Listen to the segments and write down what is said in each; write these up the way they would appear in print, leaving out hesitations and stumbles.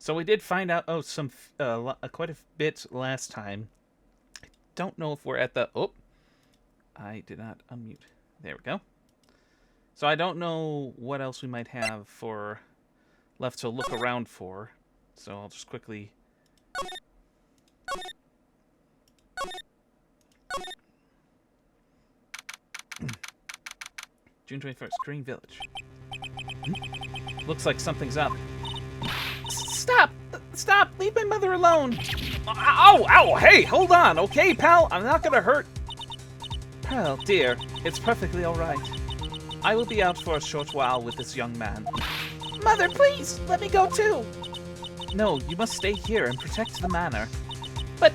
So we did find out quite a bit last time. I don't know if we're at the... Oh, I did not unmute. There we go. So I don't know what else we might have for left to look around for. So I'll just quickly... June 21st, Green Village. Looks like something's up. Stop! Stop! Leave my mother alone! Ow! Ow! Hey, hold on, okay, pal? I'm not gonna hurt... Pal, dear, it's perfectly alright. I will be out for a short while with this young man. Mother, please! Let me go too! No, you must stay here and protect the manor. But...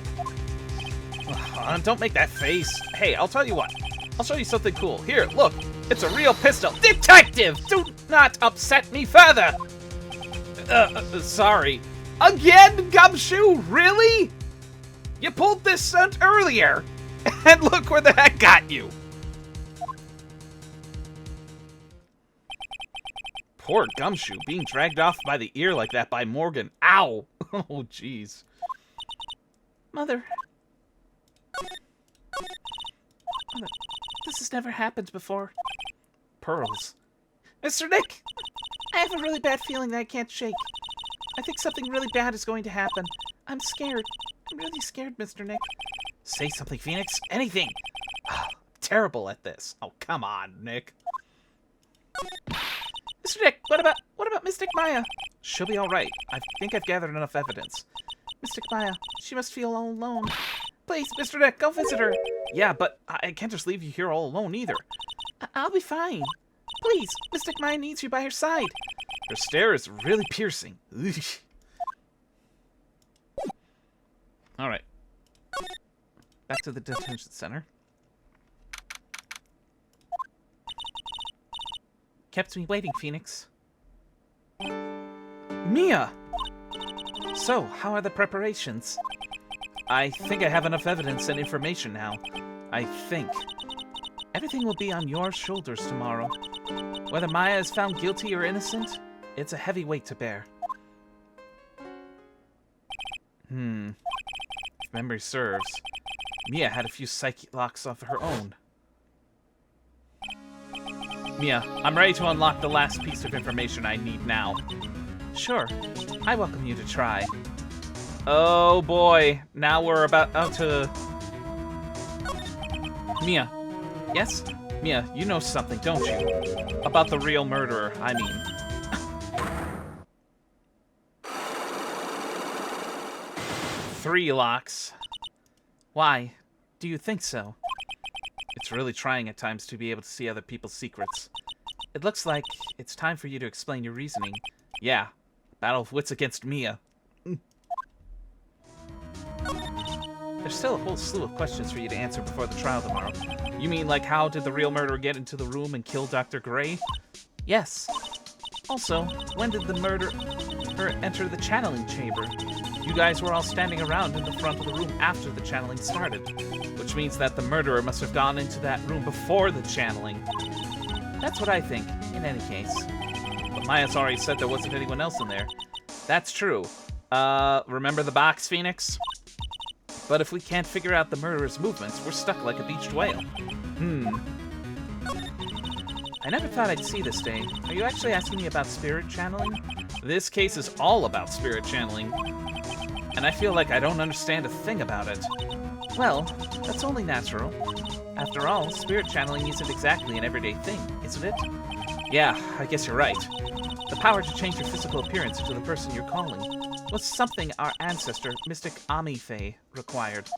don't make that face. Hey, I'll tell you what. I'll show you something cool. Here, look. It's a real pistol. Detective! Do not upset me further! Sorry. Again, Gumshoe? Really? You pulled this stunt earlier. And look where the heck got you. Poor Gumshoe being dragged off by the ear like that by Morgan. Ow! Oh, jeez. Mother. Mother, this has never happened before. Pearls. Mr. Nick! I have a really bad feeling that I can't shake. I think something really bad is going to happen. I'm scared. I'm really scared, Mr. Nick. Say something, Phoenix. Anything. I'm terrible at this. Oh, come on, Nick. Mr. Nick, what about Mystic Maya? She'll be all right. I think I've gathered enough evidence. Mystic Maya, she must feel all alone. Please, Mr. Nick, go visit her. Yeah, but I can't just leave you here all alone either. I'll be fine. Please, Mystic Maya needs you by her side. Her stare is really piercing. All right. Back to the detention center. Kept me waiting, Phoenix. Mia! So, how are the preparations? I think I have enough evidence and information now. I think. Everything will be on your shoulders tomorrow. Whether Maya is found guilty or innocent, it's a heavy weight to bear. If memory serves, Mia had a few psychic locks of her own. Mia, I'm ready to unlock the last piece of information I need now. Sure. I welcome you to try. Oh boy, now we're about to... Mia. Yes? Mia, you know something, don't you? About the real murderer, I mean. Three locks. Why? Do you think so? It's really trying at times to be able to see other people's secrets. It looks like it's time for you to explain your reasoning. Yeah, battle of wits against Mia. There's still a whole slew of questions for you to answer before the trial tomorrow. You mean like how did the real murderer get into the room and kill Dr. Gray? Yes. Also, when did the murderer enter the channeling chamber? You guys were all standing around in the front of the room after the channeling started, which means that the murderer must have gone into that room before the channeling. That's what I think, in any case. But Maya's already said there wasn't anyone else in there. That's true. Remember the box, Phoenix? But if we can't figure out the murderer's movements, we're stuck like a beached whale. I never thought I'd see this day. Are you actually asking me about spirit channeling? This case is all about spirit channeling. And I feel like I don't understand a thing about it. Well, that's only natural. After all, spirit channeling isn't exactly an everyday thing, isn't it? Yeah, I guess you're right. The power to change your physical appearance into the person you're calling was something our ancestor, Mystic Ami Fae, required.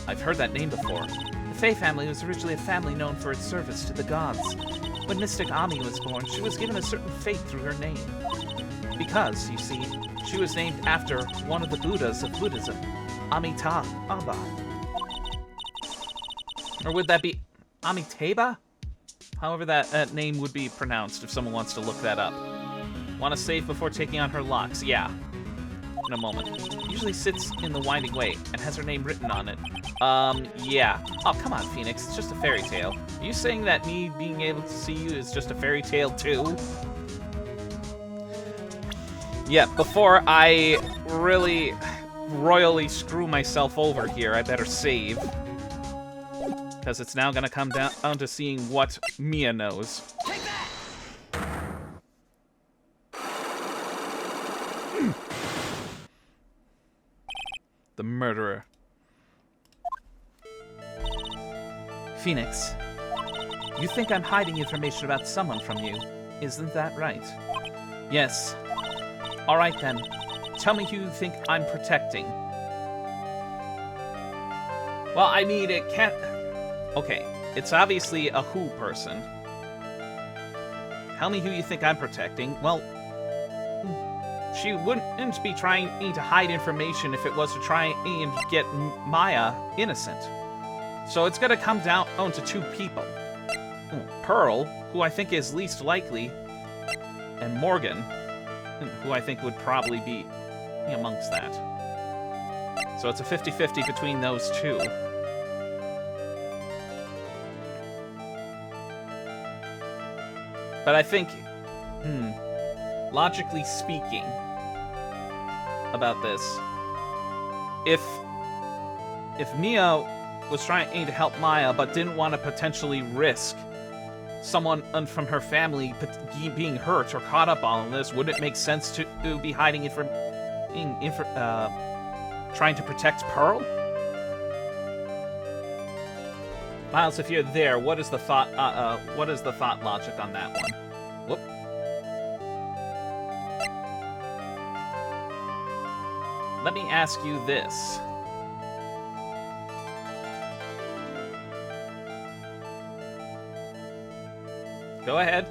I've heard that name before. The Fae family was originally a family known for its service to the gods. When Mystic Ami was born, she was given a certain fate through her name. Because, you see, she was named after one of the Buddhas of Buddhism, Amitabha. Or would that be Amitabha? However that name would be pronounced if someone wants to look that up. Want to save before taking on her locks? Yeah. In a moment. Usually sits in the winding way and has her name written on it. Yeah. Oh, come on, Phoenix. It's just a fairy tale. Are you saying that me being able to see you is just a fairy tale too? Yeah, before I really royally screw myself over here, I better save. Because it's now going to come down to seeing what Mia knows. Take that! The murderer. Phoenix, you think I'm hiding information about someone from you, isn't that right? Yes. Alright then. Tell me who you think I'm protecting. Well, I mean, it can't... Okay, it's obviously a who person. Tell me who you think I'm protecting. Well, she wouldn't be trying to hide information if it was to try and get Maya innocent. So it's going to come down to two people. Pearl, who I think is least likely, and Morgan, who I think would probably be amongst that. So it's a 50-50 between those two. But I think, logically speaking about this, if Mia was trying to help Maya but didn't want to potentially risk someone from her family being hurt or caught up on this, wouldn't it make sense to be hiding it from trying to protect Pearl? Miles, if you're there, what is the thought logic on that one? Whoop. Let me ask you this. Go ahead.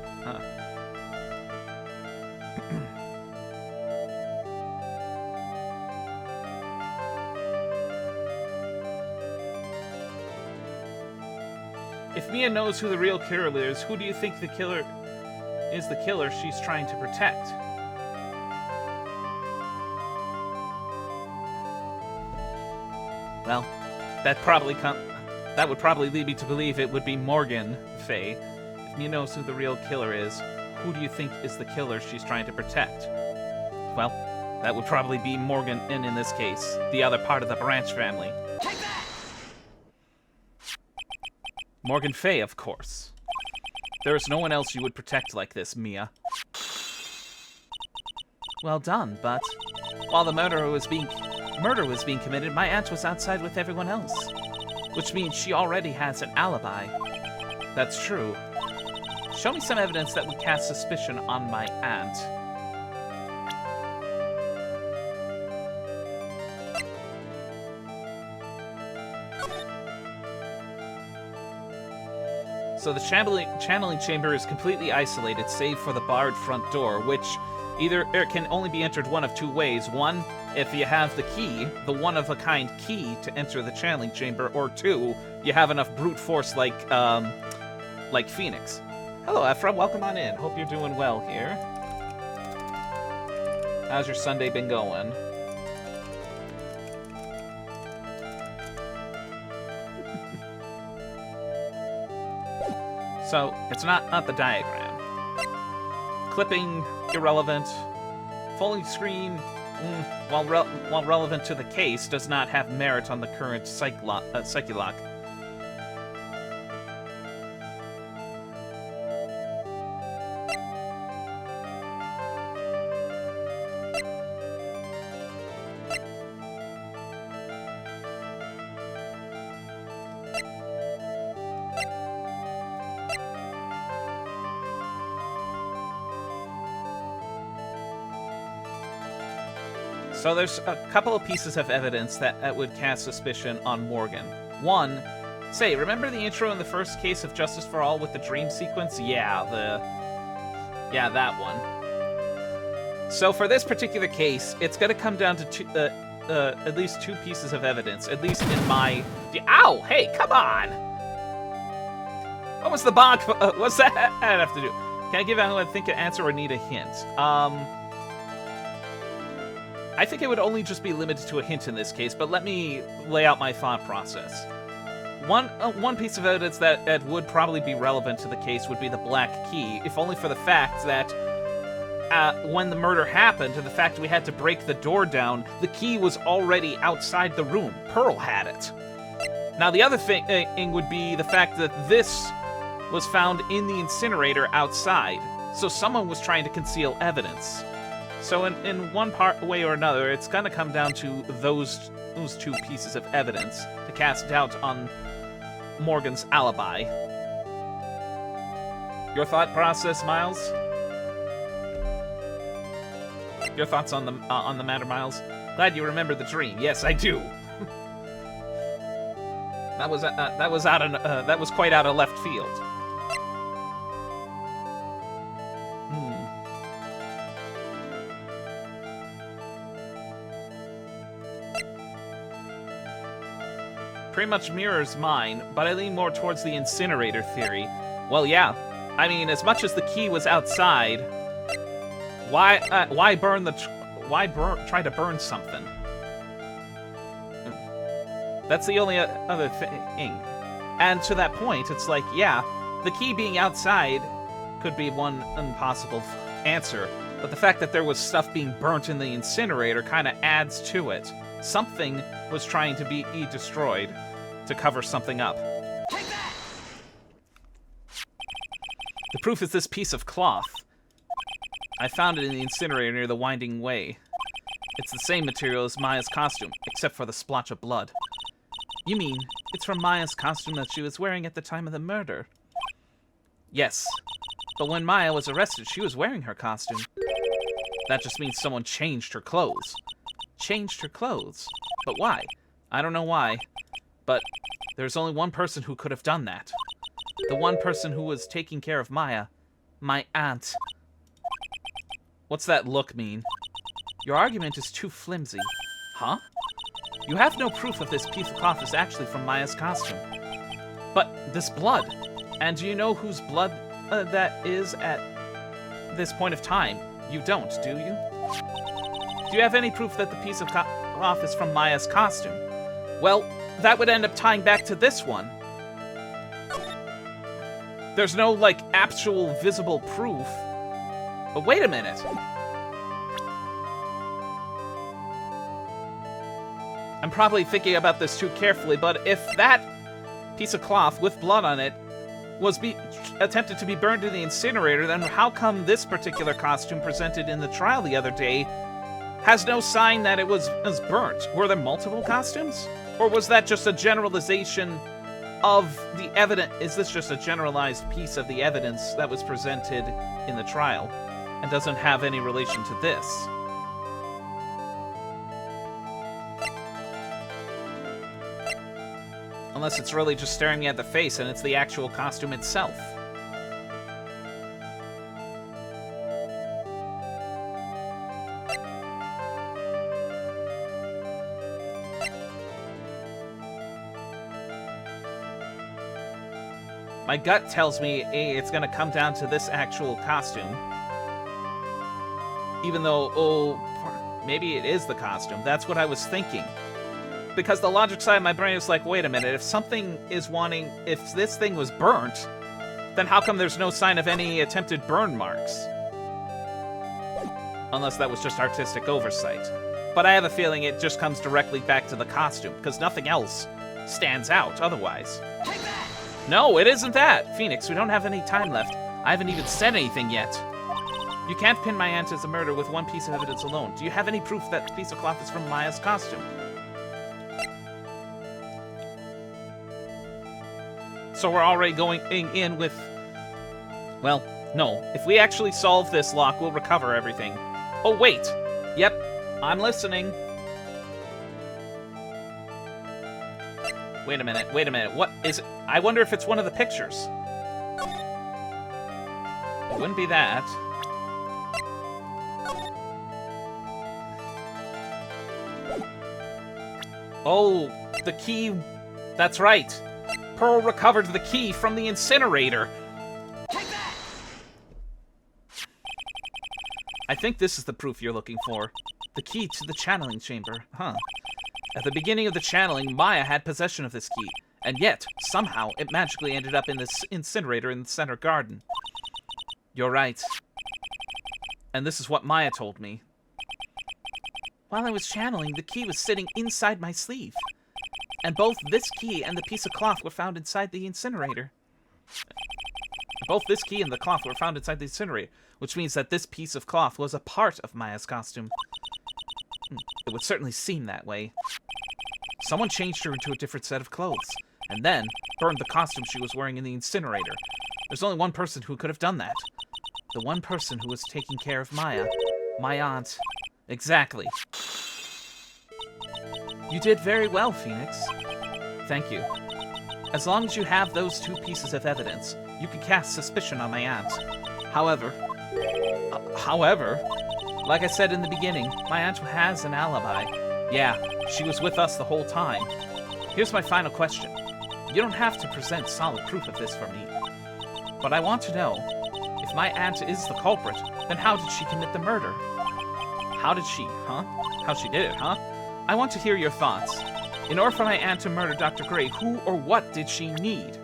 If Mia knows who the real killer is, who do you think the killer she's trying to protect? Well, that would probably lead me to believe it would be Morgan Fay. If Mia knows who the real killer is, who do you think is the killer she's trying to protect? Well, that would probably be Morgan, and in this case, the other part of the Branch family. Take that! Morgan Fay, of course. There is no one else you would protect like this, Mia. Well done, but while the murder was being committed, my aunt was outside with everyone else. Which means she already has an alibi. That's true. Show me some evidence that would cast suspicion on my aunt. So the channeling chamber is completely isolated, save for the barred front door, which can only be entered one of two ways. One, if you have the key, the one-of-a-kind key to enter the channeling chamber, or two, you have enough brute force like Phoenix. Hello, Ephra. Welcome on in. Hope you're doing well here. How's your Sunday been going? So, it's not the diagram. Clipping, irrelevant. Fully screen, while relevant to the case, does not have merit on the current Psyche-Lock. So there's a couple of pieces of evidence that would cast suspicion on Morgan. One, remember the intro in the first case of Justice for All with the dream sequence? Yeah, that one. So for this particular case, it's going to come down to at least two pieces of evidence, at least in my... Ow! Hey, come on! What was the bonk? What's that have to do? Can I give anyone think an answer or need a hint? I think it would only just be limited to a hint in this case, but let me lay out my thought process. One piece of evidence that would probably be relevant to the case would be the black key, if only for the fact that when the murder happened, and the fact we had to break the door down, the key was already outside the room. Pearl had it. Now, the other thing would be the fact that this was found in the incinerator outside, so someone was trying to conceal evidence. So in one way or another, it's going to come down to those two pieces of evidence to cast doubt on Morgan's alibi. Your thought process, Miles? Your thoughts on the matter, Miles? Glad you remember the dream. Yes, I do. that was quite out of left field. Pretty much mirrors mine, but I lean more towards the incinerator theory. Well, yeah. I mean, as much as the key was outside, why try to burn something? That's the only other thing. And to that point, it's like, yeah, the key being outside could be one impossible answer, but the fact that there was stuff being burnt in the incinerator kind of adds to it. Something was trying to be destroyed to cover something up. Take that! The proof is this piece of cloth. I found it in the incinerator near the Winding Way. It's the same material as Maya's costume, except for the splotch of blood. You mean, it's from Maya's costume that she was wearing at the time of the murder? Yes. But when Maya was arrested, she was wearing her costume. That just means someone changed her clothes. Changed her clothes? But why? I don't know why. But there's only one person who could have done that. The one person who was taking care of Maya. My aunt. What's that look mean? Your argument is too flimsy. Huh? You have no proof of this piece of cloth is actually from Maya's costume. But this blood. And do you know whose blood that is at this point of time? You don't, do you? Do you have any proof that the piece of cloth is from Maya's costume? Well, that would end up tying back to this one. There's no, like, actual visible proof. But wait a minute. I'm probably thinking about this too carefully, but if that piece of cloth with blood on it was attempted to be burned in the incinerator, then how come this particular costume presented in the trial the other day has no sign that it was burnt? Were there multiple costumes? Or was that just a generalization of the evidence? Is this just a generalized piece of the evidence that was presented in the trial and doesn't have any relation to this? Unless it's really just staring me at the face and it's the actual costume itself. My gut tells me it's gonna come down to this actual costume. Even though, maybe it is the costume. That's what I was thinking. Because the logic side of my brain is like, wait a minute, if this thing was burnt, then how come there's no sign of any attempted burn marks? Unless that was just artistic oversight. But I have a feeling it just comes directly back to the costume, because nothing else stands out otherwise. No, it isn't that! Phoenix, we don't have any time left. I haven't even said anything yet. You can't pin my aunt as a murder with one piece of evidence alone. Do you have any proof that the piece of cloth is from Maya's costume? So we're already going in with... Well, no. If we actually solve this lock, we'll recover everything. Oh, wait! Yep, I'm listening. Wait a minute, what is it? I wonder if it's one of the pictures. It wouldn't be that. Oh, the key. That's right. Pearl recovered the key from the incinerator. Take that! I think this is the proof you're looking for. The key to the channeling chamber, huh? At the beginning of the channeling, Maya had possession of this key, and yet, somehow, it magically ended up in this incinerator in the center garden. You're right. And this is what Maya told me. While I was channeling, the key was sitting inside my sleeve. And both this key and the piece of cloth were found inside the incinerator. Both this key and the cloth were found inside the incinerator, which means that this piece of cloth was a part of Maya's costume. It would certainly seem that way. Someone changed her into a different set of clothes, and then burned the costume she was wearing in the incinerator. There's only one person who could have done that. The one person who was taking care of Maya. My aunt. Exactly. You did very well, Phoenix. Thank you. As long as you have those two pieces of evidence, you can cast suspicion on my aunt. However, like I said in the beginning, my aunt has an alibi. Yeah, she was with us the whole time. Here's my final question. You don't have to present solid proof of this for me. But I want to know, if my aunt is the culprit, then how did she commit the murder? How did she, huh? How she did it, huh? I want to hear your thoughts. In order for my aunt to murder Dr. Gray, who or what did she need?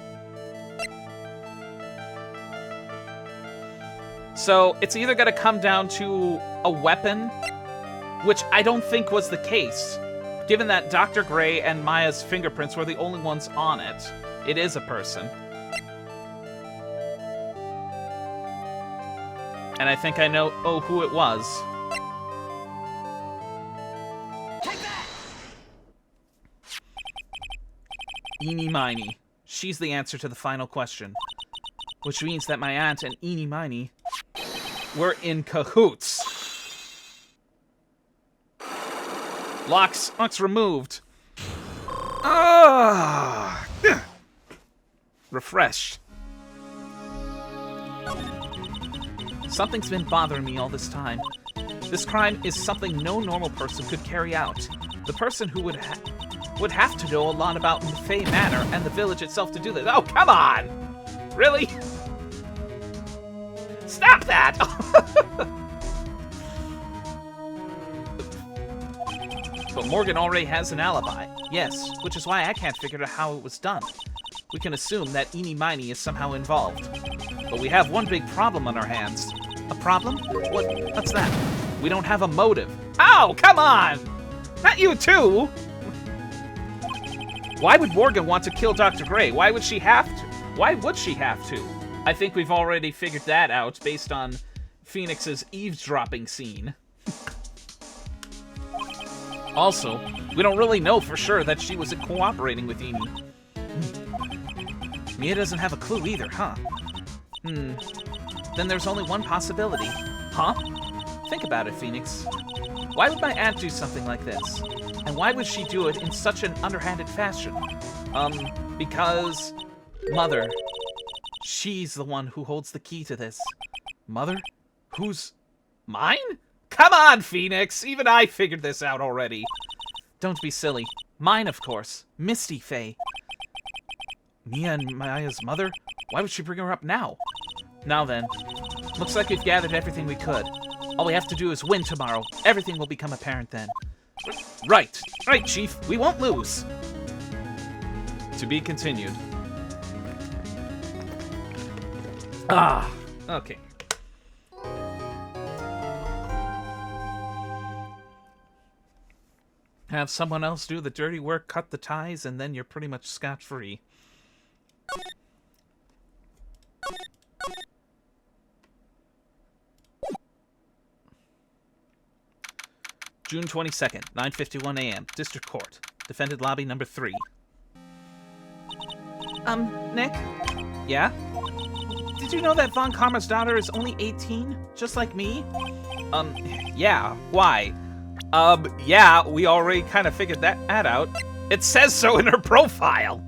So, it's either going to come down to a weapon, which I don't think was the case, given that Dr. Gray and Maya's fingerprints were the only ones on it. It is a person. And I think I know who it was. Take that! Eenie Miney. She's the answer to the final question. Which means that my aunt and Eenie Miney were in cahoots. Locks removed. Ah! Refreshed. Something's been bothering me all this time. This crime is something no normal person could carry out. The person who would have to know a lot about Fey Manor and the village itself to do this. Oh, come on! Really? Stop that! But Morgan already has an alibi. Yes, which is why I can't figure out how it was done. We can assume that Eenie Miney is somehow involved. But we have one big problem on our hands. A problem? What's that? We don't have a motive. Ow, come on! Not you too! Why would Morgan want to kill Dr. Gray? Why would she have to? Why would she have to? I think we've already figured that out based on Phoenix's eavesdropping scene. Also, we don't really know for sure that she was cooperating with Eenie. Mia doesn't have a clue either, huh? Then there's only one possibility. Huh? Think about it, Phoenix. Why would my aunt do something like this? And why would she do it in such an underhanded fashion? Because... Mother. She's the one who holds the key to this. Mother? Who's... Mine? Come on, Phoenix! Even I figured this out already. Don't be silly. Mine, of course. Misty Faye. Mia and Maya's mother? Why would she bring her up now? Now then. Looks like we've gathered everything we could. All we have to do is win tomorrow. Everything will become apparent then. Right. Right, Chief. We won't lose. To be continued. Ah. Okay. Have someone else do the dirty work, cut the ties, and then you're pretty much scot-free. June 22nd, 9:51 a.m. District Court. Defendant Lobby number 3. Nick? Yeah? Did you know that Von Karma's daughter is only 18? Just like me? Yeah. Why? Yeah, we already kind of figured that out. It says so in her profile!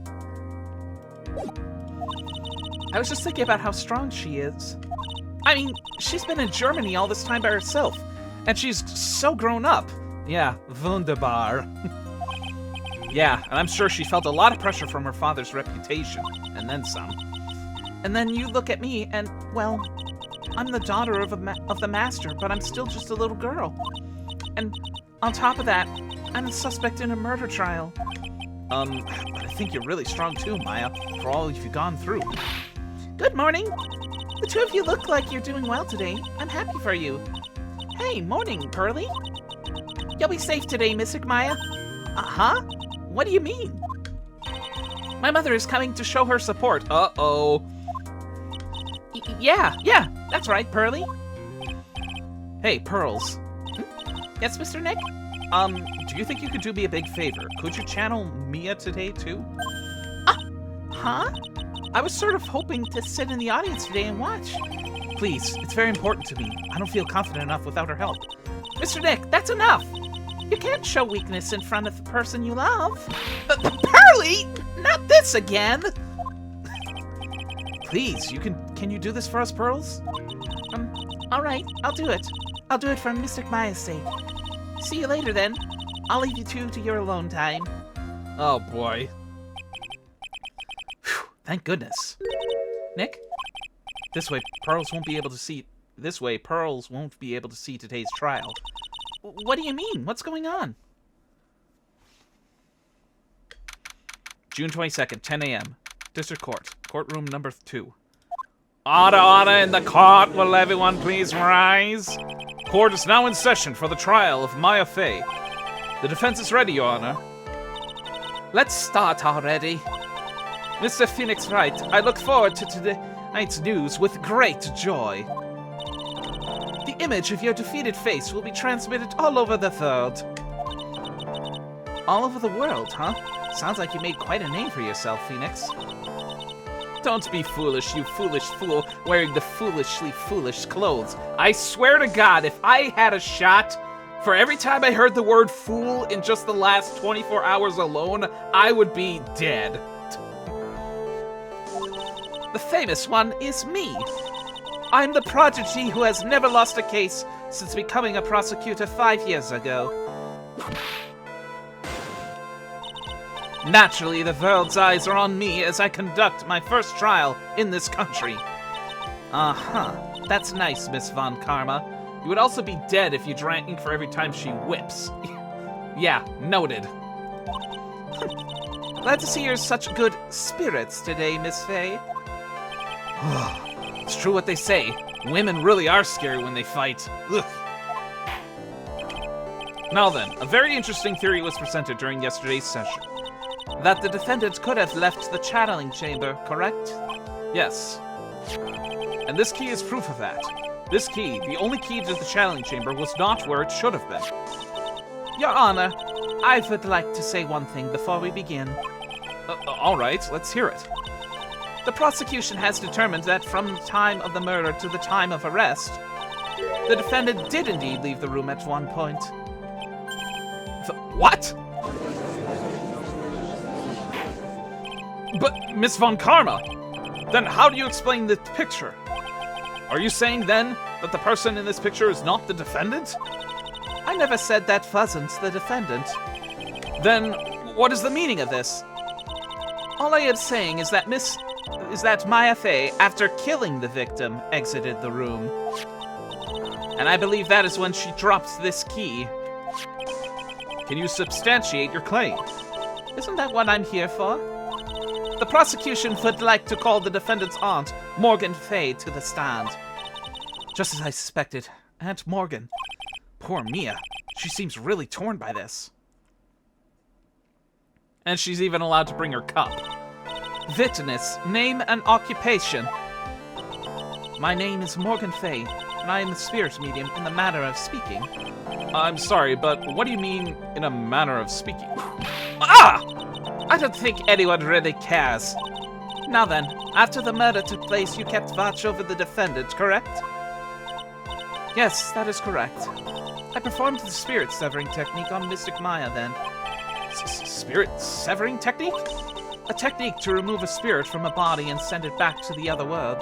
I was just thinking about how strong she is. I mean, she's been in Germany all this time by herself. And she's so grown up. Yeah, wunderbar. Yeah, and I'm sure she felt a lot of pressure from her father's reputation. And then some. And then you look at me and, well, I'm the daughter of the master, but I'm still just a little girl. And on top of that, I'm the suspect in a murder trial. But I think you're really strong too, Maya, for all you've gone through. Good morning. The two of you look like you're doing well today. I'm happy for you. Hey, morning, Pearly. You'll be safe today, Mystic Maya. Huh? What do you mean? My mother is coming to show her support. Uh-oh. Yeah, that's right, Pearly. Hey, Pearls. Yes, Mr. Nick? Do you think you could do me a big favor? Could you channel Mia today, too? Huh? I was sort of hoping to sit in the audience today and watch. Please, it's very important to me. I don't feel confident enough without her help. Mr. Nick, that's enough! You can't show weakness in front of the person you love. Pearly! Not this again! Please, can you do this for us, Pearls? Alright, I'll do it. I'll do it for Mystic Maya's sake. See you later, then. I'll leave you two to your alone time. Oh, boy. Whew, thank goodness. Nick? This way, Pearls won't be able to see today's trial. What do you mean? What's going on? June 22nd, 10 a.m. District Court. Courtroom number 2. Order in the court. Will everyone please rise? Court is now in session for the trial of Maya Fey. The defense is ready, Your Honor. Let's start already. Mr. Phoenix Wright, I look forward to tonight's news with great joy. The image of your defeated face will be transmitted all over the world. All over the world, huh? Sounds like you made quite a name for yourself, Phoenix. Don't be foolish, you foolish fool, wearing the foolishly foolish clothes. I swear to God, if I had a shot for every time I heard the word fool in just the last 24 hours alone, I would be dead. The famous one is me. I'm the prodigy who has never lost a case since becoming a prosecutor 5 years ago. Naturally, the world's eyes are on me as I conduct my first trial in this country. Uh-huh. That's nice, Miss Von Karma. You would also be dead if you drank for every time she whips. Yeah, noted. Glad to see you're such good spirits today, Miss Fey. It's true what they say. Women really are scary when they fight. Ugh. Now then, a very interesting theory was presented during yesterday's session. That the defendant could have left the channeling chamber, correct? Yes. And this key is proof of that. This key, the only key to the channeling chamber, was not where it should have been. Your Honor, I would like to say one thing before we begin. All right, let's hear it. The prosecution has determined that from the time of the murder to the time of arrest, the defendant did indeed leave the room at one point. What? But, Miss Von Karma, then how do you explain the picture? Are you saying, then, that the person in this picture is not the defendant? I never said that wasn't the defendant. Then, what is the meaning of this? All I am saying is that Maya Fey, after killing the victim, exited the room. And I believe that is when she dropped this key. Can you substantiate your claim? Isn't that what I'm here for? The prosecution would like to call the defendant's aunt, Morgan Fey, to the stand. Just as I suspected, Aunt Morgan. Poor Mia. She seems really torn by this. And she's even allowed to bring her cup. Witness, name and occupation. My name is Morgan Fey, and I am the spirit medium in the manner of speaking. I'm sorry, but what do you mean, in a manner of speaking? Ah! I don't think anyone really cares. Now then, after the murder took place, you kept watch over the defendant, correct? Yes, that is correct. I performed the spirit severing technique on Mystic Maya then. Spirit severing technique? A technique to remove a spirit from a body and send it back to the other world.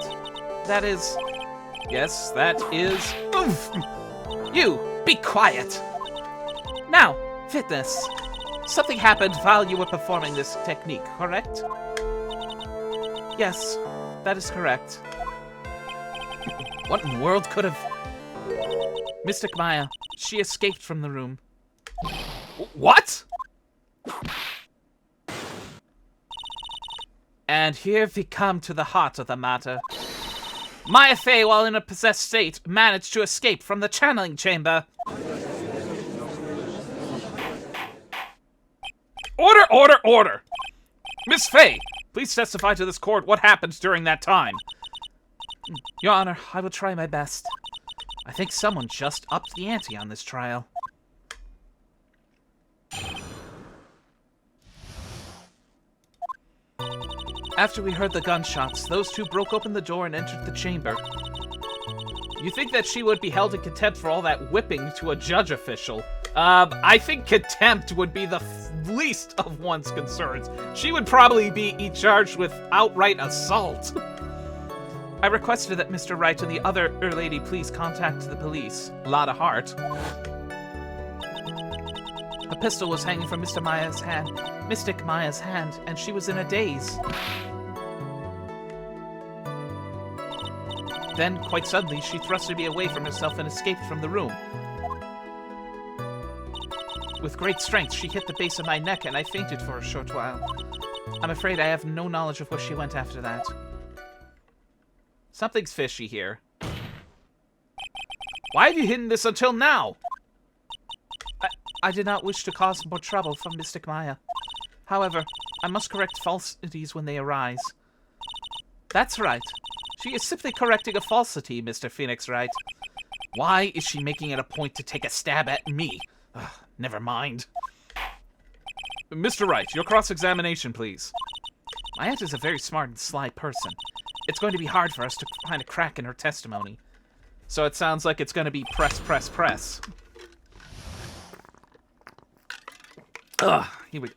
That is... Yes, that is... Oof! You, be quiet! Now, witness. Something happened while you were performing this technique, correct? Yes, that is correct. What in the world could have... Mystic Maya, she escaped from the room. What? And here we come to the heart of the matter. Maya Fey, while in a possessed state, managed to escape from the channeling chamber. Order, order, order! Miss Fey, please testify to this court what happened during that time. Your Honor, I will try my best. I think someone just upped the ante on this trial. After we heard the gunshots, those two broke open the door and entered the chamber. You think that she would be held in contempt for all that whipping to a judge official? I think contempt would be the least of one's concerns. She would probably be charged with outright assault. I requested that Mr. Wright and the other lady please contact the police. Lot of heart. A pistol was hanging from Mystic Maya's hand, and she was in a daze. Then, quite suddenly, she thrusted me away from herself and escaped from the room. With great strength, she hit the base of my neck, and I fainted for a short while. I'm afraid I have no knowledge of where she went after that. Something's fishy here. Why have you hidden this until now? I did not wish to cause more trouble from Mystic Maya. However, I must correct falsities when they arise. That's right. She is simply correcting a falsity, Mr. Phoenix Wright. Why is she making it a point to take a stab at me? Ugh, never mind. Mr. Wright, your cross-examination, please. My aunt is a very smart and sly person. It's going to be hard for us to find a crack in her testimony. So it sounds like it's going to be press, press, press. Ugh, here we go.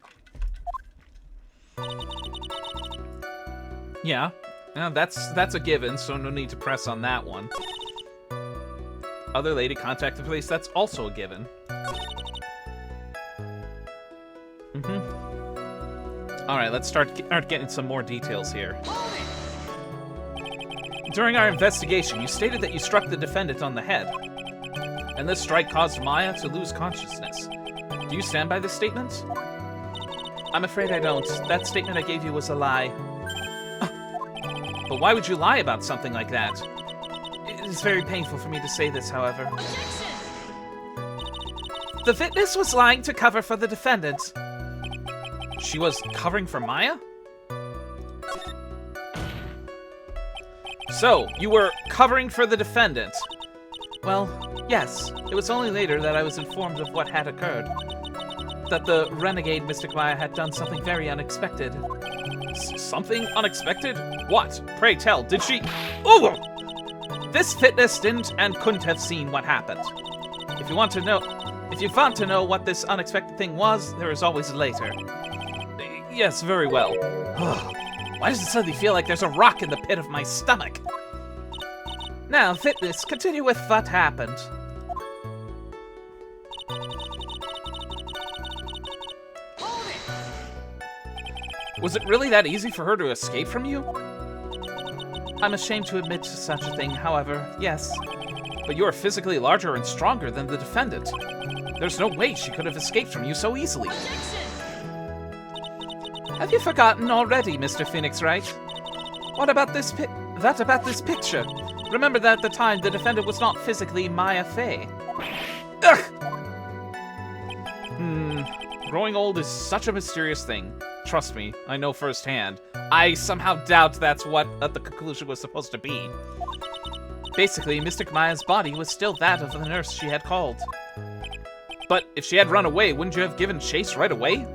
Yeah, that's a given, so no need to press on that one. Other lady contact the police, that's also a given. Alright, let's start getting some more details here. During our investigation, you stated that you struck the defendant on the head, and this strike caused Maya to lose consciousness. Do you stand by this statement? I'm afraid I don't. That statement I gave you was a lie. But why would you lie about something like that? It is very painful for me to say this, however. The witness was lying to cover for the defendant. She was covering for Maya? So, you were covering for the defendant? Well, yes. It was only later that I was informed of what had occurred. That the renegade Mystic Maya had done something very unexpected. Something unexpected? What? Pray tell, did she... Oh! This witness didn't and couldn't have seen what happened. If you want to know what this unexpected thing was, there is always later. Yes, very well. Why does it suddenly feel like there's a rock in the pit of my stomach? Now, witness, continue with what happened. Was it really that easy for her to escape from you? I'm ashamed to admit to such a thing, however, yes. But you are physically larger and stronger than the defendant. There's no way she could have escaped from you so easily. Have you forgotten already, Mr. Phoenix Wright? What about this picture? Remember that at the time the defendant was not physically Maya Fey. Ugh! Growing old is such a mysterious thing. Trust me, I know firsthand. I somehow doubt that's what the conclusion was supposed to be. Basically, Mystic Maya's body was still that of the nurse she had called. But if she had run away, wouldn't you have given chase right away?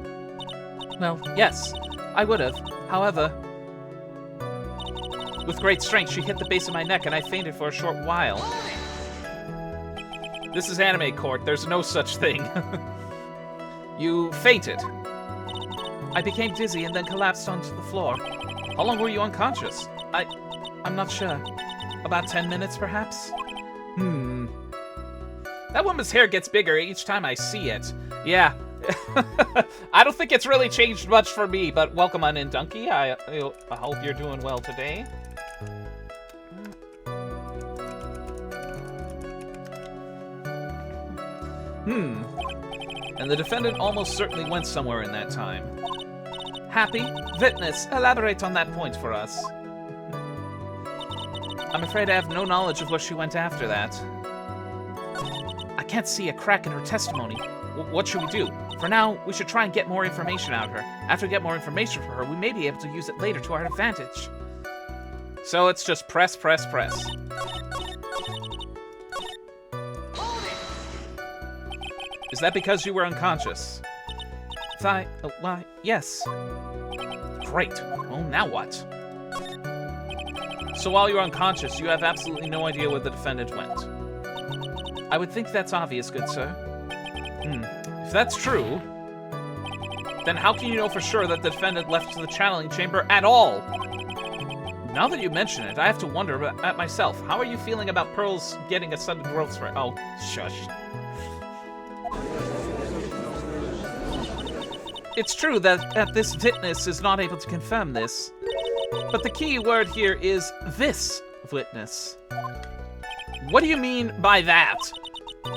Well, yes, I would have. However, with great strength, she hit the base of my neck and I fainted for a short while. This is anime court. There's no such thing. You fainted. I became dizzy and then collapsed onto the floor. How long were you unconscious? I'm not sure. About 10 minutes, perhaps? That woman's hair gets bigger each time I see it. Yeah. I don't think it's really changed much for me, but welcome on in, Donkey. I hope you're doing well today. And the defendant almost certainly went somewhere in that time. Happy? Witness, elaborate on that point for us. I'm afraid I have no knowledge of what she went after that. I can't see a crack in her testimony. What should we do? For now, we should try and get more information out of her. After we get more information from her, we may be able to use it later to our advantage. So it's just press, press, press. Is that because you were unconscious? Why, yes. Great. Well, now what? So while you're unconscious, you have absolutely no idea where the defendant went. I would think that's obvious, good sir. If that's true, then how can you know for sure that the defendant left the channeling chamber at all? Now that you mention it, I have to wonder at myself. How are you feeling about Pearl's getting a sudden growth spurt? Oh, shush. It's true that this witness is not able to confirm this, but the key word here is this witness. What do you mean by that?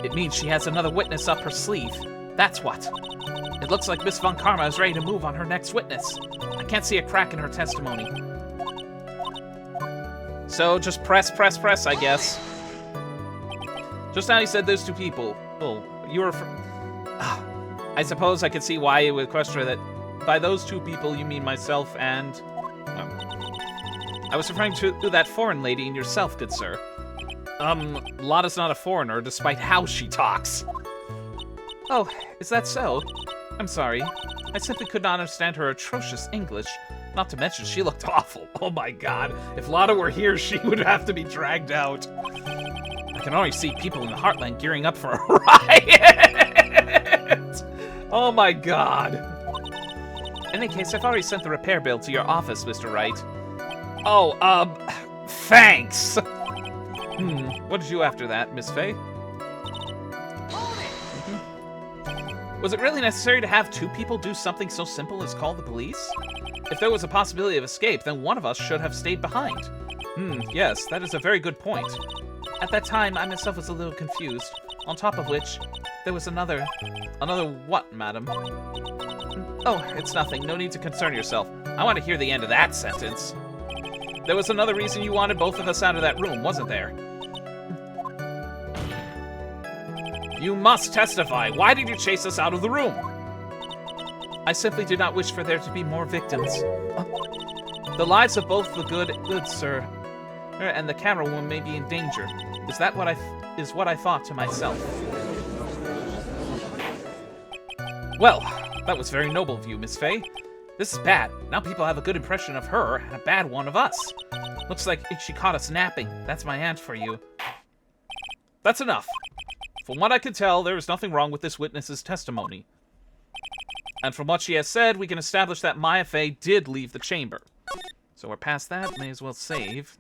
It means she has another witness up her sleeve. That's what. It looks like Miss Von Karma is ready to move on her next witness. I can't see a crack in her testimony. So just press, press, press, I guess. Just now you said those two people. Oh, you were... I suppose I could see why you would question that by those two people you mean myself and... I was referring to that foreign lady and yourself, good sir. Lotta's not a foreigner, despite how she talks. Oh, is that so? I'm sorry. I simply could not understand her atrocious English. Not to mention, she looked awful. Oh my god. If Lotta were here, she would have to be dragged out. I can already see people in the Heartland gearing up for a riot! Oh my god. In any case, I've already sent the repair bill to your office, Mr. Wright. Oh, thanks! What did you after that, Miss Faye? Was it really necessary to have two people do something so simple as call the police? If there was a possibility of escape, then one of us should have stayed behind. Yes, that is a very good point. At that time, I myself was a little confused. On top of which, there was another what, madam? Oh, it's nothing. No need to concern yourself. I want to hear the end of that sentence. There was another reason you wanted both of us out of that room, wasn't there? You must testify. Why did you chase us out of the room? I simply did not wish for there to be more victims. The lives of both the good sir and the camera woman may be in danger. Is that what I thought to myself? Well, that was very noble of you, Miss Faye. This is bad. Now people have a good impression of her and a bad one of us. Looks like she caught us napping. That's my aunt for you. That's enough. From what I can tell, there is nothing wrong with this witness's testimony. And from what she has said, we can establish that Maya Faye did leave the chamber. So we're past that, may as well save.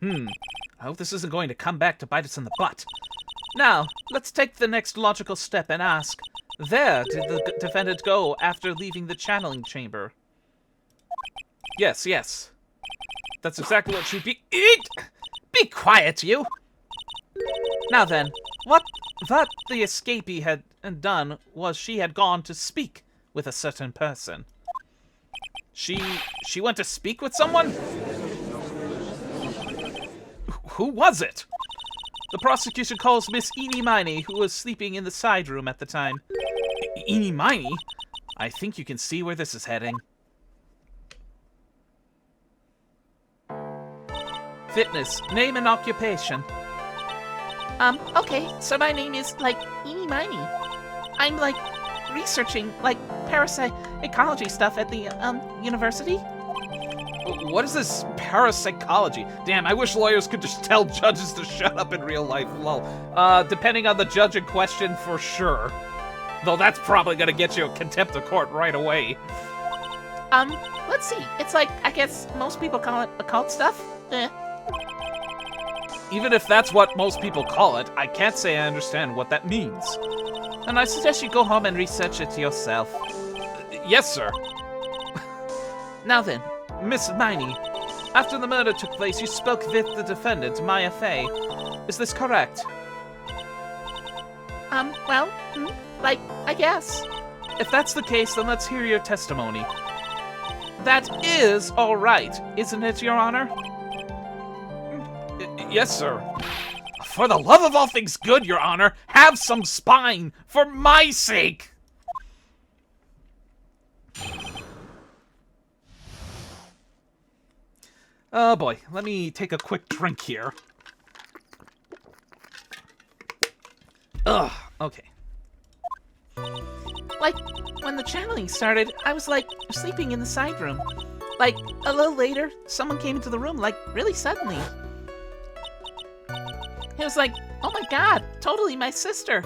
I hope this isn't going to come back to bite us in the butt. Now, let's take the next logical step and ask, where did the defendant go after leaving the channeling chamber? Yes. That's exactly what she'd be... Be quiet, you! Now then, what the escapee had done was she had gone to speak with a certain person. She went to speak with someone? Who was it? The prosecution calls Miss Eenie Miney, who was sleeping in the side room at the time. Eenie Miney? I think you can see where this is heading. Fitness, name and occupation. Okay, so my name is, Eenie Miney. I'm, researching, parapsychology stuff at the, university. What is this parapsychology? Damn, I wish lawyers could just tell judges to shut up in real life, lol. Depending on the judge in question, for sure. Though that's probably gonna get you a contempt of court right away. Let's see. It's I guess most people call it occult stuff. Even if that's what most people call it, I can't say I understand what that means. And I suggest you go home and research it yourself. Yes, sir. Now then, Miss Miney, after the murder took place, you spoke with the defendant, Maya Faye. Is this correct? Well, I guess. If that's the case, then let's hear your testimony. That is all right, isn't it, Your Honor? Yes, sir. For the love of all things good, Your Honor, have some spine, for my sake! Oh boy, let me take a quick drink here. Ugh, okay. Like, when the channeling started, I was, like, sleeping in the side room. Like, a little later, someone came into the room, like, really suddenly. It was like, oh my god, totally my sister.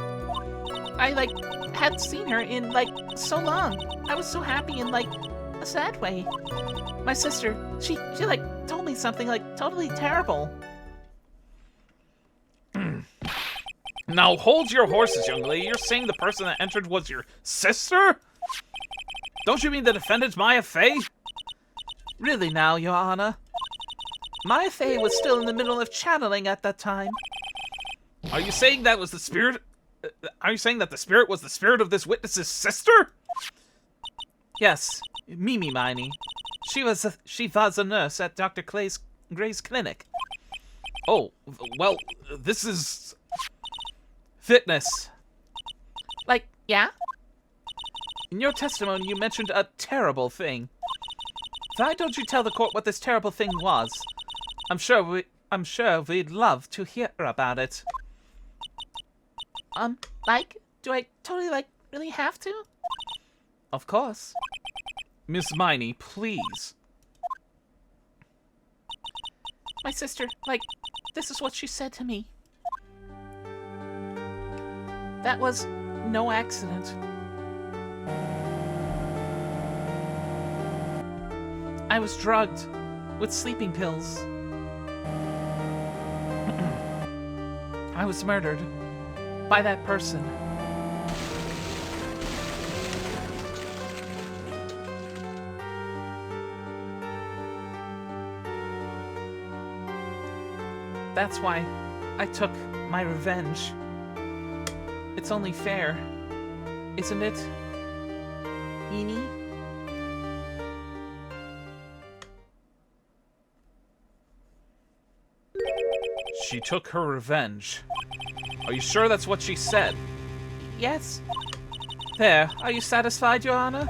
I, like, hadn't seen her in, like, so long. I was so happy in, like, a sad way. My sister, she like, told me something, like, totally terrible. Now hold your horses, young lady. You're saying the person that entered was your sister? Don't you mean the defendant, Maya Fey? Really now, Your Honor? Maya Fey was still in the middle of channeling at that time. Are you saying that was the spirit? Are you saying that the spirit was the spirit of this witness's sister? Yes, Mimi Miney. She was a nurse at Dr. Gray's clinic. Oh, well, this is... Fitness. Like, yeah? In your testimony, you mentioned a terrible thing. Why don't you tell the court what this terrible thing was? I'm sure we'd love to hear about it. Like, do I totally, like, really have to? Of course. Miss Miney, please. My sister, like, this is what she said to me. That was no accident. I was drugged with sleeping pills. I was murdered by that person. That's why I took my revenge. It's only fair, isn't it, Eenie? She took her revenge. Are you sure that's what she said? Yes. There, are you satisfied, Your Honor?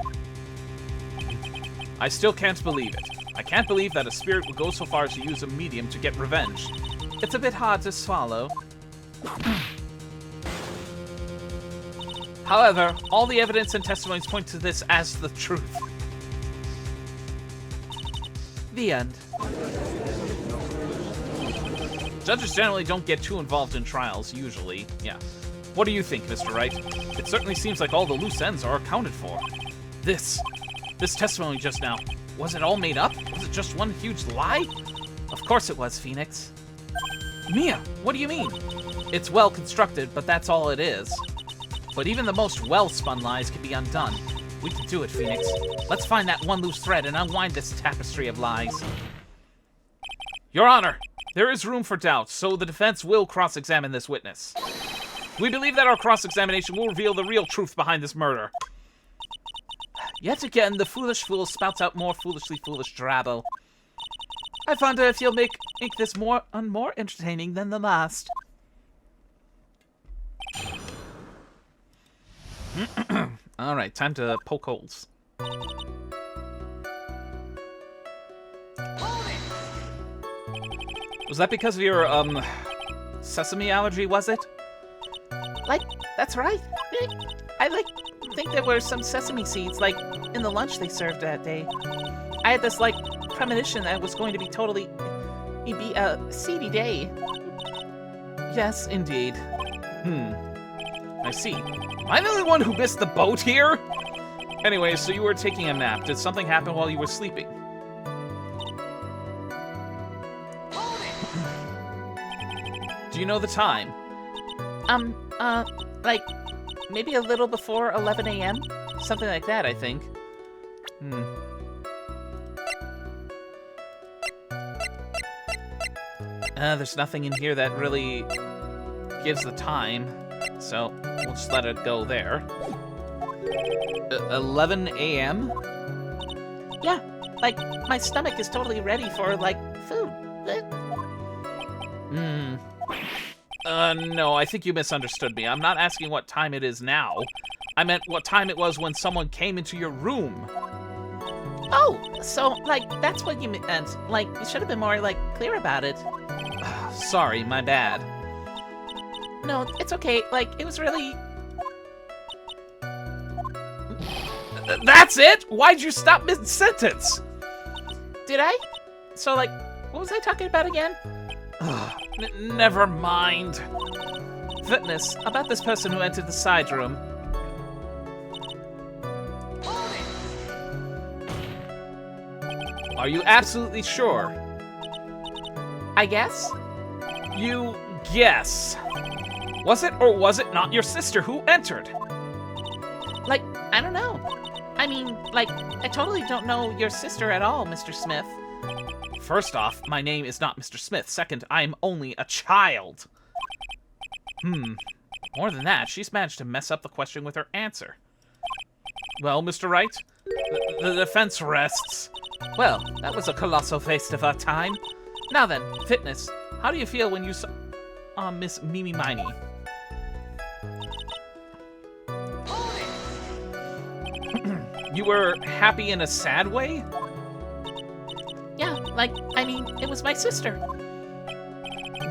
I still can't believe it. I can't believe that a spirit would go so far as to use a medium to get revenge. It's a bit hard to swallow. However, all the evidence and testimonies point to this as the truth. The end. Judges generally don't get too involved in trials, usually. Yeah. What do you think, Mr. Wright? It certainly seems like all the loose ends are accounted for. This testimony just now, was it all made up? Was it just one huge lie? Of course it was, Phoenix. Mia, what do you mean? It's well constructed, but that's all it is. But even the most well-spun lies can be undone. We can do it, Phoenix. Let's find that one loose thread and unwind this tapestry of lies. Your Honor, there is room for doubt, so the defense will cross-examine this witness. We believe that our cross-examination will reveal the real truth behind this murder. Yet again, the foolish fool spouts out more foolishly foolish drabble. I wonder if you'll make this more entertaining than the last. All right, time to poke holes. Was that because of your, sesame allergy, was it? Like, that's right. I think there were some sesame seeds, like, in the lunch they served that day. I had this, like, premonition that it was going to be totally... It'd be a seedy day. Yes, indeed. I see. Am I the only one who missed the boat here? Anyway, so you were taking a nap. Did something happen while you were sleeping? Do you know the time? Like, maybe a little before 11 a.m.? Something like that, I think. There's nothing in here that really gives the time, so we'll just let it go there. 11 a.m.? Yeah, like, my stomach is totally ready for, like, food. No, I think you misunderstood me. I'm not asking what time it is now. I meant what time it was when someone came into your room. Oh, so, like, that's what you meant. Like, you should have been more, like, clear about it. Sorry, my bad. No, it's okay. Like, it was really... That's it? Why'd you stop mid-sentence? Did I? So, like, what was I talking about again? Never mind. Fitness, about this person who entered the side room. Are you absolutely sure? I guess? You guess. Was it or was it not your sister who entered? Like, I don't know. I mean, like, I totally don't know your sister at all, Mr. Smith. First off, my name is not Mr. Smith. Second, I'm only a child. More than that, she's managed to mess up the question with her answer. Well, Mr. Wright, the defense rests. Well, that was a colossal waste of our time. Now then, Fitness, how do you feel when you saw Miss Mimi Miney? You were happy in a sad way? Yeah, like, I mean, it was my sister.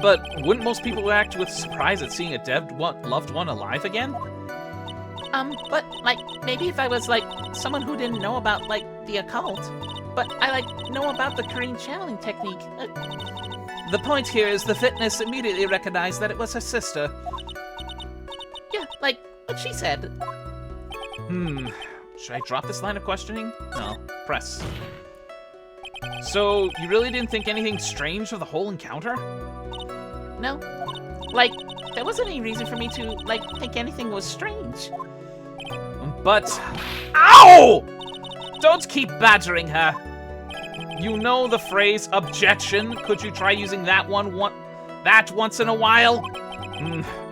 But wouldn't most people act with surprise at seeing a dead loved one alive again? But, like, maybe if I was, like, someone who didn't know about, like, the occult, but I, like, know about the Korean channeling technique. The point here is the Fitness immediately recognized that it was her sister. Yeah, like, what she said. Should I drop this line of questioning? No, press. So, you really didn't think anything strange of the whole encounter? No. Like, there wasn't any reason for me to, like, think anything was strange. But... Ow! Don't keep badgering her. You know the phrase, objection? Could you try using that once in a while?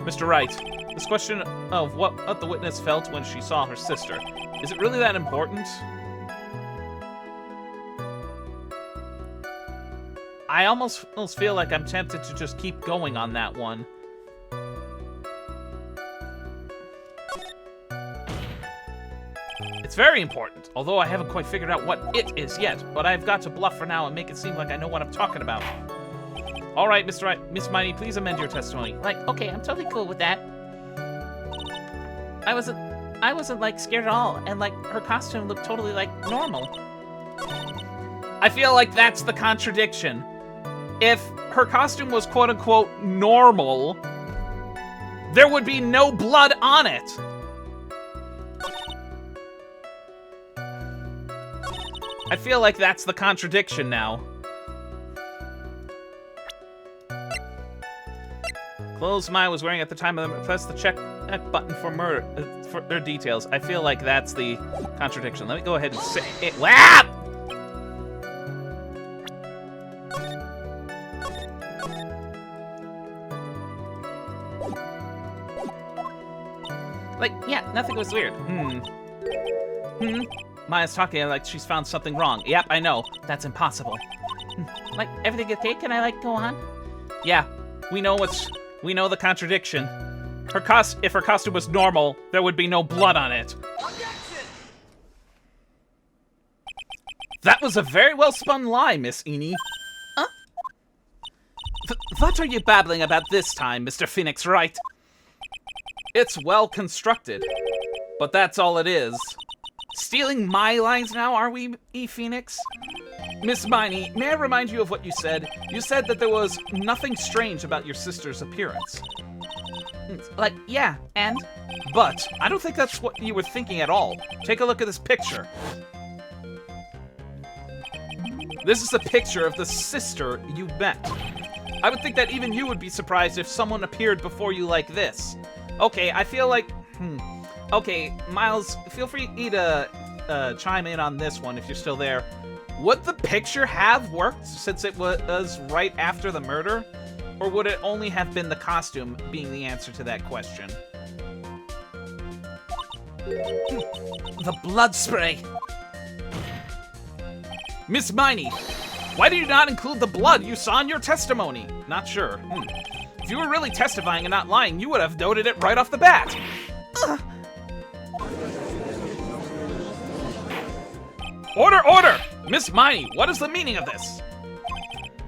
Mr. Wright, this question of what the witness felt when she saw her sister, is it really that important? I almost feel like I'm tempted to just keep going on that one. It's very important, although I haven't quite figured out what it is yet, but I've got to bluff for now and make it seem like I know what I'm talking about. All right, Mr. Wright, Miss Miney, please amend your testimony. Like, okay, I'm totally cool with that. I wasn't, like, scared at all, and, like, her costume looked totally, like, normal. I feel like that's the contradiction. If her costume was quote-unquote normal, there would be no blood on it. I feel like that's the contradiction now. Clothes Maya was wearing at the time of the press the check button for murder for their details. I feel like that's the contradiction. Let me go ahead and say it. Wow! Like, yeah, nothing was weird. Maya's talking like she's found something wrong. Yep, I know. That's impossible. Like, everything okay? Can I, like, go on? Yeah, we know the contradiction. If her costume was normal, there would be no blood on it. Objection! That was a very well spun lie, Miss Eni. Huh? What are you babbling about this time, Mr. Phoenix Wright? It's well constructed, but that's all it is. Stealing my lines now, are we, E. Phoenix? Miss Miney, may I remind you of what you said? You said that there was nothing strange about your sister's appearance. Like, yeah, and? But I don't think that's what you were thinking at all. Take a look at this picture. This is a picture of the sister you met. I would think that even you would be surprised if someone appeared before you like this. Okay, I feel like... Okay, Miles, feel free to chime in on this one if you're still there. Would the picture have worked since it was right after the murder? Or would it only have been the costume being the answer to that question? The blood spray. Miss Miney, why did you not include the blood you saw in your testimony? Not sure. If you were really testifying and not lying, you would have noted it right off the bat. Ugh. Order, order! Miss Miney, what is the meaning of this?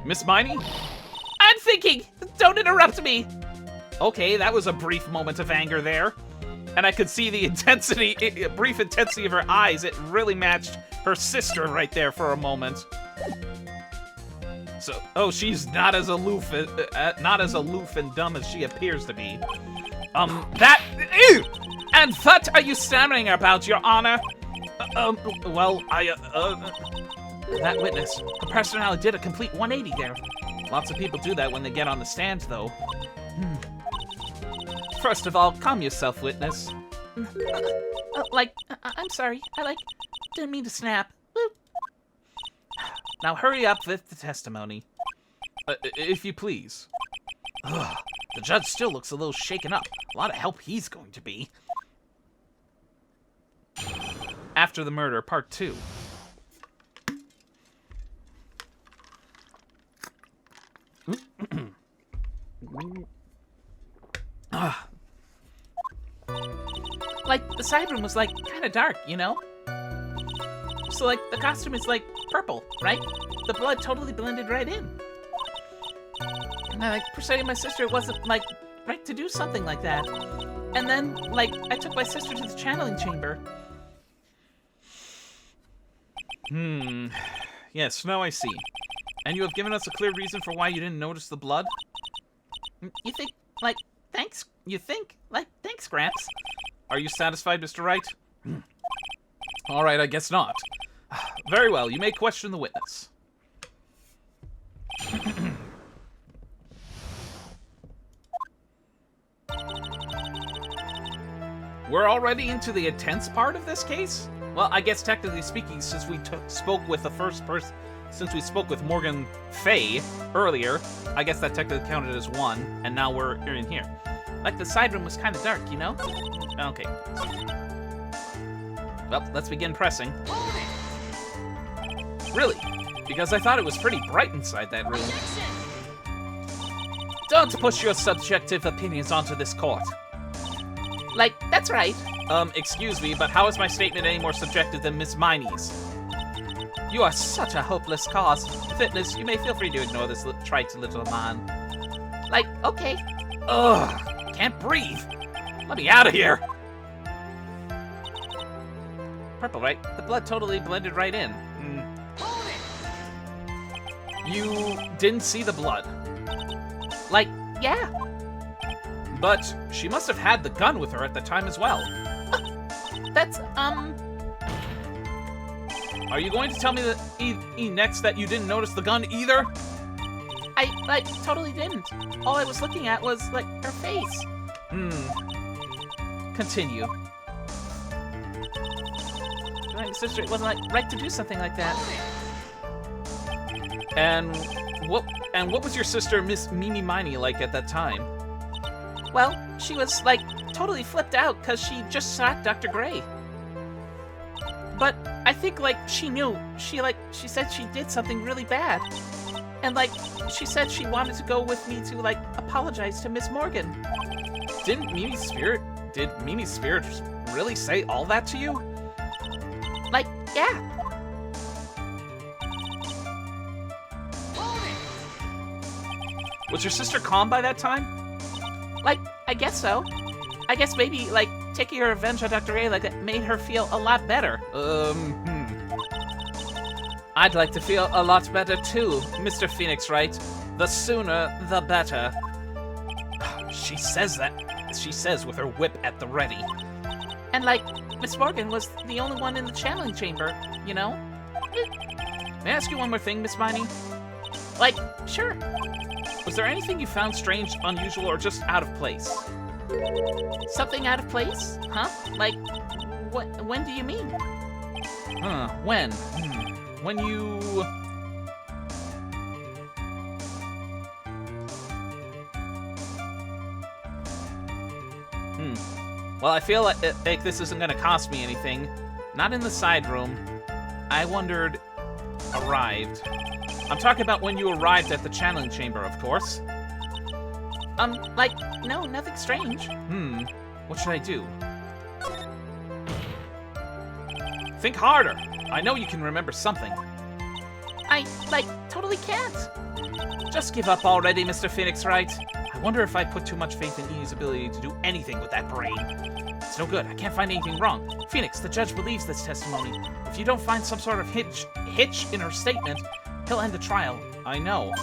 Miss Miney? I'm thinking. Don't interrupt me. Okay, that was a brief moment of anger there. And I could see the intensity, brief intensity of her eyes. It really matched her sister right there for a moment. So, oh, she's not as aloof, and dumb as she appears to be. Ew! And what are you stammering about, Your Honor? Well, that witness, her personality did a complete 180 there. Lots of people do that when they get on the stand, though. First of all, calm yourself, witness. I'm sorry. Didn't mean to snap. Now hurry up with the testimony. If you please. Ugh, the judge still looks a little shaken up. A lot of help he's going to be. After the Murder, Part 2. The side room was, kind of dark, you know? So, the costume is, purple, right? The blood totally blended right in. And I, persuaded my sister it wasn't, right to do something like that. And then, I took my sister to the channeling chamber. Yes, now I see. And you have given us a clear reason for why you didn't notice the blood? You think, thanks? You think? Thanks, Gramps. Are you satisfied, Mr. Wright? All right, I guess not. Very well, you may question the witness. We're already into the intense part of this case? Well, I guess technically speaking, since we spoke with the first person, since we spoke with Morgan Fay earlier, I guess that technically counted as one, and now we're in here. The side room was kind of dark, you know? Okay. Well, let's begin pressing. Really? Because I thought it was pretty bright inside that room. Don't push your subjective opinions onto this court. That's right. Excuse me, but how is my statement any more subjective than Miss Miney's? You are such a hopeless cause. Fitness, you may feel free to ignore this trite little man. Okay. Ugh, can't breathe. Let me out of here. Purple, right? The blood totally blended right in. You didn't see the blood? Yeah. But she must have had the gun with her at the time as well. That's, Are you going to tell me that next that you didn't notice the gun either? I, totally didn't. All I was looking at was, her face. Continue. My sister, it wasn't, right to do something like that. And what was your sister, Miss Mimi Miney, like at that time? Well, she was, totally flipped out because she just shot Dr. Gray. But I think, she knew. She said she did something really bad. And, she said she wanted to go with me to, apologize to Miss Morgan. Did Mimi's spirit really say all that to you? Yeah. Was your sister calm by that time? I guess so. I guess maybe, taking her revenge on Dr. A, that made her feel a lot better. I'd like to feel a lot better too, Mr. Phoenix Wright. The sooner, the better. She says that. She says with her whip at the ready. And, Miss Morgan was the only one in the channeling chamber, you know? May I ask you one more thing, Miss Miney? Sure. Was there anything you found strange, unusual, or just out of place? Something out of place? Huh? When do you mean? When? When you... Well, I feel like this isn't gonna cost me anything. Not in the side room. I wondered Arrived. I'm talking about when you arrived at the channeling chamber, of course. Like, no, nothing strange. What should I do? Think harder. I know you can remember something. I, like, totally can't. Just give up already, Mr. Phoenix Wright. I wonder if I put too much faith in E's ability to do anything with that brain. It's no good. I can't find anything wrong. Phoenix, the judge believes this testimony. If you don't find some sort of hitch in her statement, he'll end the trial. I know.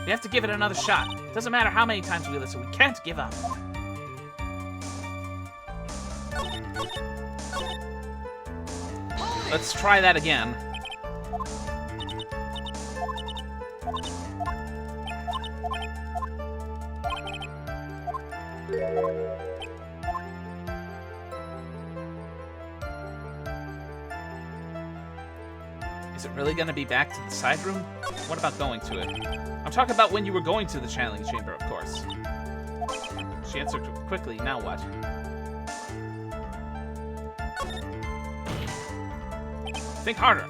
We have to give it another shot. Doesn't matter how many times we listen, we can't give up. Let's try that again. Is it really gonna be back to the side room? What about going to it? I'm talking about when you were going to the channeling chamber, of course. She answered quickly. Now what? Think harder.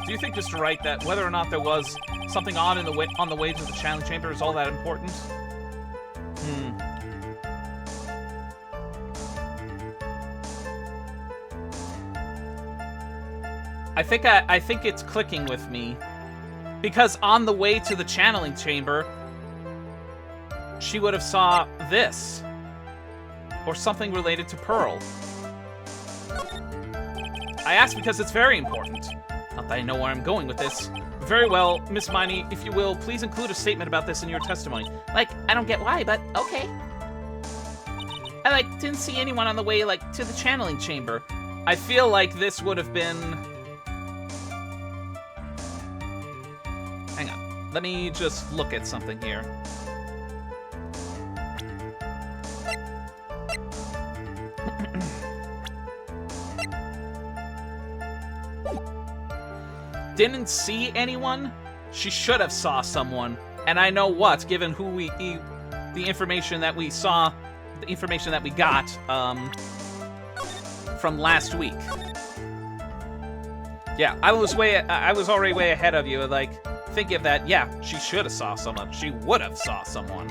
Do you think, Mr. Wright, that whether or not there was something on the way to the channeling chamber is all that important? I think it's clicking with me, because on the way to the channeling chamber, she would have saw this, or something related to Pearl. I ask because it's very important. Not that I know where I'm going with this. Very well, Miss Miney, if you will, please include a statement about this in your testimony. Like, I don't get why, but okay. I, like, didn't see anyone on the way, like, to the channeling chamber. I feel like this would have been... Hang on. Let me just look at something here. Didn't see anyone? She should have saw someone. And I know what, given who the information that we saw, the information that we got, from last week. Yeah, I was already way ahead of you, like, thinking of that, yeah, she should have saw someone. She would have saw someone.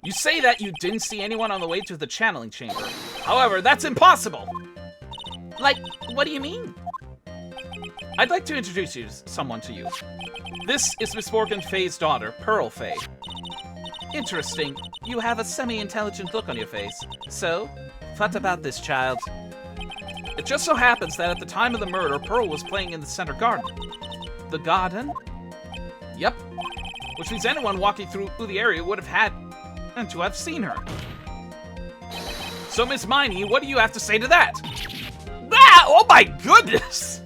You say that you didn't see anyone on the way to the channeling chamber. However, that's impossible! Like, what do you mean? I'd like to introduce someone to you. This is Miss Morgan Fay's daughter, Pearl Fay. Interesting. You have a semi-intelligent look on your face. So, what about this child? It just so happens that at the time of the murder, Pearl was playing in the center garden. The garden? Yep. Which means anyone walking through the area would have had and to have seen her. So, Miss Miney, what do you have to say to that? Ah! Oh my goodness!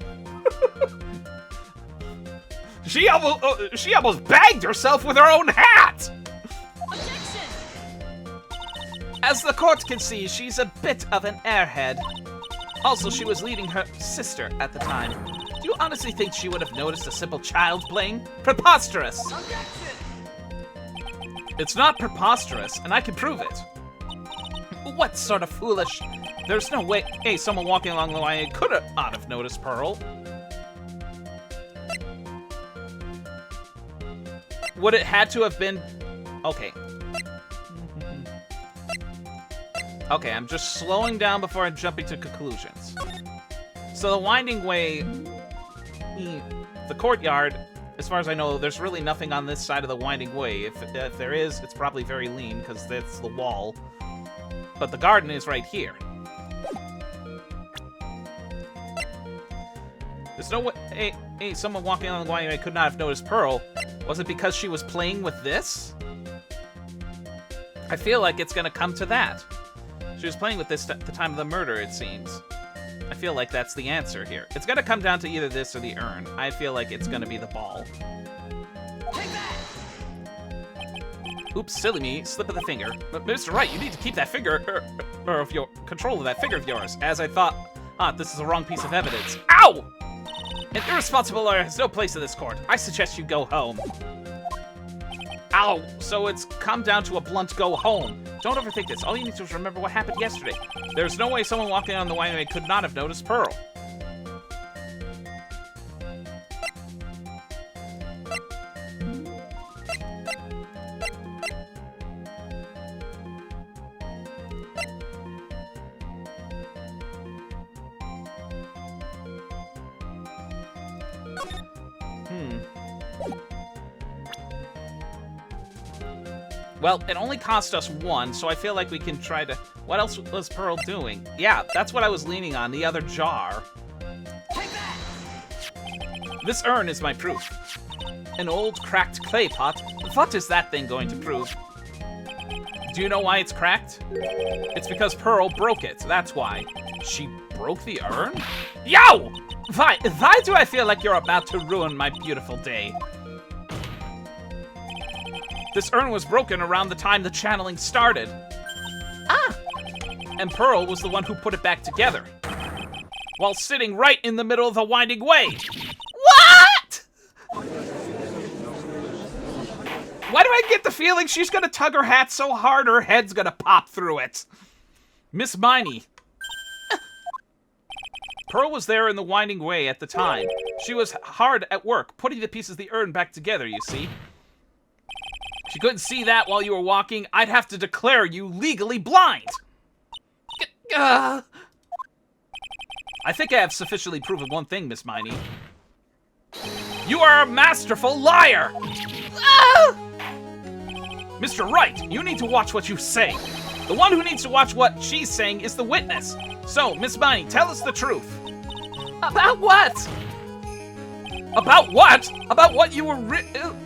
She almost bagged herself with her own hat! Objection! As the court can see, she's a bit of an airhead. Also, she was leading her sister at the time. Do you honestly think she would have noticed a simple child playing? Preposterous! Objection! It's not preposterous, and I can prove it. What sort of foolish... There's no way... Hey, someone walking along the line could not have noticed Pearl. Would it had to have been... Okay. Okay, I'm just slowing down before I'm jumping to conclusions. So the winding way... The courtyard... As far as I know, there's really nothing on this side of the winding way. If there is, it's probably very lean, because that's the wall. But the garden is right here. There's no way... Hey, someone walking along the winding way could not have noticed Pearl. Was it because she was playing with this? I feel like it's gonna come to that. She was playing with this at the time of the murder, it seems. I feel like that's the answer here. It's gonna come down to either this or the urn. I feel like it's gonna be the ball. Take that! Oops, silly me, slip of the finger. But Mr. Wright, you need to keep that finger, or of your control of that finger of yours. As I thought, this is the wrong piece of evidence. Ow! An irresponsible lawyer has no place in this court. I suggest you go home. Ow! So it's come down to a blunt go home. Don't overthink this. All you need to do is remember what happened yesterday. There's no way someone walking on the winding could not have noticed Pearl. Well, it only cost us 1, so I feel like we can try to... What else was Pearl doing? Yeah, that's what I was leaning on, the other jar. Take that! This urn is my proof. An old cracked clay pot? What is that thing going to prove? Do you know why it's cracked? It's because Pearl broke it, that's why. She broke the urn? Yo! Why do I feel like you're about to ruin my beautiful day? This urn was broken around the time the channeling started. Ah! And Pearl was the one who put it back together. While sitting right in the middle of the winding way. What?! Why do I get the feeling she's gonna tug her hat so hard her head's gonna pop through it? Miss Miney. Pearl was there in the winding way at the time. She was hard at work, putting the pieces of the urn back together, you see. She couldn't see that while you were walking. I'd have to declare you legally blind. I think I have sufficiently proven one thing, Miss Miney. You are a masterful liar! Mr. Wright, you need to watch what you say. The one who needs to watch what she's saying is the witness. So, Miss Miney, tell us the truth. About what? About what? About what you were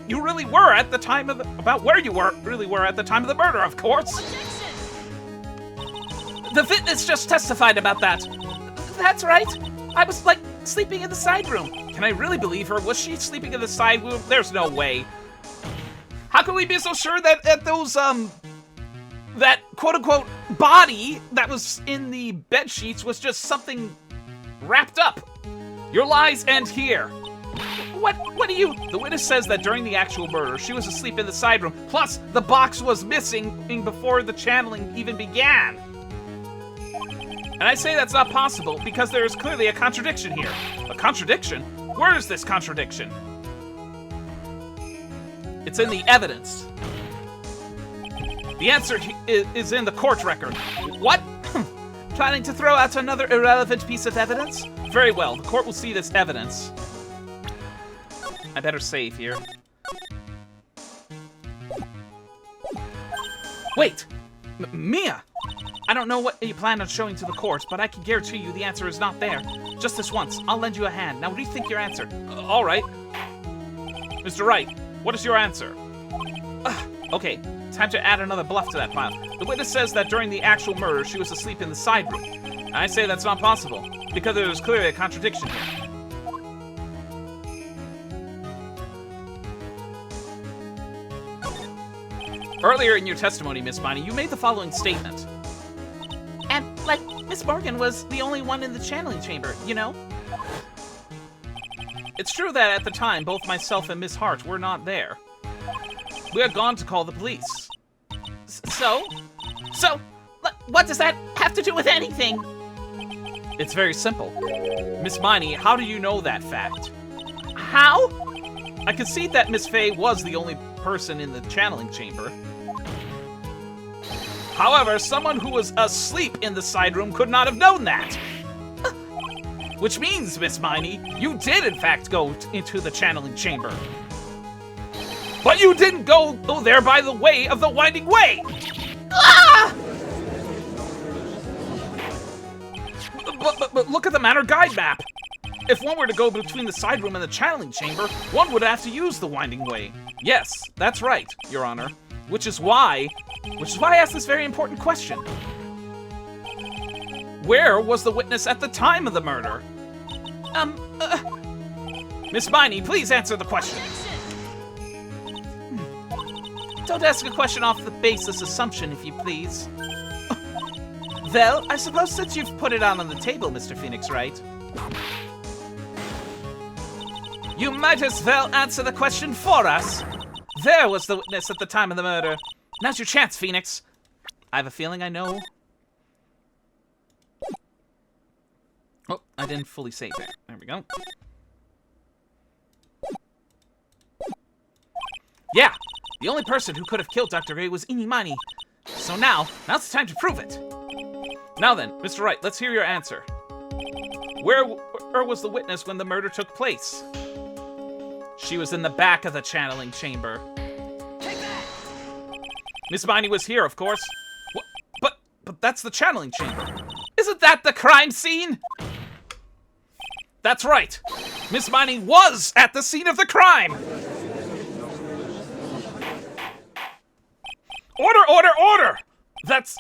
you really were at the time of the... About where you really were at the time of the murder, of course. Objection! The witness just testified about that. That's right. I was, like, sleeping in the side room. Can I really believe her? Was she sleeping in the side room? There's no way. How can we be so sure that those, that quote-unquote body that was in the bed sheets was just something wrapped up? Your lies end here. What do you... The witness says that during the actual murder, she was asleep in the side room. Plus, the box was missing before the channeling even began. And I say that's not possible because there is clearly a contradiction here. A contradiction? Where is this contradiction? It's in the evidence. The answer is in the court record. What? Planning to throw out another irrelevant piece of evidence? Very well, the court will see this evidence. I better save here. Wait! Mia! I don't know what you plan on showing to the court, but I can guarantee you the answer is not there. Just this once. I'll lend you a hand. Now rethink your answer. All right. Mr. Wright, what is your answer? Okay, time to add another bluff to that pile. The witness says that during the actual murder, she was asleep in the side room. And I say that's not possible, because there is clearly a contradiction here. Earlier in your testimony, Miss Miney, you made the following statement. And, like, Miss Morgan was the only one in the channeling chamber, you know? It's true that at the time, both myself and Miss Hart were not there. We had gone to call the police. So, what does that have to do with anything? It's very simple. Miss Miney, how do you know that fact? How? I concede that Miss Fay was the only person in the channeling chamber. However, someone who was asleep in the side room could not have known that. Which means, Miss Miney, you did in fact go into the channeling chamber. But you didn't go there by the way of the winding way! Ah! But look at the Manor Guide map! If one were to go between the side room and the channeling chamber, one would have to use the winding way. Yes, that's right, Your Honor. Which is why I asked this very important question. Where was the witness at the time of the murder? Miss Miney, please answer the question. Don't ask a question off the baseless assumption, if you please. Well, I suppose since you've put it on the table, Mr. Phoenix Wright, you might as well answer the question for us. there was the witness at the time of the murder. Now's your chance, Phoenix. I have a feeling I know. Oh, I didn't fully save there. There we go. Yeah, the only person who could have killed Dr. Gray was Inimani. So now's the time to prove it. Now then, Mr. Wright, let's hear your answer. Where was the witness when the murder took place? She was in the back of the channeling chamber. Take that! Miss Miney was here, of course. But that's the channeling chamber. Isn't that the crime scene? That's right. Miss Miney was at the scene of the crime. Order! That's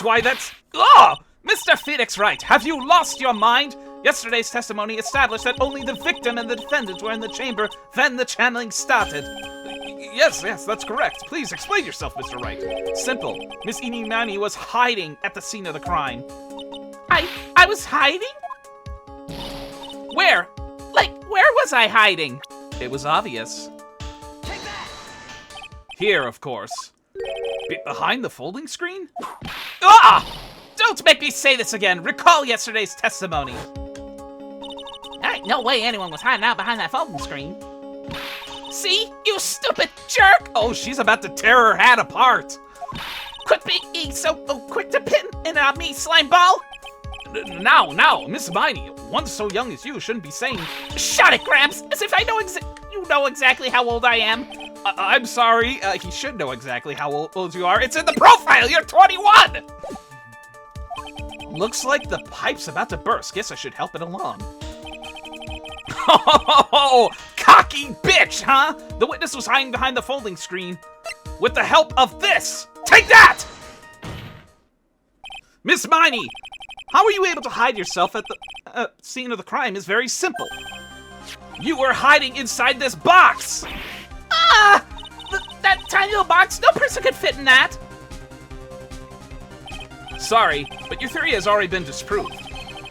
why that's... Oh! Mr. Phoenix Wright, have you lost your mind? Yesterday's testimony established that only the victim and the defendant were in the chamber, then the channeling started. Yes, that's correct. Please explain yourself, Mr. Wright. Simple. Miss Inimani was hiding at the scene of the crime. I was hiding? Where? Where was I hiding? It was obvious. Take that! Here, of course. Behind the folding screen? Ah! Don't make me say this again. Recall yesterday's testimony. There ain't no way anyone was hiding out behind that folding screen. See? You stupid jerk! Oh, she's about to tear her hat apart. Quit being so quick to pin in on me, slime ball! Now, Miss Miney, one so young as you shouldn't be saying... Shut it, Gramps! As if I know you know exactly how old I am. I'm sorry, he should know exactly how old you are. It's in the profile! You're 21! Looks like the pipe's about to burst. Guess I should help it along. Oh, cocky bitch, huh? The witness was hiding behind the folding screen with the help of this. Take that! Miss Miney, how were you able to hide yourself at the scene of the crime is very simple. You were hiding inside this box. Ah! That tiny little box, no person could fit in that. Sorry, but your theory has already been disproved.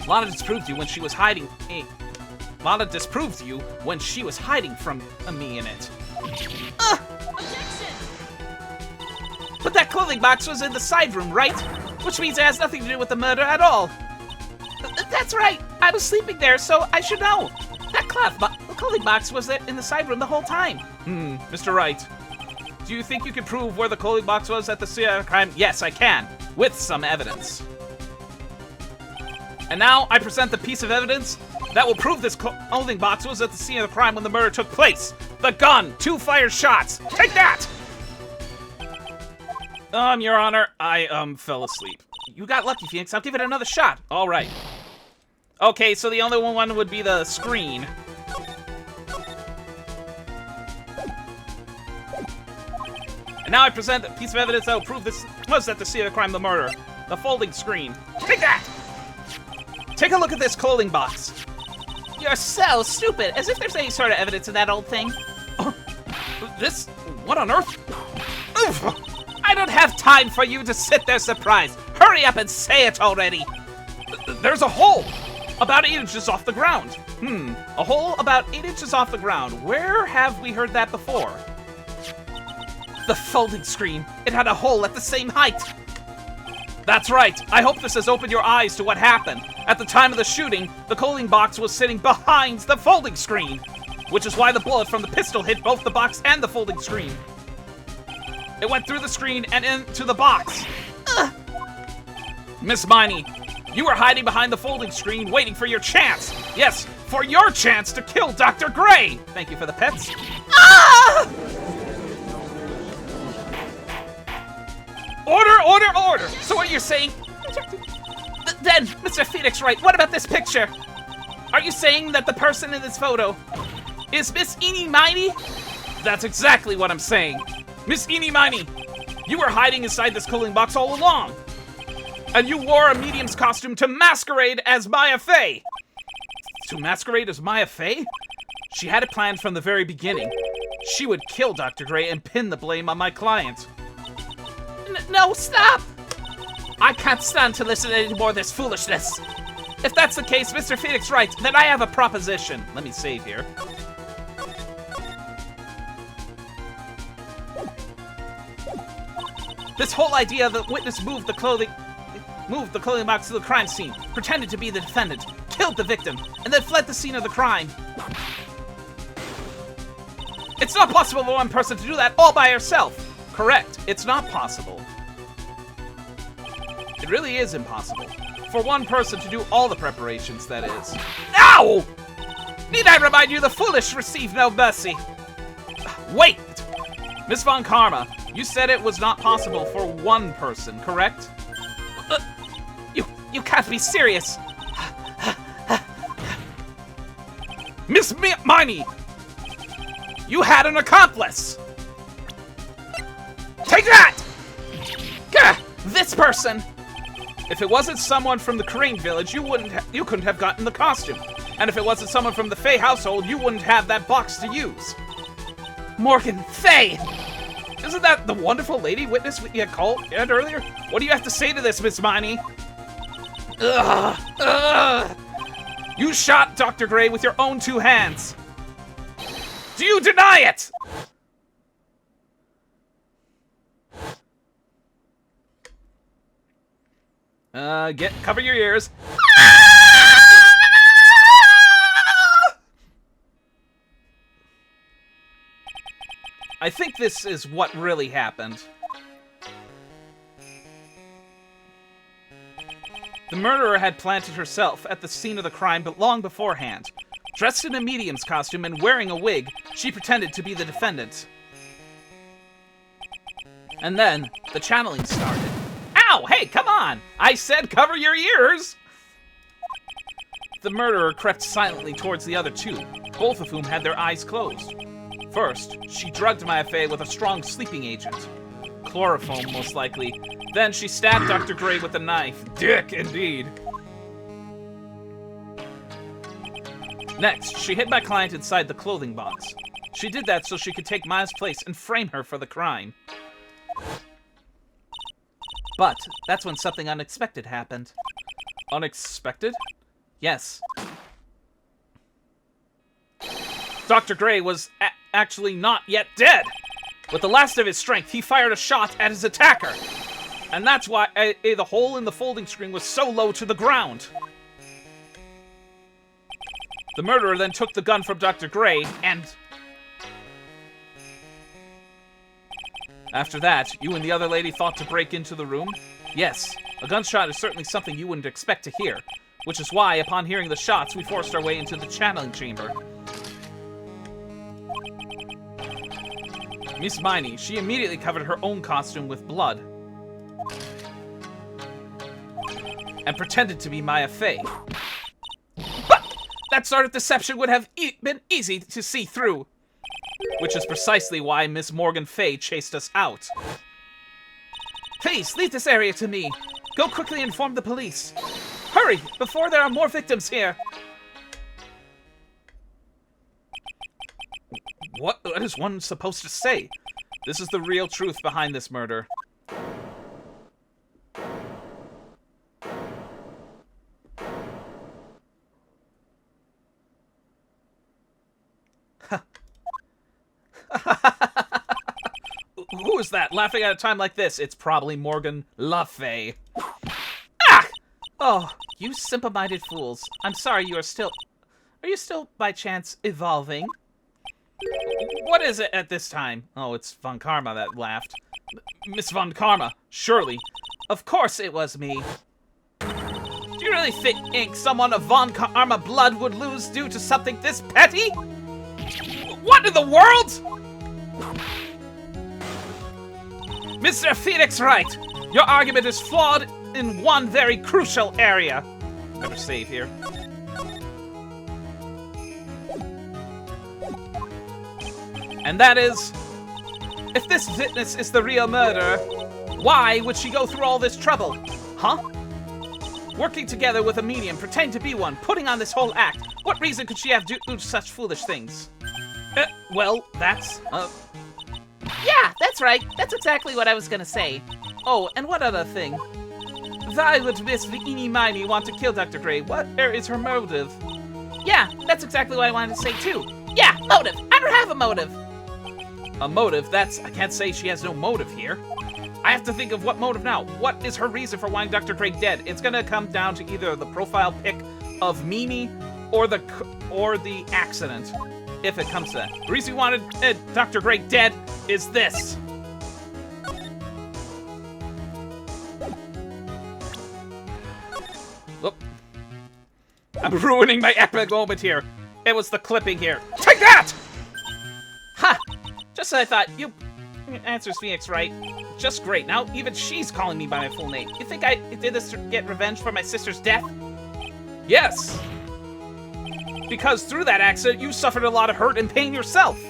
Lana disproved you when she was hiding. Lana disproved you when she was hiding from me in it. Objection! But that clothing box was in the side room, right? Which means it has nothing to do with the murder at all. That's right. I was sleeping there, so I should know. That clothing box was in the side room the whole time. Mr. Wright, do you think you can prove where the clothing box was at the scene of the crime? Yes, I can. With some evidence. And now I present the piece of evidence that will prove this clothing box was at the scene of the crime when the murder took place. The gun, 2 fired shots. Take that! Your Honor, I fell asleep. You got lucky, Phoenix. I'll give it another shot. All right. Okay, so the only one would be the screen. And now I present a piece of evidence that will prove this was at the scene of the crime, the murder. The folding screen. Take that! Take a look at this clothing box. You're so stupid, as if there's any sort of evidence in that old thing. This? What on earth? Oof. I don't have time for you to sit there surprised. Hurry up and say it already. There's a hole about 8 inches off the ground. A hole about 8 inches off the ground. Where have we heard that before? The folding screen. It had a hole at the same height. That's right. I hope this has opened your eyes to what happened. At the time of the shooting, the clothing box was sitting behind the folding screen, which is why the bullet from the pistol hit both the box and the folding screen. It went through the screen and into the box. Miss Miney, you were hiding behind the folding screen waiting for your chance. Yes, for your chance to kill Dr. Gray. Thank you for the pets. Ah! Order! So what you're saying... Then, Mr. Phoenix Wright, what about this picture? Are you saying that the person in this photo is Miss Inimani? That's exactly what I'm saying. Miss Inimani, you were hiding inside this cooling box all along. And you wore a medium's costume to masquerade as Maya Fey. To masquerade as Maya Fey? She had it planned from the very beginning. She would kill Dr. Gray and pin the blame on my client. No, stop! I can't stand to listen to any more of this foolishness. If that's the case, Mr. Phoenix Wright, then I have a proposition. Let me save here. This whole idea that witness moved the clothing box to the crime scene, pretended to be the defendant, killed the victim, and then fled the scene of the crime. It's not possible for one person to do that all by herself. Correct, it's not possible. It really is impossible. For one person to do all the preparations, that is. Ow! Need I remind you, the foolish receive no mercy. Wait! Miss Von Karma, you said it was not possible for one person, correct? You can't be serious. Miss Miney! You had an accomplice! Take that! Gah! This person! If it wasn't someone from the Crane Village, you couldn't have gotten the costume. And if it wasn't someone from the Faye household, you wouldn't have that box to use. Morgan, Faye! Isn't that the wonderful lady witness you had called earlier? What do you have to say to this, Miss Miney? Ugh! You shot Dr. Gray with your own 2 hands. Do you deny it? Cover your ears. I think this is what really happened. The murderer had planted herself at the scene of the crime, but long beforehand. Dressed in a medium's costume and wearing a wig, she pretended to be the defendant. And then, the channeling started. Ow! Hey, come on! I said cover your ears! The murderer crept silently towards the other 2, both of whom had their eyes closed. First, she drugged Maya Fey with a strong sleeping agent. Chloroform, most likely. Then she stabbed Dr. Gray with a knife. Dick, indeed. Next, she hid my client inside the clothing box. She did that so she could take Maya's place and frame her for the crime. But that's when something unexpected happened. Unexpected? Yes. Dr. Gray was actually not yet dead. With the last of his strength, he fired a shot at his attacker. And that's why the hole in the folding screen was so low to the ground. The murderer then took the gun from Dr. Gray and... After that, you and the other lady thought to break into the room? Yes, a gunshot is certainly something you wouldn't expect to hear, which is why, upon hearing the shots, we forced our way into the channeling chamber. Miss Miney, she immediately covered her own costume with blood and pretended to be Maya Fey. But that sort of deception would have been easy to see through. Which is precisely why Miss Morgan Fay chased us out. Please, leave this area to me. Go quickly inform the police. Hurry, before there are more victims here. What is one supposed to say? This is the real truth behind this murder. Who is that laughing at a time like this? It's probably Morgan Le Fay. Ah! Oh, you simple-minded fools. I'm sorry you are still... Are you still, by chance, evolving? What is it at this time? Oh, it's Von Karma that laughed. Miss Von Karma, surely. Of course it was me. Do you really think someone of Von Karma blood would lose due to something this petty? What in the world? Mr. Phoenix Wright, your argument is flawed in one very crucial area. Better save here. And that is, if this witness is the real murderer, why would she go through all this trouble? Huh? Working together with a medium, pretending to be one, putting on this whole act. What reason could she have to do such foolish things? Well, that's, Yeah, that's right. That's exactly what I was gonna say. Oh, and one other thing. Why would Miss Eeny Miney want to kill Dr. Gray? Where is her motive? Yeah, that's exactly what I wanted to say too. Yeah, motive. I don't have a motive. A motive? I can't say she has no motive here. I have to think of what motive now. What is her reason for wanting Dr. Gray dead? It's gonna come down to either the profile pic of Mimi or the accident, if it comes to that. The reason we wanted Dr. Gray dead is this. Look. I'm ruining my epic moment here. It was the clipping here. Take that! Ha! Just as I thought. You answers Phoenix, right? Just great. Now even she's calling me by my full name. You think I did this to get revenge for my sister's death? Yes! Because through that accident, you suffered a lot of hurt and pain yourself.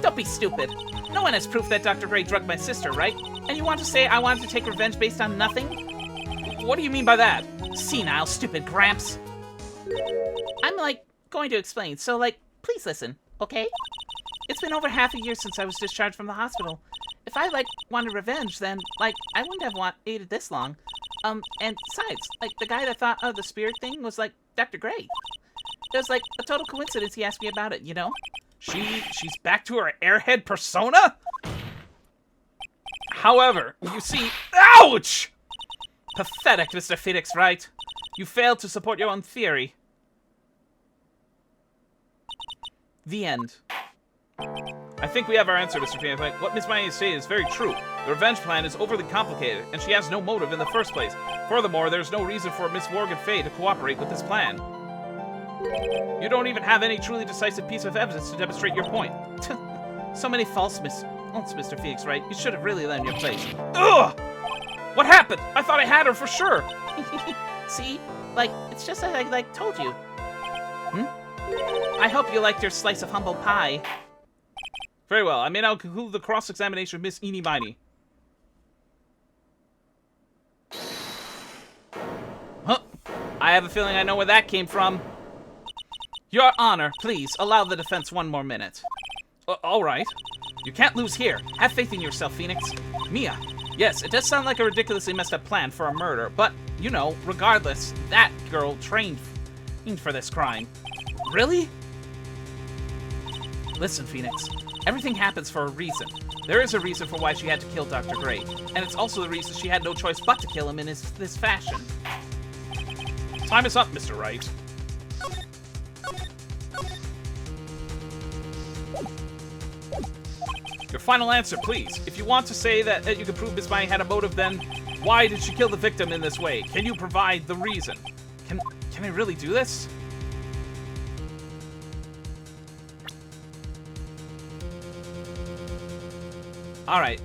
Don't be stupid. No one has proof that Dr. Gray drugged my sister, right? And you want to say I wanted to take revenge based on nothing? What do you mean by that? Senile, stupid Gramps. I'm, like, going to explain, so, like, please listen, okay? It's been over half a year since I was discharged from the hospital. If I, like, wanted revenge, then, like, I wouldn't have waited this long. And besides, like, the guy that thought of the spirit thing was, like, Dr. Gray. It was, like, a total coincidence he asked me about it, you know? She's back to her airhead persona? However, you see... Ouch! Pathetic, Mr. Phoenix, right? You failed to support your own theory. The end. I think we have our answer, Mr. Phoenix. What Miss Miney is saying is very true. The revenge plan is overly complicated, and she has no motive in the first place. Furthermore, there's no reason for Miss Morgan Fay to cooperate with this plan. You don't even have any truly decisive piece of evidence to demonstrate your point. So many false Mr. Phoenix, right? You should have really learned your place. Ugh! What happened? I thought I had her for sure. See? Like, it's just as I, like, told you. I hope you liked your slice of humble pie. Very well. I may now conclude the cross-examination of Miss Eenie Miney. Huh? I have a feeling I know where that came from. Your Honor, please, allow the defense one more minute. All right. You can't lose here. Have faith in yourself, Phoenix. Mia. Yes, it does sound like a ridiculously messed up plan for a murder, but, you know, regardless, that girl trained for this crime. Really? Listen, Phoenix. Everything happens for a reason. There is a reason for why she had to kill Dr. Gray, and it's also the reason she had no choice but to kill him in this fashion. Time is up, Mr. Wright. Your final answer, please. If you want to say that you can prove Miss Miney had a motive, then why did she kill the victim in this way? Can you provide the reason? Can I really do this? Alright,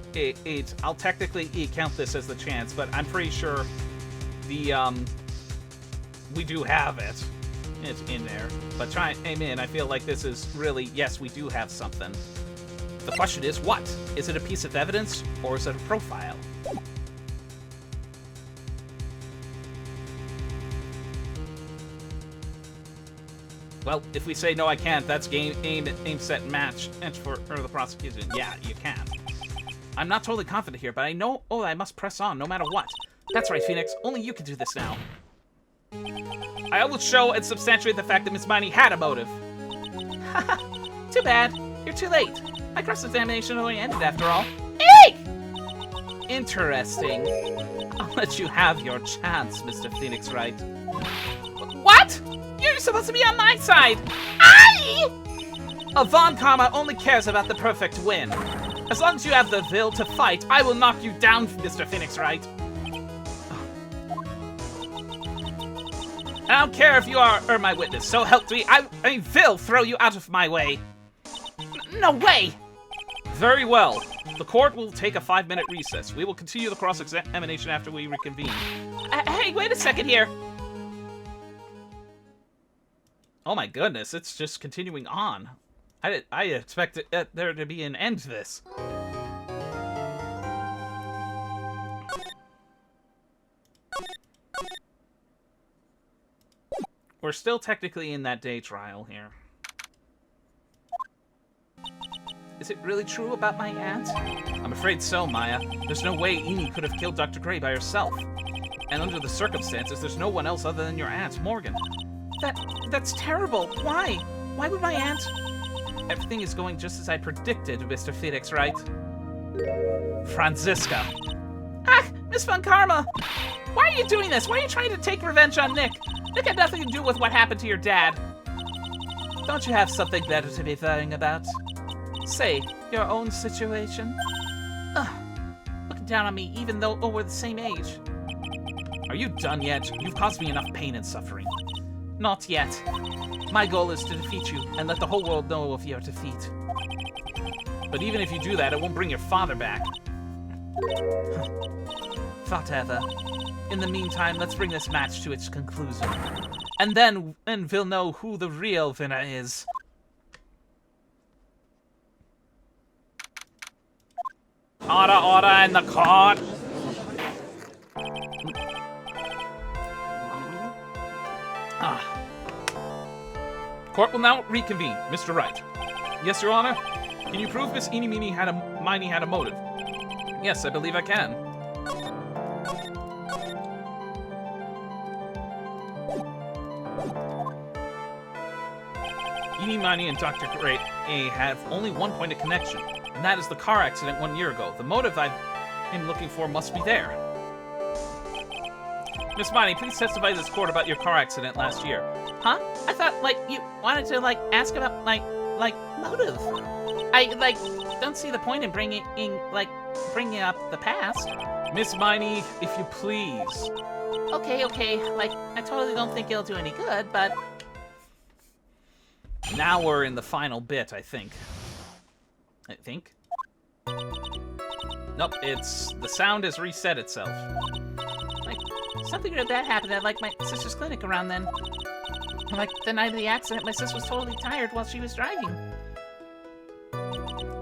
I'll technically count this as the chance, but I'm pretty sure we do have it. It's in there. But I feel like this is really, yes, we do have something. The question is, what? Is it a piece of evidence, or is it a profile? Well, if we say no, I can't, that's aim, set, match for the prosecution. Yeah, you can. I'm not totally confident here, but I know I must press on no matter what. That's right, Phoenix. Only you can do this now. I will show and substantiate the fact that Miss Miney had a motive. Too bad. You're too late. My cross-examination only ended after all. Eek! Interesting. I'll let you have your chance, Mr. Phoenix Wright. What? You're supposed to be on my side. A Von Karma only cares about the perfect win. As long as you have the will to fight, I will knock you down, Mr. Phoenix Wright. I don't care if you are my witness, so help me, I will throw you out of my way. No way! Very well. The court will take a 5-minute recess. We will continue the cross-examination after we reconvene. Hey, wait a second here. Oh my goodness, it's just continuing on. I expected there to be an end to this. We're still technically in that day trial here. Is it really true about my aunt? I'm afraid so, Maya. There's no way Eenie could have killed Dr. Gray by herself. And under the circumstances, there's no one else other than your aunt, Morgan. That's terrible. Why? Why would my aunt... Everything is going just as I predicted, Mr. Phoenix, right? Franziska. Miss Von Karma! Why are you doing this? Why are you trying to take revenge on Nick? Nick had nothing to do with what happened to your dad. Don't you have something better to be worrying about? Say, your own situation? Ugh, looking down on me even though we're the same age. Are you done yet? You've caused me enough pain and suffering. Not yet. My goal is to defeat you and let the whole world know of your defeat. But even if you do that, it won't bring your father back. Whatever. In the meantime, let's bring this match to its conclusion. And then we'll know who the real winner is. Order in the court! Court will now reconvene. Mr. Wright. Yes, Your Honor? Can you prove Miss Eeny Meeny had a motive? Yes, I believe I can. Eeny Meeny and Dr. Gray have only one point of connection, and that is the car accident 1 year ago. The motive I've been looking for must be there. Miss Meeny, please testify to this court about your car accident last year. Huh? I thought, you wanted to, ask about, motive. I, don't see the point in bringing up the past. Miss Meiny, if you please. Okay. I totally don't think it'll do any good, but... Now we're in the final bit, I think. Nope, the sound has reset itself. Something really bad happened at, my sister's clinic around then. The night of the accident, my sister was totally tired while she was driving.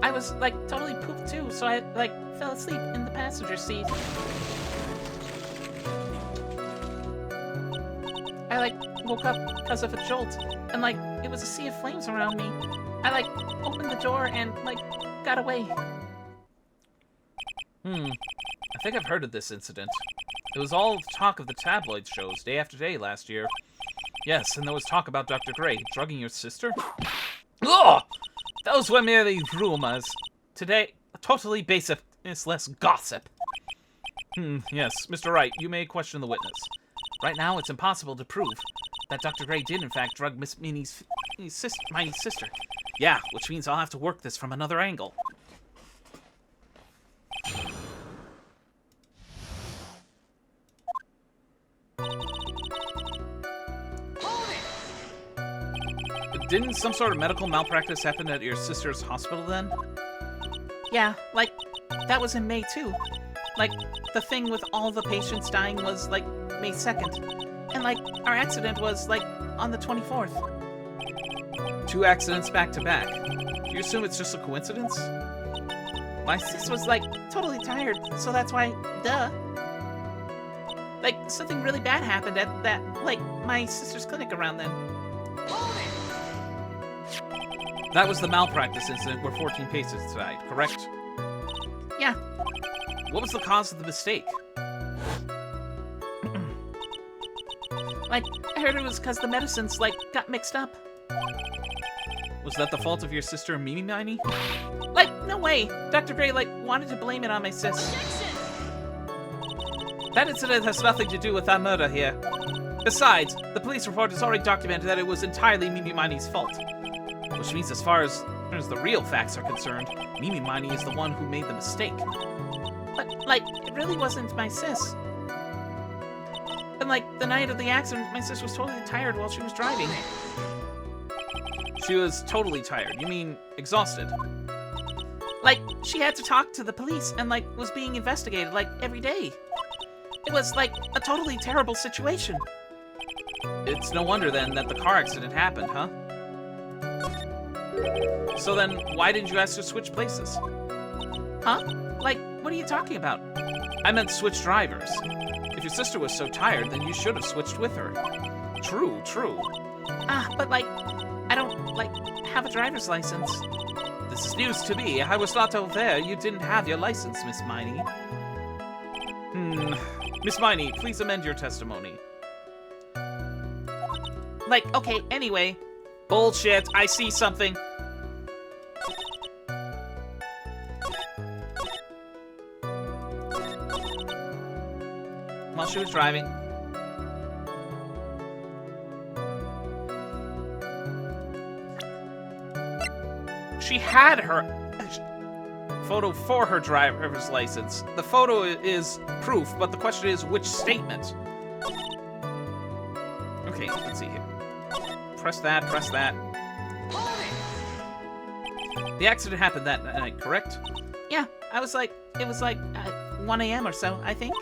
I was, totally pooped too, so I, fell asleep in the passenger seat. I, woke up because of a jolt, and, it was a sea of flames around me. I, opened the door and, got away. I think I've heard of this incident. It was all talk of the tabloid shows day after day last year. Yes, and there was talk about Dr. Gray drugging your sister. Ugh! Those were merely rumors. Today, totally baseless gossip. Yes, Mr. Wright, you may question the witness. Right now, it's impossible to prove that Dr. Gray did, in fact, drug Miss Minnie's sister. Yeah, which means I'll have to work this from another angle. Didn't some sort of medical malpractice happen at your sister's hospital then? Yeah, that was in May too. The thing with all the patients dying was, May 2nd. And, our accident was, on the 24th. 2 accidents back to back. Do you assume it's just a coincidence? My sis was, totally tired, so that's why, duh. Something really bad happened at that, my sister's clinic around then. That was the malpractice incident where 14 patients died, correct? Yeah. What was the cause of the mistake? I heard it was because the medicines, got mixed up. Was that the fault of your sister, Mimi Miney? No way! Dr. Gray, wanted to blame it on my sis. That incident has nothing to do with our murder here. Besides, the police report has already documented that it was entirely Mimi Miney's fault. Which means as far as the real facts are concerned, Mimi Miney is the one who made the mistake. But, it really wasn't my sis. And, the night of the accident, my sis was totally tired while she was driving. She was totally tired? You mean exhausted? She had to talk to the police and, was being investigated, every day. It was, a totally terrible situation. It's no wonder, then, that the car accident happened, huh? So then, why didn't you ask her to switch places? Huh? What are you talking about? I meant switch drivers. If your sister was so tired, then you should have switched with her. True. But, I don't, have a driver's license. This is news to me. I was not aware you didn't have your license, Miss Miney. Miss Miney, please amend your testimony. Okay, anyway. Bullshit, I see something. while she was driving. She had her photo for her driver's license. The photo is proof, but the question is which statement? Okay, let's see here. Press that, press that. The accident happened that night, correct? Yeah, it was like 1 a.m. or so, I think.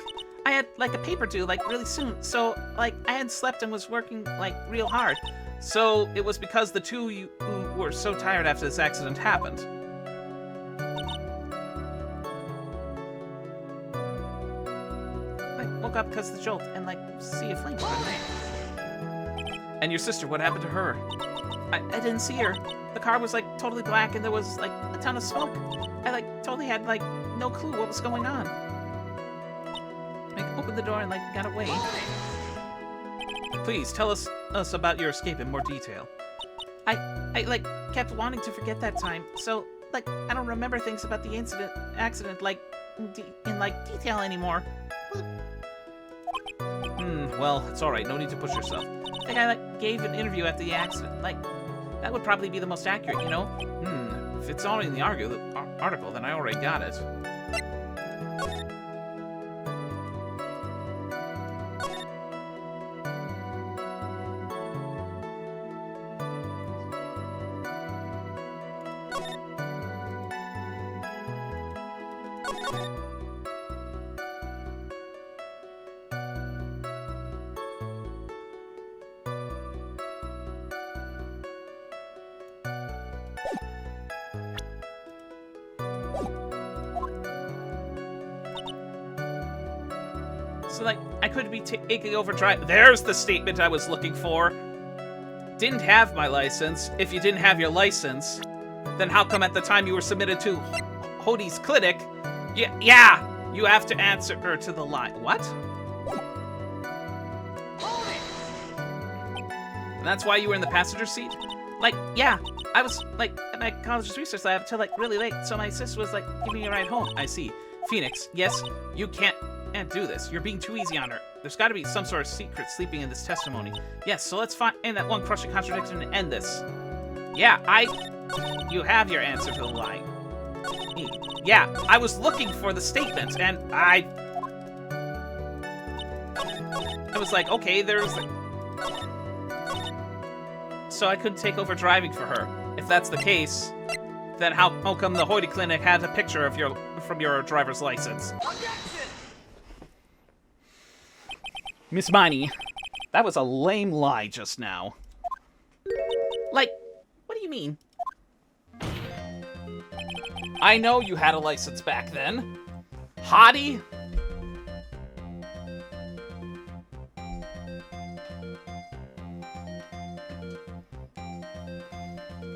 I had like a paper due like really soon, so like I had slept and was working like real hard. So it was because the two of you were so tired after this accident happened. I woke up because of the jolt and like see a flame. And your sister, what happened to her? I didn't see her. The car was like totally black and there was like a ton of smoke. I like totally had like no clue what was going on. Like opened the door and like got away. Please tell us about your escape in more detail. I like kept wanting to forget that time, so like I don't remember things about the accident like in like detail anymore. Well, it's all right. No need to push yourself. I think I like gave an interview after the accident. Like that would probably be the most accurate, you know? If it's already in the article, then I already got it. So like I could be taking over There's the statement I was looking for. Didn't have my license. If you didn't have your license, then how come at the time you were submitted to Hodie's clinic, yeah, you have to answer her to the lie. What? And that's why you were in the passenger seat? Like, yeah, I was like at my college's research lab till like really late, so my sister was like giving me a ride home. I see. Phoenix, yes, you can't do this. You're being too easy on her. There's got to be some sort of secret sleeping in this testimony. Yes, so let's find that one crushing contradiction and end this. Yeah, you have your answer to the lie. Yeah, I was looking for the statement, and I was like, okay, there's like... So I couldn't take over driving for her. If that's the case, then how come the Hoity Clinic had a picture of from your driver's license? Miss Miney, that was a lame lie just now. Like, what do you mean? I know you had a license back then. Hottie?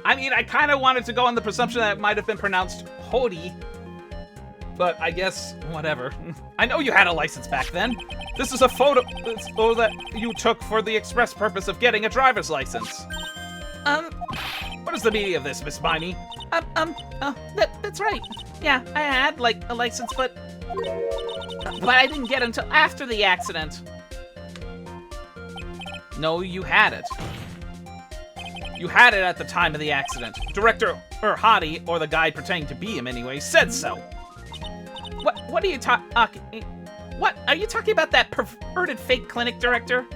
I mean, I kind of wanted to go on the presumption that it might have been pronounced Hody. But I guess, whatever. I know you had a license back then. This is a photo that you took for the express purpose of getting a driver's license. What is the meaning of this, Miss Miney? That's right. Yeah, I had, like, a license, but I didn't get it until after the accident. No, you had it. You had it at the time of the accident. Director, or Hottie, or the guy pretending to be him anyway, said so. What are you talking? What are you talking about? That perverted fake clinic director?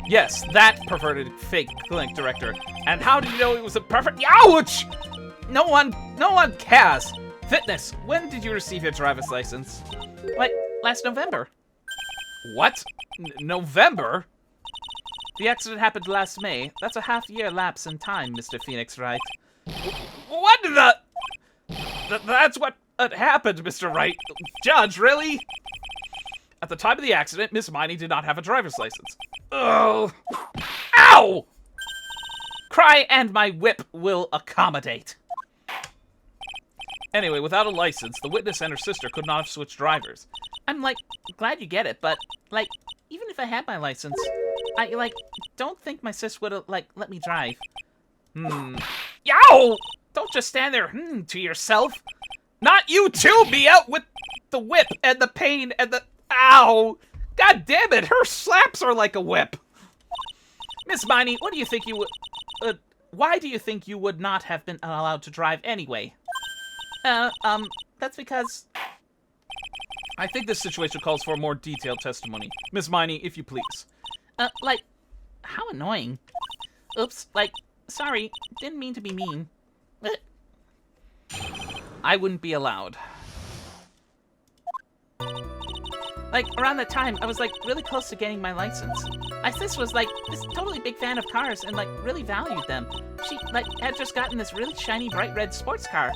Yes, that perverted fake clinic director. And how did you know it was a perfect? Ouch! No one cares. Fitness. When did you receive your driver's license? Like last November. What? November? The accident happened last May. That's a half-year lapse in time, Mr. Phoenix Wright. What the? That's what happened, Mr. Wright. Judge, really? At the time of the accident, Miss Miney did not have a driver's license. Ugh. Ow! Cry and my whip will accommodate. Anyway, without a license, the witness and her sister could not have switched drivers. I'm, like, glad you get it, but, like, even if I had my license, I, like, don't think my sis would have, like, let me drive. Yow! Don't just stand there, to yourself. Not you too, be out with the whip and the pain and the... Ow! God damn it, her slaps are like a whip. Miss Miney, what do you think you would... why do you think you would not have been allowed to drive anyway? That's because... I think this situation calls for a more detailed testimony. Miss Miney, if you please. Like, how annoying. Oops, like, sorry, didn't mean to be mean. I wouldn't be allowed. Like, around that time, I was, like, really close to getting my license. My sis was, like, this totally big fan of cars and, like, really valued them. She, like, had just gotten this really shiny, bright red sports car.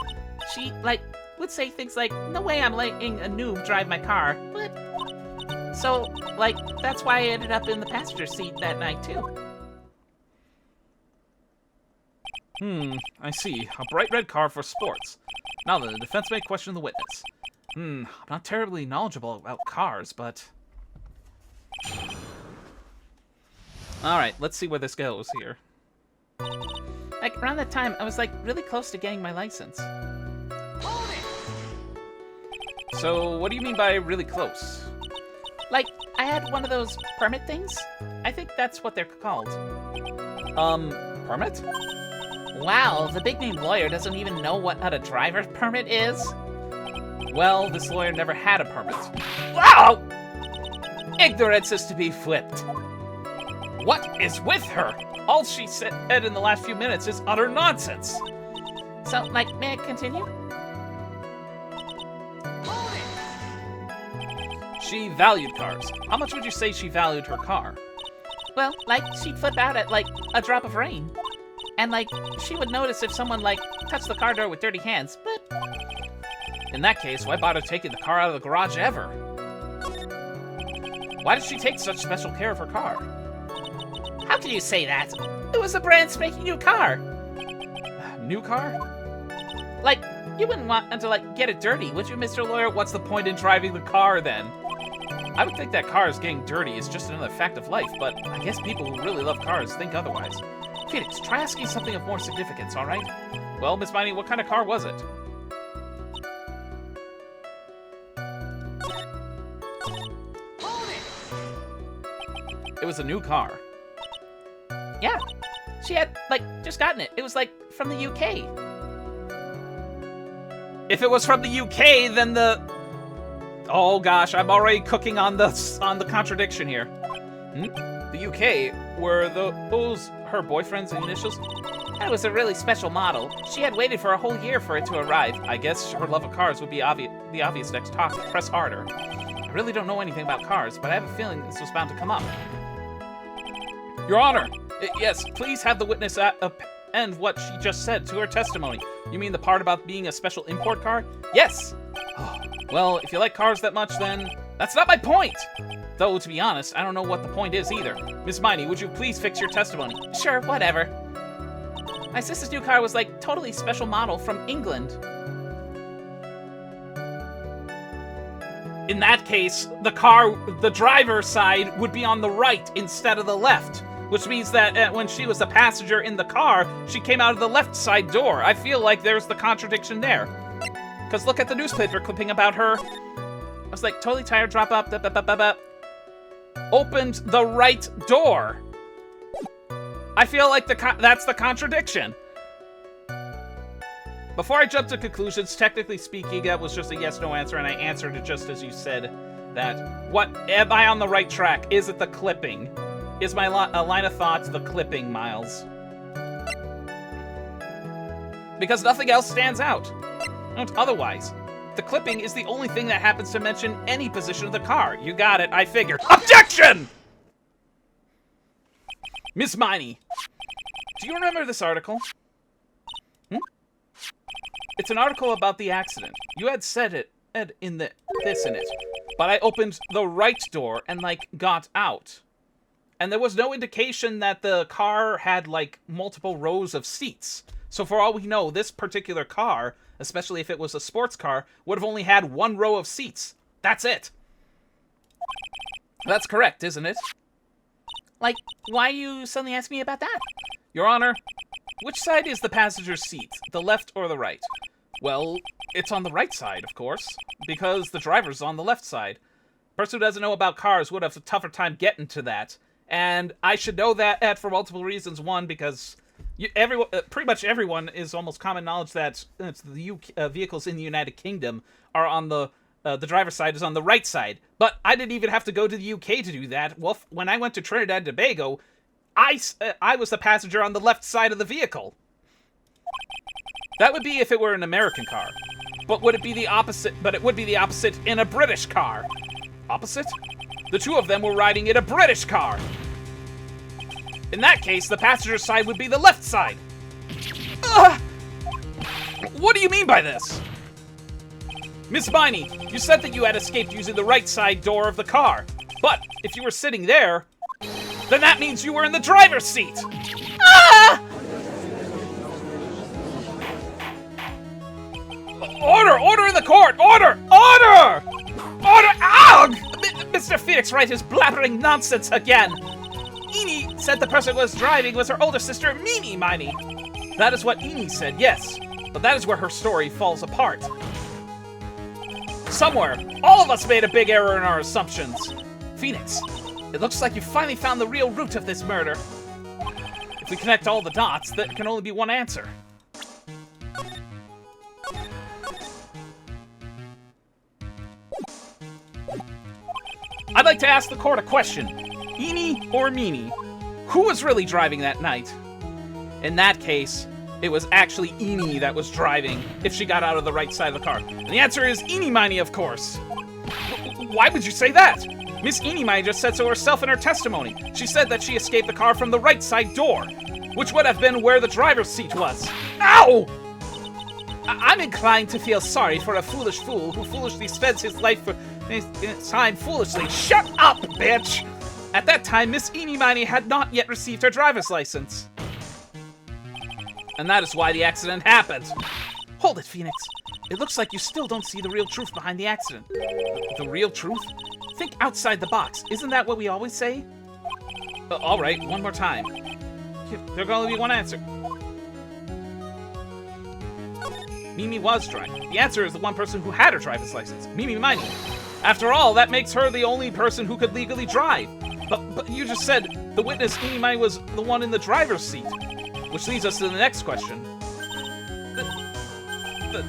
She, like, would say things like, no way I'm letting a noob drive my car. But... So, like, that's why I ended up in the passenger seat that night, too. I see. A bright red car for sports. Now then, the defense may question the witness. I'm not terribly knowledgeable about cars, but... Alright, let's see where this goes here. Like, around that time, I was, like, really close to getting my license. Hold it! So, what do you mean by really close? Like, I had one of those permit things. I think that's what they're called. Permit? Wow, the big-name lawyer doesn't even know what a driver's permit is? Well, this lawyer never had a permit. Wow! Ignorance is to be flipped. What is with her? All she said in the last few minutes is utter nonsense. So, like, may I continue? Hold it! She valued cars. How much would you say she valued her car? Well, like, she'd flip out at, like, a drop of rain. And, like, she would notice if someone, like, touched the car door with dirty hands, but... In that case, why bother taking the car out of the garage ever? Why did she take such special care of her car? How can you say that? It was a brand spanking new car. New car? Like, you wouldn't want to, like, get it dirty, would you, Mr. Lawyer? What's the point in driving the car, then? I would think that cars getting dirty is just another fact of life, but I guess people who really love cars think otherwise. Phoenix, try asking something of more significance, all right? Well, Miss Miney, what kind of car was it? Hold it! It was a new car. Yeah. She had, like, just gotten it. It was, like, from the UK. If it was from the UK, then the... Oh gosh, I'm already cooking on the contradiction here. The UK, were those her boyfriend's initials? That was a really special model. She had waited for a whole year for it to arrive. I guess her love of cars would be the obvious next topic. Press harder. I really don't know anything about cars, but I have a feeling this was bound to come up. Your Honor! Yes, please have the witness end what she just said to her testimony. You mean the part about being a special import car? Yes! Oh, well, if you like cars that much, then... That's not my point! Though, to be honest, I don't know what the point is either. Miss Miney, would you please fix your testimony? Sure, whatever. My sister's new car was, like, totally special model from England. In that case, the driver's side would be on the right instead of the left. Which means that when she was the passenger in the car, she came out of the left side door. I feel like there's the contradiction there. Because look at the newspaper clipping about her. I was like, totally tired, drop up, opened the right door. I feel like that's the contradiction. Before I jump to conclusions, technically speaking, that was just a yes-no answer, and I answered it just as you said that. What, am I on the right track? Is it the clipping? Is my line of thought the clipping, Miles? Because nothing else stands out. Otherwise, the clipping is the only thing that happens to mention any position of the car. You got it, I figured. Objection! Miss Miney, do you remember this article? It's an article about the accident. You had said this in it, but I opened the right door and, like, got out. And there was no indication that the car had, like, multiple rows of seats. So for all we know, this particular car, especially if it was a sports car, would have only had one row of seats. That's it. That's correct, isn't it? Like, why you suddenly ask me about that? Your Honor, which side is the passenger's seat, the left or the right? Well, it's on the right side, of course, because the driver's on the left side. Person who doesn't know about cars would have a tougher time getting to that. And I should know that for multiple reasons. One, because everyone, pretty much everyone is almost common knowledge that the vehicles in the United Kingdom are on the driver's side is on the right side. But I didn't even have to go to the UK to do that. Well, when I went to Trinidad and Tobago, I was the passenger on the left side of the vehicle. That would be if it were an American car. But would it be the opposite? But it would be the opposite in a British car. Opposite? The two of them were riding in a British car. In that case, the passenger side would be the left side. What do you mean by this? Miss Miney, you said that you had escaped using the right side door of the car. But if you were sitting there, then that means you were in the driver's seat. Order in the court! Order! Ugh! Mr. Phoenix Wright is blabbering nonsense again. Eenie said the person who was driving was her older sister, Mimi Miney. That is what Eenie said, yes. But that is where her story falls apart. Somewhere, all of us made a big error in our assumptions. Phoenix, it looks like you finally found the real root of this murder. If we connect all the dots, there can only be one answer. I'd like to ask the court a question. Eenie or Meanie? Who was really driving that night? In that case, it was actually Eenie that was driving if she got out of the right side of the car. And the answer is Eenie Miney, of course. Why would you say that? Miss Eenie Miney just said so herself in her testimony. She said that she escaped the car from the right side door, which would have been where the driver's seat was. Ow! I'm inclined to feel sorry for a foolish fool who foolishly spends his life for time foolishly. Shut up, bitch! At that time, Miss Eenie Miney had not yet received her driver's license. And that is why the accident happened. Hold it, Phoenix. It looks like you still don't see the real truth behind the accident. The real truth? Think outside the box. Isn't that what we always say? All right, one more time. There'll only be one answer. Mimi was driving. The answer is the one person who had her driver's license, Mimi Miney. After all, that makes her the only person who could legally drive. But you just said the witness, Mimi Miney, was the one in the driver's seat. Which leads us to the next question.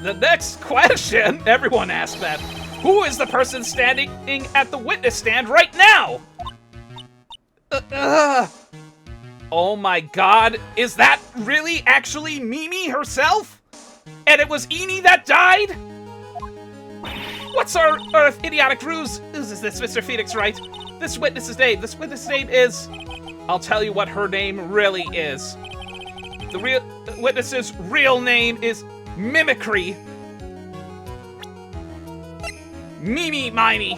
The next question? Everyone asked that. Who is the person standing at the witness stand right now? Oh my god, is that really actually Mimi herself? And it was Eenie that died? What's our idiotic ruse? Is this Mr. Phoenix Wright? This witness's name is... I'll tell you what her name really is. The witness's real name is Mimicry. Mimi Miney.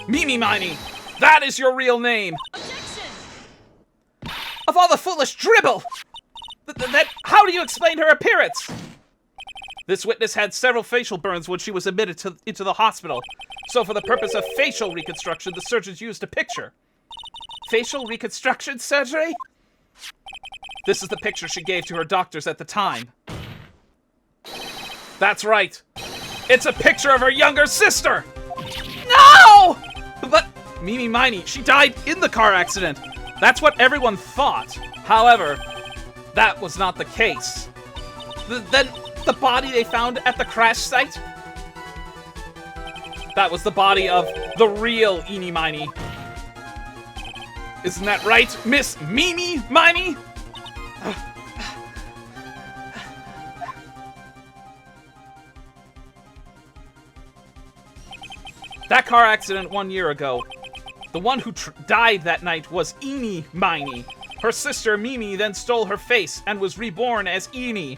Mimi Miney. That is your real name. Objection! Of all the foolish dribble! How do you explain her appearance? This witness had several facial burns when she was admitted into the hospital. So for the purpose of facial reconstruction, the surgeons used a picture. Facial reconstruction surgery? This is the picture she gave to her doctors at the time. That's right. It's a picture of her younger sister! No! But Mimi Miney, she died in the car accident. That's what everyone thought. However, that was not the case. Then the body they found at the crash site? That was the body of the real Eenie Miney. Isn't that right, Miss Mimi Miney? That car accident 1 year ago, the one who died that night was Eenie Miney. Her sister Mimi then stole her face and was reborn as Eenie.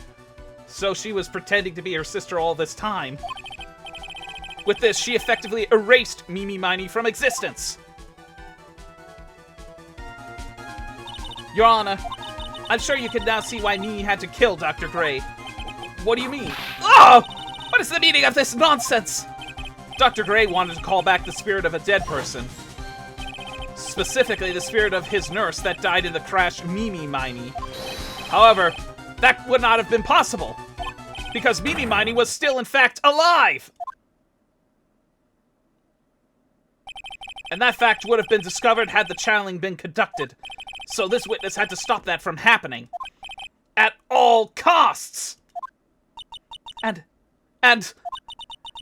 So she was pretending to be her sister all this time. With this, she effectively erased Mimi Miney from existence. Your Honor, I'm sure you can now see why Mimi had to kill Dr. Gray. What do you mean? Oh! What is the meaning of this nonsense? Dr. Gray wanted to call back the spirit of a dead person. Specifically, the spirit of his nurse that died in the crash, Mimi Miney. However, that would not have been possible, because Mimi Miney was still, in fact, alive! And that fact would have been discovered had the channeling been conducted. So this witness had to stop that from happening. At all costs! And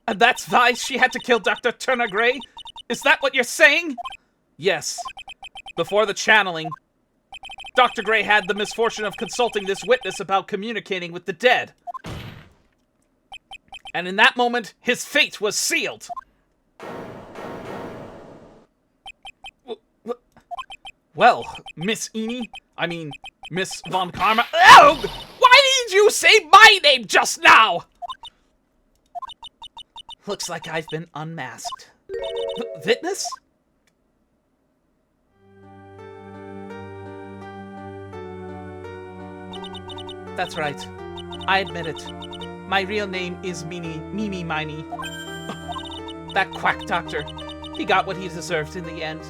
that's why she had to kill Dr. Turner Gray? Is that what you're saying? Yes. Before the channeling, Dr. Gray had the misfortune of consulting this witness about communicating with the dead. And in that moment, his fate was sealed. Well, Miss Miss Von Karma. Oh! Why did you say my name just now? Looks like I've been unmasked. Witness? That's right. I admit it. My real name is Mimi Miney. That quack doctor. He got what he deserved in the end.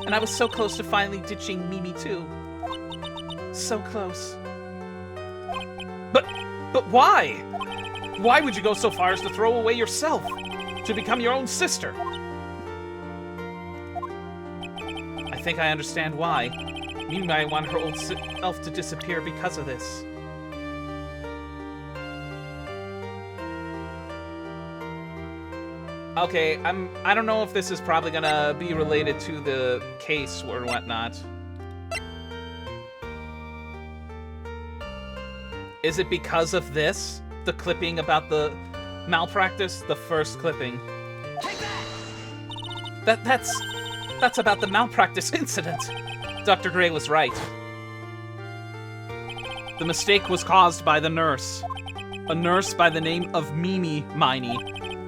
And I was so close to finally ditching Mimi too. So close. But why? Why would you go so far as to throw away yourself? To become your own sister? I think I understand why. Mimi might want her old self to disappear because of this. Okay, I don't know if this is probably gonna be related to the case or whatnot. Is it because of this? The clipping about the malpractice? The first clipping. Take that! That's about the malpractice incident. Dr. Gray was right. The mistake was caused by the nurse. A nurse by the name of Mimi Miney.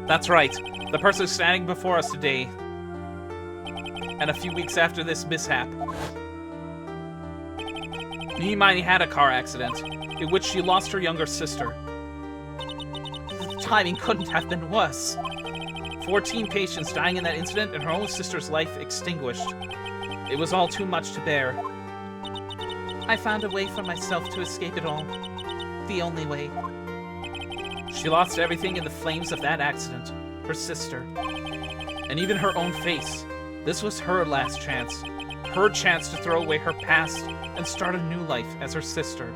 That's right. The person standing before us today. And a few weeks after this mishap. Mimi Miney had a car accident, in which she lost her younger sister. The timing couldn't have been worse. 14 patients dying in that incident and her own sister's life extinguished. It was all too much to bear. I found a way for myself to escape it all. The only way. She lost everything in the flames of that accident. Her sister. And even her own face. This was her last chance. Her chance to throw away her past and start a new life as her sister.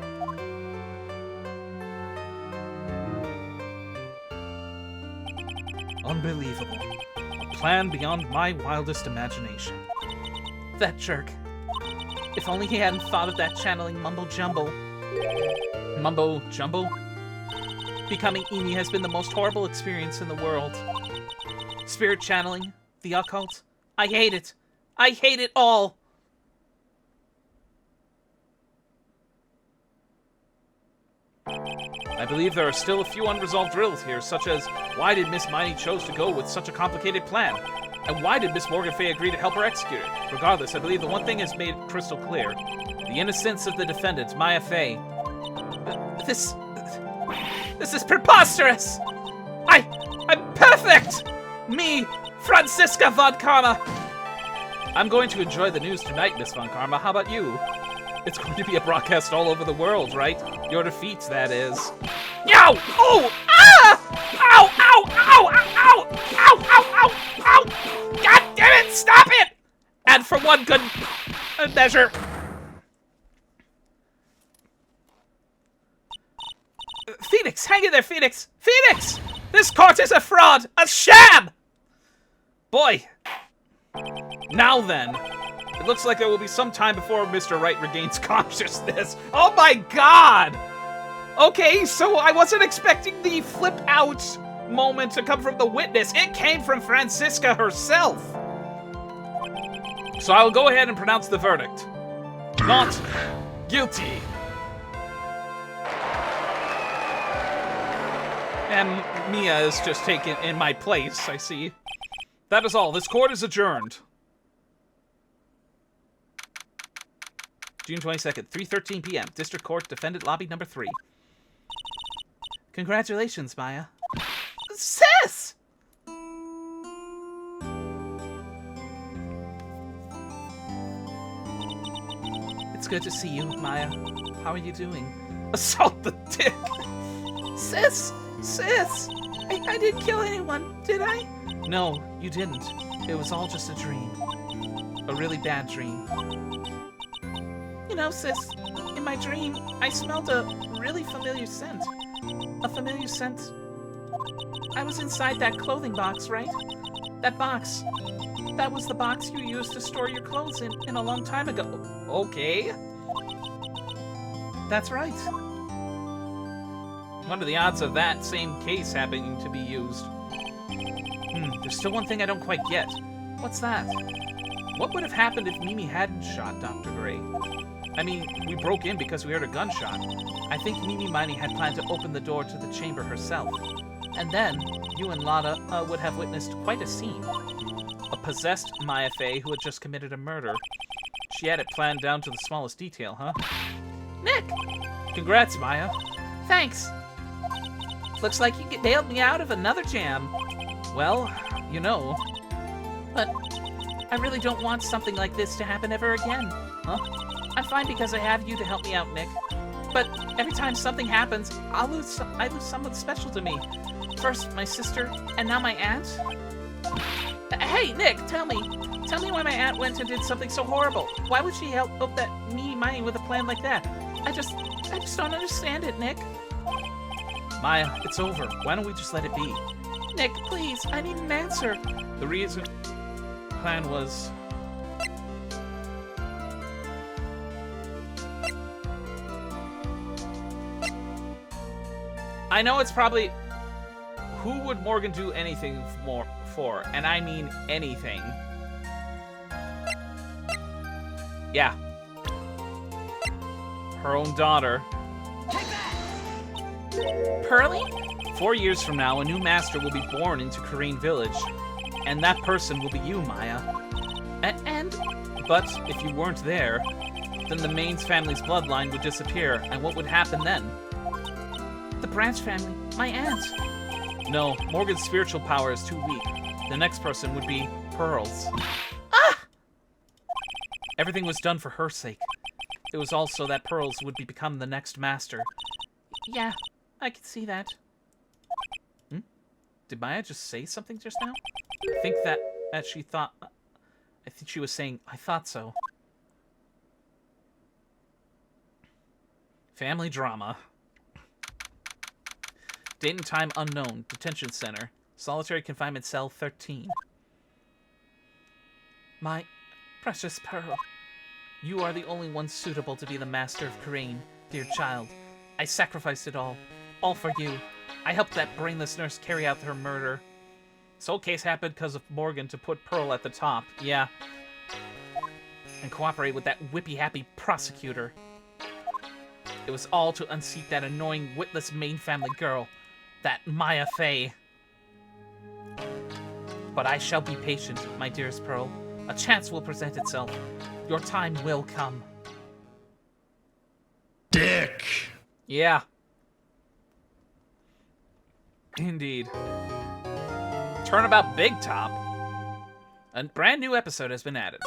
Unbelievable. A plan beyond my wildest imagination. That jerk. If only he hadn't thought of that channeling mumbo-jumbo. Mumbo-jumbo? Becoming Emi has been the most horrible experience in the world. Spirit channeling, the occult. I hate it. I hate it all. I believe there are still a few unresolved riddles here, such as why did Miss Miney chose to go with such a complicated plan? And why did Miss Morgan Fay agree to help her execute it? Regardless, I believe the one thing is made crystal clear. The innocence of the defendant, Maya Fay. This is preposterous! I'm perfect! Me, Franziska Von Karma! I'm going to enjoy the news tonight, Miss Von Karma. How about you? It's going to be a broadcast all over the world, right? Your defeats, that is. Ow! Oh! Ah! Ow! Ow! Ow! Ow! Ow! Ow! Ow! Ow! Ow! God damn it! Stop it! And for one good measure. Phoenix! Hang in there, Phoenix! Phoenix! This court is a fraud! A sham! Boy. Now then. It looks like there will be some time before Mr. Wright regains consciousness. Oh my god! Okay, so I wasn't expecting the flip out moment to come from the witness. It came from Franziska herself. So I will go ahead and pronounce the verdict. Not guilty. And Mia is just taken in my place, I see. That is all. This court is adjourned. June 22nd, 3:13 p.m. District Court, Defendant Lobby number 3. Congratulations, Maya. Sis! It's good to see you, Maya. How are you doing? Assault the dick! Sis! Sis! I didn't kill anyone, did I? No, you didn't. It was all just a dream. A really bad dream. You know, sis, in my dream, I smelled a really familiar scent. A familiar scent. I was inside that clothing box, right? That box. That was the box you used to store your clothes in a long time ago. Okay. That's right. What are the odds of that same case happening to be used? There's still one thing I don't quite get. What's that? What would have happened if Mimi hadn't shot Dr. Gray? I mean, we broke in because we heard a gunshot. I think Mimi Miney had planned to open the door to the chamber herself. And then, you and Lotta would have witnessed quite a scene. A possessed Maya Fey who had just committed a murder. She had it planned down to the smallest detail, huh? Nick! Congrats, Maya. Thanks. Looks like you bailed me out of another jam. Well, you know. But I really don't want something like this to happen ever again. Huh? I'm fine because I have you to help me out, Nick. But every time something happens, I lose someone special to me. First, my sister, and now my aunt. Hey, Nick, tell me why my aunt went and did something so horrible. Why would she help that me Miney with a plan like that? I just don't understand it, Nick. Maya, it's over. Why don't we just let it be? Nick, please, I need an answer. The reason plan was... I know it's probably... Who would Morgan do anything for? And I mean anything. Yeah. Her own daughter. Pearlie? 4 years from now, a new master will be born into Kareen Village. And that person will be you, Maya. But if you weren't there, then the Maines family's bloodline would disappear, and what would happen then? The Branch family. My aunt. No, Morgan's spiritual power is too weak. The next person would be Pearls. Ah! Everything was done for her sake. It was also that Pearls would become the next master. Yeah, I can see that. Did Maya just say something just now? I think that she thought... I think she was saying, I thought so. Family drama. Date and time unknown. Detention center. Solitary confinement cell 13. My precious Pearl. You are the only one suitable to be the master of Kareen, dear child. I sacrificed it all for you. I helped that brainless nurse carry out her murder. This whole case happened because of Morgan to put Pearl at the top, yeah. And cooperate with that whippy-happy prosecutor. It was all to unseat that annoying, witless Maine family girl. That Maya Fey. But I shall be patient, my dearest Pearl. A chance will present itself. Your time will come. Dick! Yeah. Indeed. Turnabout Big Top. A brand new episode has been added.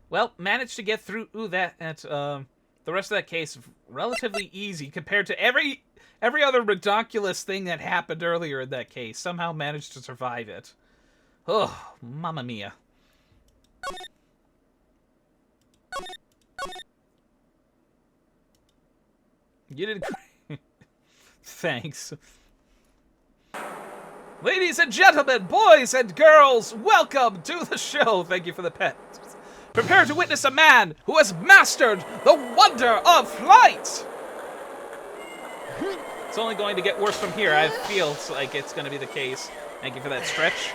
Well, managed to get through that. The rest of that case relatively easy compared to every other ridiculous thing that happened earlier in that case. Somehow managed to survive it. Oh, mamma mia. You did great. Thanks. Ladies and gentlemen, boys and girls, welcome to the show. Thank you for the pet. Prepare to witness a man who has mastered the wonder of flight. It's only going to get worse from here. I feel like it's going to be the case. Thank you for that stretch.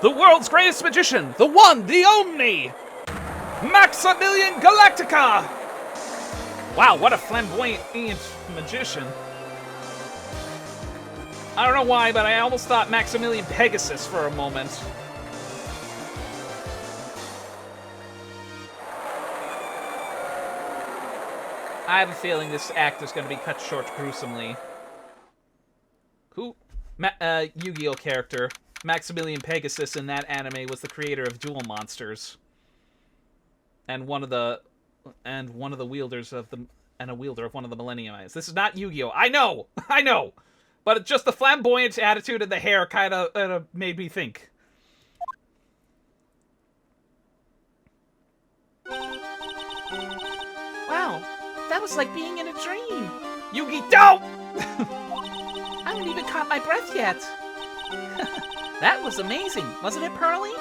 The world's greatest magician, the one, the only, Maximilian Galactica! Wow, what a flamboyant magician. I don't know why, but I almost thought Maximilian Pegasus for a moment. I have a feeling this act is going to be cut short gruesomely. Who? Yu-Gi-Oh character. Maximilian Pegasus in that anime was the creator of Duel Monsters. And one of the wielders of the and a wielder of one of the Millennium Eyes. This is not Yu-Gi-Oh! I know! I know! But just the flamboyant attitude and the hair kind of made me think. Wow, that was like being in a dream. Yugi, don't! I haven't even caught my breath yet. That was amazing, wasn't it, Pearly?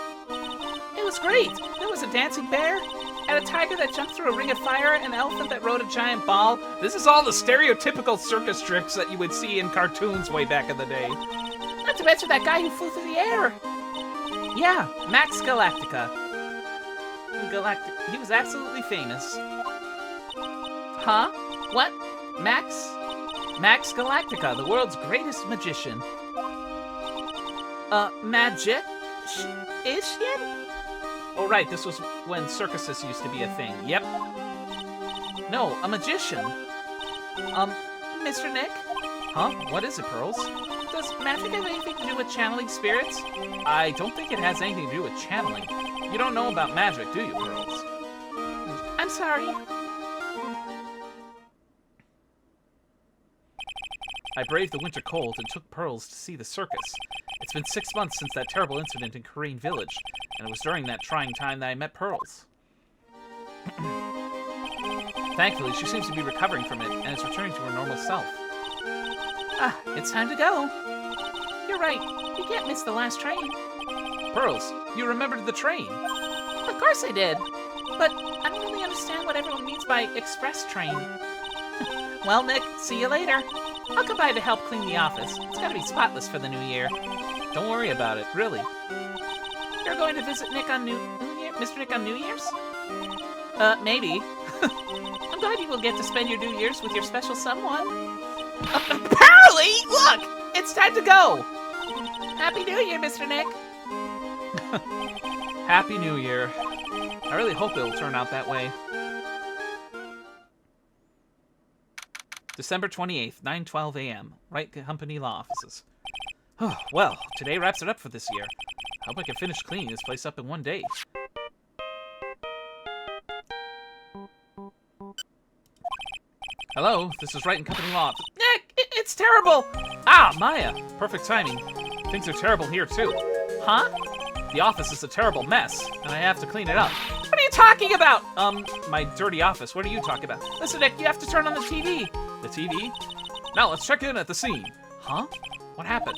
It was great. There was a dancing bear, and a tiger that jumped through a ring of fire, an elephant that rode a giant ball. This is all the stereotypical circus tricks that you would see in cartoons way back in the day. Not to mention that guy who flew through the air. Yeah, Max Galactica. He was absolutely famous. Huh? What? Max? Max Galactica, the world's greatest magician. Magic? Ishian? Oh, right, this was when circuses used to be a thing. Yep. No, a magician. Mr. Nick? Huh? What is it, Pearls? Does magic have anything to do with channeling spirits? I don't think it has anything to do with channeling. You don't know about magic, do you, Pearls? I'm sorry. I braved the winter cold and took Pearls to see the circus. It's been 6 months since that terrible incident in Korean Village, and it was during that trying time that I met Pearls. Thankfully, she seems to be recovering from it, and is returning to her normal self. Ah, it's time to go. You're right. You can't miss the last train. Pearls, you remembered the train. Of course I did. But I don't really understand what everyone means by express train. Well, Nick, see you later. I'll come by to help clean the office. It's gotta be spotless for the new year. Don't worry about it, really. You're going to visit Nick on Mr. Nick on New Year's? Maybe. I'm glad you will get to spend your New Year's with your special someone. Apparently, look! It's time to go! Happy New Year, Mr. Nick! Happy New Year. I really hope it'll turn out that way. December 28th, 9:12 a.m. Wright Company Law Offices. Oh, well, today wraps it up for this year. Hope I can finish cleaning this place up in one day. Hello, this is Wright & Company Law. Nick, it's terrible! Ah, Maya! Perfect timing. Things are terrible here, too. Huh? The office is a terrible mess, and I have to clean it up. What are you talking about? My dirty office. What are you talking about? Listen, Nick, you have to turn on the TV. The TV? Now let's check in at the scene. Huh? What happened?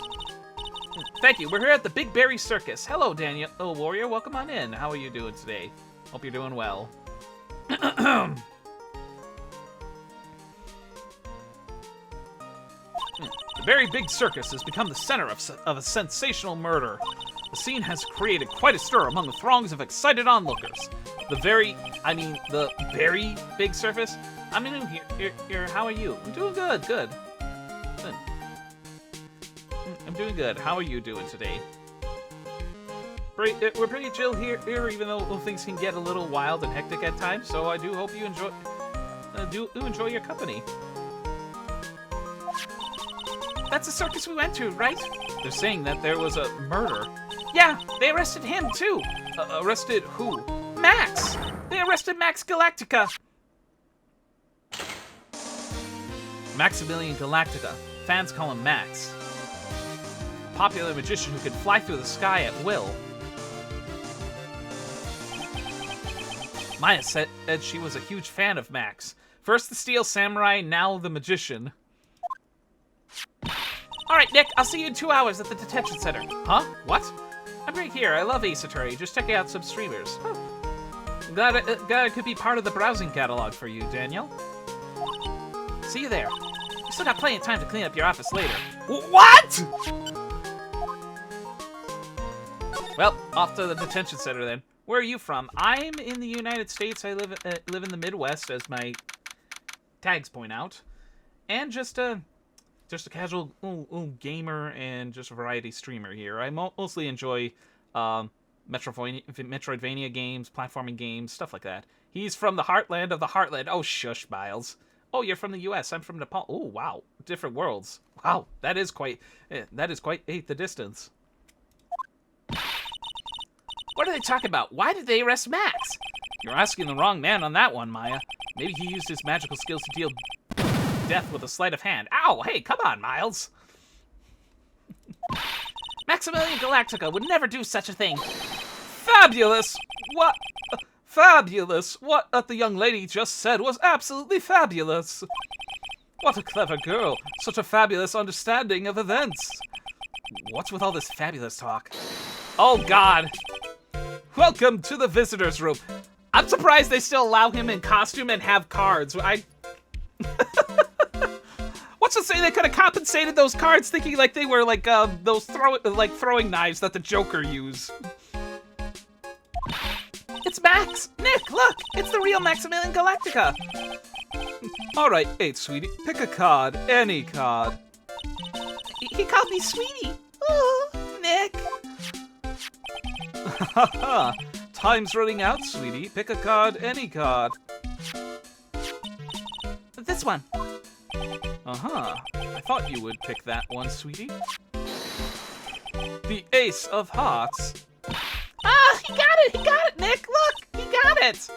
Thank you. We're here at the Big Berry Circus. Hello, Daniel. Oh, Warrior, welcome on in. How are you doing today? Hope you're doing well. The very big circus has become the center of a sensational murder. The scene has created quite a stir among the throngs of excited onlookers. The very big circus? I'm new here. How are you? I'm doing good, good. I'm doing good. How are you doing today? We're pretty chill here, even though things can get a little wild and hectic at times, so I do hope you enjoy your company. That's the circus we went to, right? They're saying that there was a murder. Yeah, they arrested him, too. Arrested who? Max! They arrested Max Galactica. Maximilian Galactica. Fans call him Max. Popular magician who can fly through the sky at will. Maya said she was a huge fan of Max. First the Steel Samurai, now the magician. All right, Nick, I'll see you in 2 hours at the detention center. Huh? What? I'm right here. I love Ace Attorney. Just checking out some streamers. Glad I could be part of the browsing catalog for you, Daniel. See you there. You still got plenty of time to clean up your office later. What? Well, off to the detention center then. Where are you from? I'm in the United States. I live in the Midwest, as my tags point out, and just a casual gamer and just a variety streamer here. I mostly enjoy Metroidvania games, platforming games, stuff like that. He's from the heartland of the heartland. Oh, shush, Miles. Oh, you're from the U.S. I'm from Nepal. Oh, wow. Different worlds. Wow, that is quite the distance. What are they talking about? Why did they arrest Max? You're asking the wrong man on that one, Maya. Maybe he used his magical skills to deal death with a sleight of hand. Ow! Hey, come on, Miles. Maximilian Galactica would never do such a thing. Fabulous! What? Fabulous! What the young lady just said was absolutely fabulous. What a clever girl. Such a fabulous understanding of events. What's with all this fabulous talk? Oh, God. Welcome to the visitor's room. I'm surprised they still allow him in costume and have cards. What's to say they could have compensated those cards thinking like they were like those throwing knives that the Joker used. It's Max! Nick, look! It's the real Maximilian Galactica! Alright, 8, sweetie. Pick a card. Any card. He called me sweetie! Oh, Nick! Haha. Time's running out, sweetie. Pick a card. Any card. This one. Uh-huh. I thought you would pick that one, sweetie. The Ace of Hearts. Ah, he got it! He got it, Nick! Look! He got it!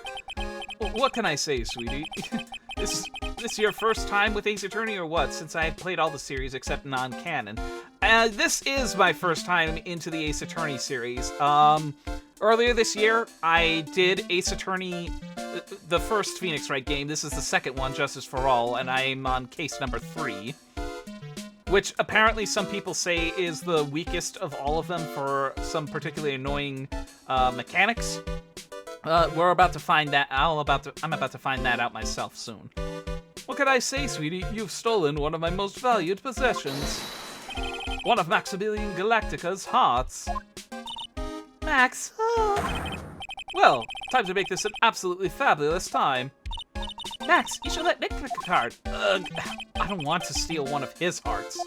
What can I say, sweetie? Is this your first time with Ace Attorney or what? Since I have played all the series except non-canon. This is my first time into the Ace Attorney series. Earlier this year, I did Ace Attorney, the first Phoenix Wright game. This is the second one, Justice for All, and I'm on case number 3. Which apparently some people say is the weakest of all of them for some particularly annoying mechanics. We're about to find that. I'm about to find that out myself soon. What can I say, sweetie? You've stolen one of my most valued possessions. One of Maximilian Galactica's hearts. Max. Oh. Well, time to make this an absolutely fabulous time. Max, you should let Nick pick a card. Ugh, I don't want to steal one of his hearts.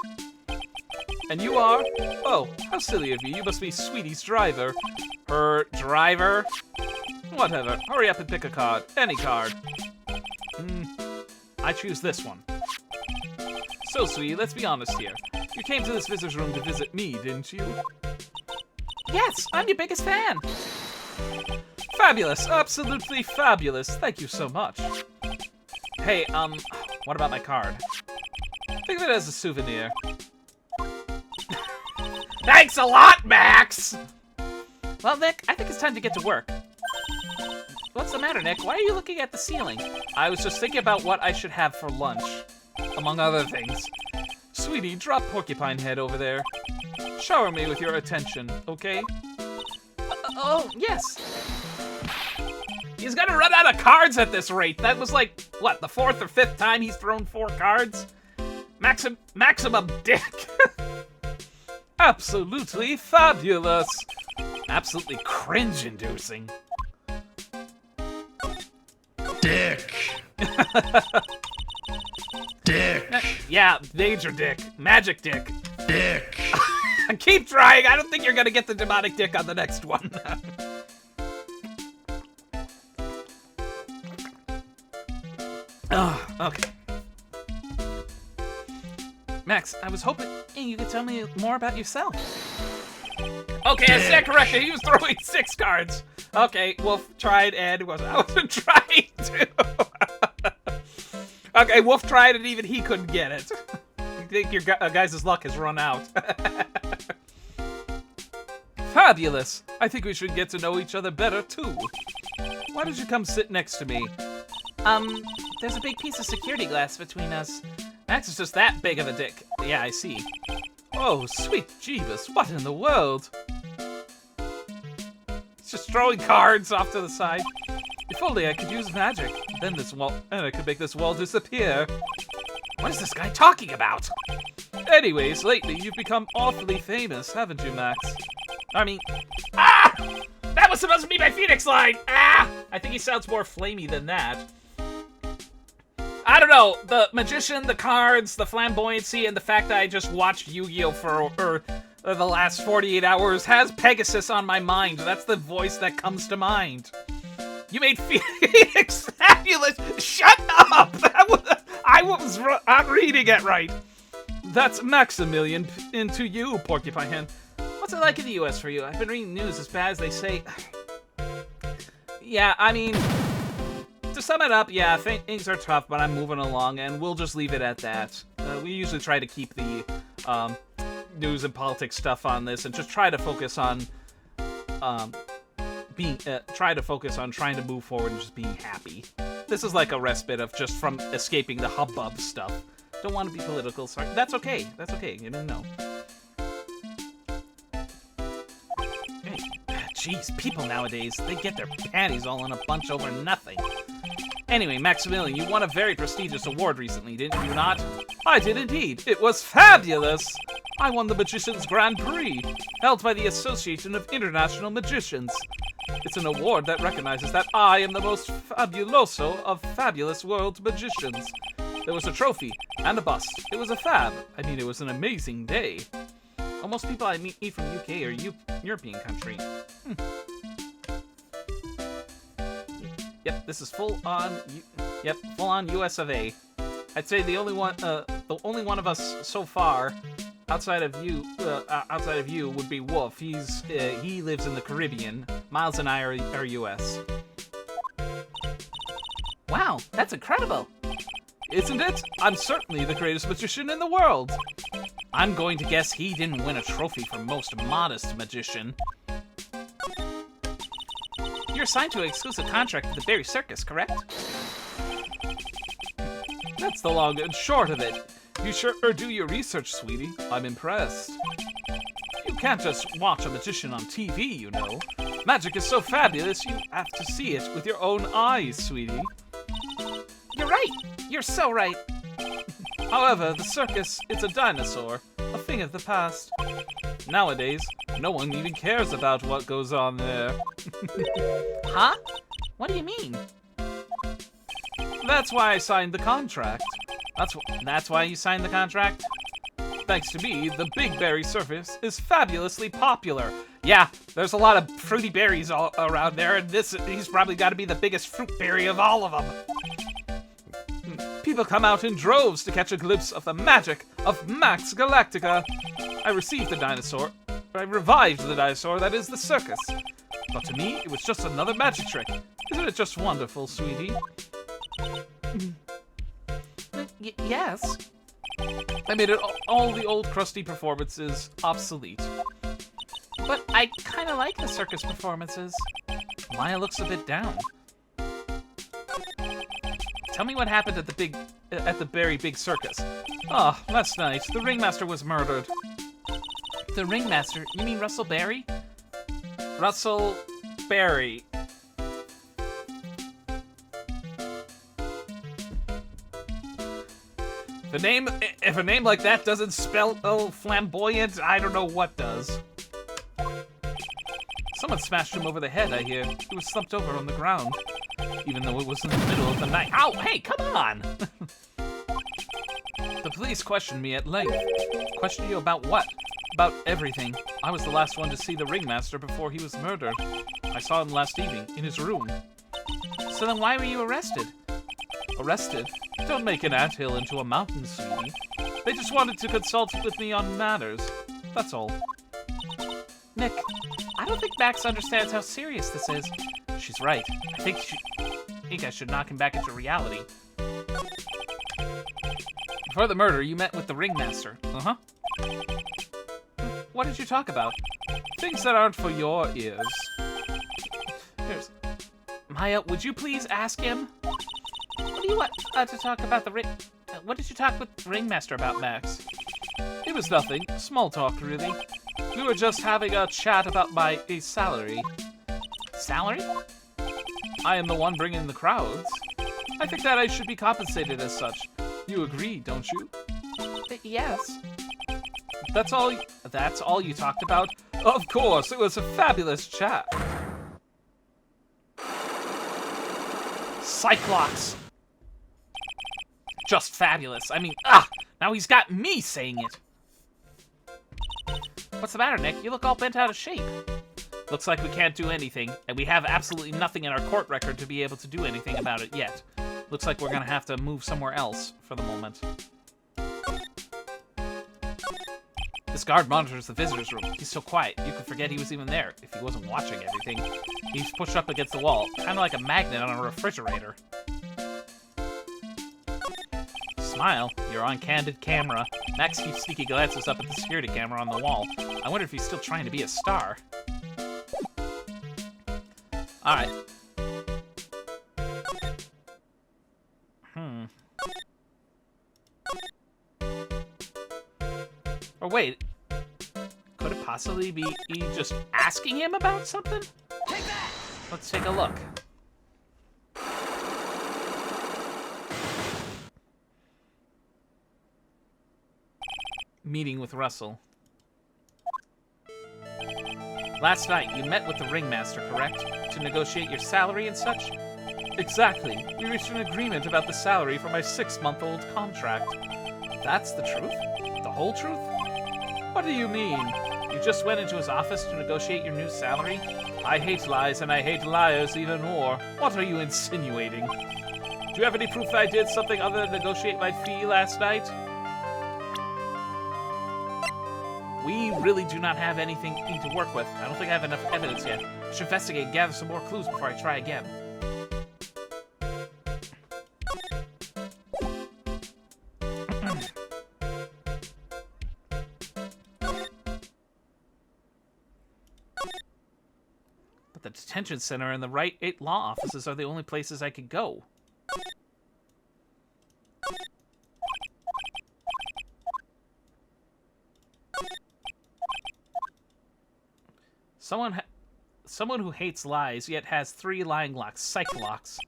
And you are? Oh, how silly of you. You must be Sweetie's driver. Her driver? Whatever. Hurry up and pick a card. Any card. I choose this one. So, Sweetie, let's be honest here. You came to this visitor's room to visit me, didn't you? Yes, I'm your biggest fan. Fabulous. Absolutely fabulous. Thank you so much. Hey, what about my card? Think of it as a souvenir. Thanks a lot, Max! Well, Nick, I think it's time to get to work. What's the matter, Nick? Why are you looking at the ceiling? I was just thinking about what I should have for lunch, among other things. Sweetie, drop Porcupine Head over there. Shower me with your attention, okay? Oh, yes. He's gonna run out of cards at this rate. That was like, what, the 4th or 5th time he's thrown 4 cards? Maximum dick. Absolutely fabulous. Absolutely cringe-inducing. Dick. Dick. Yeah, major dick. Magic dick. Dick. Keep trying. I don't think you're gonna get the demonic dick on the next one. Oh, okay. Max, I was hoping you could tell me more about yourself. Okay, I stand corrected. He was throwing 6 cards. Okay, Wolf tried and I wasn't trying to. Okay, Wolf tried and even he couldn't get it. I think your guys' luck has run out. Fabulous. I think we should get to know each other better, too. Why don't you come sit next to me? There's a big piece of security glass between us. Max is just that big of a dick. Yeah, I see. Oh, sweet Jeebus, what in the world? He's just throwing cards off to the side. If only I could use magic. Then I could make this wall disappear. What is this guy talking about? Anyways, lately you've become awfully famous, haven't you, Max? I mean, ah! That was supposed to be my Phoenix line! Ah! I think he sounds more flamey than that. I don't know, the magician, the cards, the flamboyancy, and the fact that I just watched Yu-Gi-Oh! for the last 48 hours has Pegasus on my mind. That's the voice that comes to mind. You made Phoenix fabulous! Shut up! I was not reading it right. That's Maximilian into you, Porcupine Hen. What's it like in the U.S. for you? I've been reading news as bad as they say. Yeah, I mean, to sum it up, yeah, things are tough, but I'm moving along, and we'll just leave it at that. We usually try to keep the news and politics stuff on this, and just try to focus on trying to move forward and just being happy. This is like a respite of just from escaping the hubbub stuff. Don't want to be political. Sorry, that's okay. That's okay. You didn't know. Hey, jeez, people nowadays, they get their panties all in a bunch over nothing. Anyway, Maximilian, you won a very prestigious award recently, didn't you not? I did indeed. It was fabulous! I won the Magician's Grand Prix, held by the Association of International Magicians. It's an award that recognizes that I am the most fabuloso of fabulous world magicians. There was a trophy and a bust. It was a fab. I mean, it was an amazing day. Most people I meet from UK or European country. Yep, this is full on US of A. I'd say the only one of us so far outside of you would be Wolf. He lives in the Caribbean. Miles and I are US. Wow, that's incredible. Isn't it? I'm certainly the greatest magician in the world. I'm going to guess he didn't win a trophy for most modest magician. You're signed to an exclusive contract with the Berry Circus, correct? That's the long and short of it. You sure do your research, sweetie. I'm impressed. You can't just watch a magician on TV, you know. Magic is so fabulous, you have to see it with your own eyes, sweetie. You're right. You're so right. However, the circus is a dinosaur, a thing of the past. Nowadays, no one even cares about what goes on there. Huh? What do you mean? That's why I signed the contract. That's why you signed the contract? Thanks to me, the Big Berry Circus is fabulously popular. Yeah, there's a lot of fruity berries all around there, and he's probably got to be the biggest fruit berry of all of them. People come out in droves to catch a glimpse of the magic of Max Galactica. I revived the dinosaur that is the circus. But to me, it was just another magic trick. Isn't it just wonderful, sweetie? Yes. I made all the old crusty performances obsolete. But I kind of like the circus performances. Maya looks a bit down. Tell me what happened at the very big circus. Ah, last night, the ringmaster was murdered. The ringmaster? You mean Russell Berry? Russell Berry. If a name like that doesn't spell flamboyant, I don't know what does. Someone smashed him over the head, I hear. He was slumped over on the ground, even though it was in the middle of the night. Ow, hey, come on! The police questioned me at length. Questioned you about what? About everything. I was the last one to see the ringmaster before he was murdered. I saw him last evening, in his room. So then why were you arrested? Arrested? Don't make an anthill into a mountain, sweetie. They just wanted to consult with me on matters. That's all. Nick, I don't think Max understands how serious this is. She's right. I think I should knock him back into reality. Before the murder, you met with the ringmaster. Uh-huh. What did you talk about? Things that aren't for your ears. Maya, would you please ask him? What do you want to talk about the what did you talk with the ringmaster about, Max? It was nothing. Small talk, really. We were just having a chat about my salary. Salary? I am the one bringing the crowds. I think that I should be compensated as such. You agree, don't you? Yes. That's all you talked about? Of course, it was a fabulous chat. Cyclops. Just fabulous. I mean, now he's got me saying it. What's the matter, Nick? You look all bent out of shape. Looks like we can't do anything, and we have absolutely nothing in our court record to be able to do anything about it yet. Looks like we're gonna have to move somewhere else for the moment. This guard monitors the visitor's room. He's so quiet, you could forget he was even there if he wasn't watching everything. He's pushed up against the wall, kind of like a magnet on a refrigerator. Smile, you're on candid camera. Max keeps sneaky glances up at the security camera on the wall. I wonder if he's still trying to be a star. Alright. Or wait, could it possibly be just asking him about something? Take that! Let's take a look. Meeting with Russell. Last night, you met with the ringmaster, correct? To negotiate your salary and such? Exactly. We reached an agreement about the salary for my 6-month-old contract. That's the truth? The whole truth? What do you mean? You just went into his office to negotiate your new salary? I hate lies, and I hate liars even more. What are you insinuating? Do you have any proof that I did something other than negotiate my fee last night? We really do not have anything to work with. I don't think I have enough evidence yet. I should investigate and gather some more clues before I try again. But the detention center and the Wright 8 law offices are the only places I could go. Someone who hates lies, yet has 3 lying locks. Psych locks.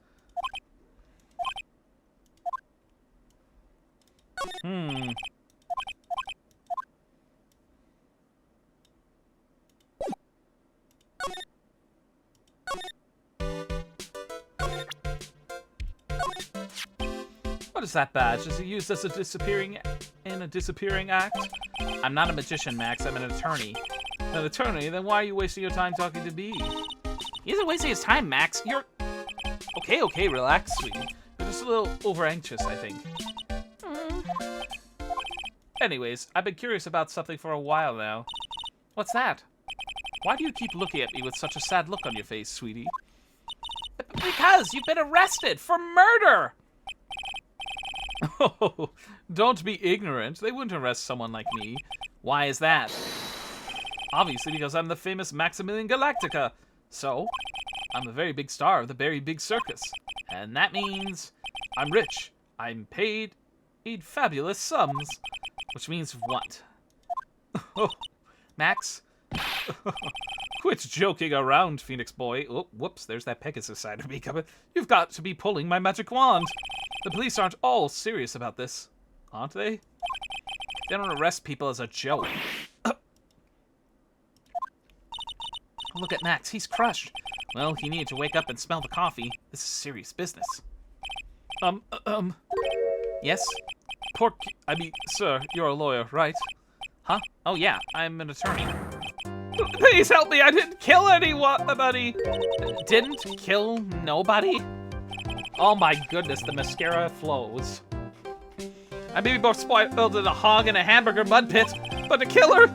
What is that badge? Is it used as a disappearing act? I'm not a magician, Max. I'm an attorney. An attorney? Then why are you wasting your time talking to me? He isn't wasting his time, Max. You're... Okay, relax, sweetie. You're just a little over-anxious, I think. Anyways, I've been curious about something for a while now. What's that? Why do you keep looking at me with such a sad look on your face, sweetie? Because you've been arrested for murder! Oh, don't be ignorant. They wouldn't arrest someone like me. Why is that? Obviously because I'm the famous Maximilian Galactica. So, I'm a very big star of the very big circus. And that means I'm rich. I'm paid fabulous sums. Which means what? Oh, Max? Quit joking around, Phoenix boy. Oh, whoops, there's that Pegasus side of me coming. You've got to be pulling my magic wand. The police aren't all serious about this, aren't they? They don't arrest people as a joke. Look at Max, he's crushed. Well, he needed to wake up and smell the coffee. This is serious business. Yes? Sir, you're a lawyer, right? Huh? Oh yeah, I'm an attorney. Please help me, I didn't kill anybody! Didn't kill nobody? Oh my goodness, the mascara flows. I may be more spoiled than a hog in a hamburger mud pit, but a killer?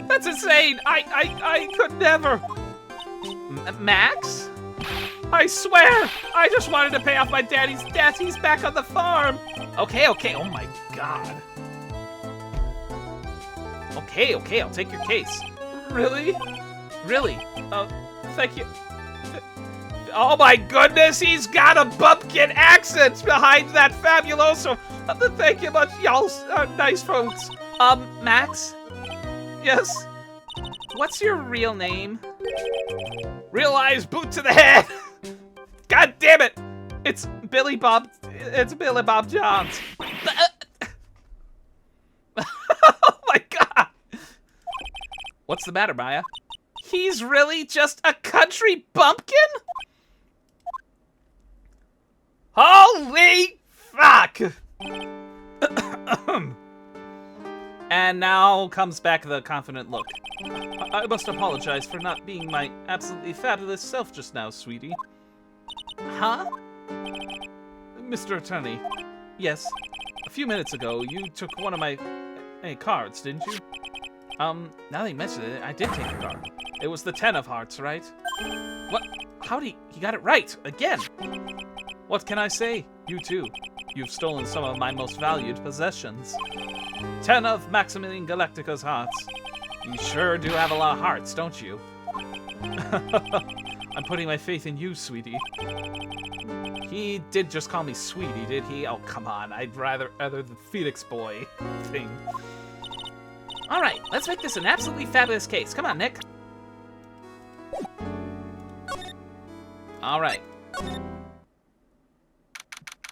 That's insane! I could never! Max? I swear! I just wanted to pay off my daddy's debts. He's back on the farm! Okay, oh my god. Okay, I'll take your case. Really? Really? Thank you. Oh my goodness, he's got a bumpkin accent behind that fabuloso. Thank you much, y'all nice folks. Max? Yes? What's your real name? Real eyes, boot to the head! God damn it! It's Billy Bob Johns. Oh my god! What's the matter, Maya? He's really just a country bumpkin? Holy fuck! And now comes back the confident look. I must apologize for not being my absolutely fabulous self just now, sweetie. Huh? Mr. Attorney, yes. A few minutes ago, you took one of my cards, didn't you? Now that you mention it, I did take the car. It was the 10 of hearts, right? What? How'd he got it right, again! What can I say? You too. You've stolen some of my most valued possessions. 10 of Maximilian Galactica's hearts. You sure do have a lot of hearts, don't you? I'm putting my faith in you, sweetie. He did just call me sweetie, did he? Oh, come on. I'd rather the Phoenix boy thing. Alright, let's make this an absolutely fabulous case. Come on, Nick. Alright.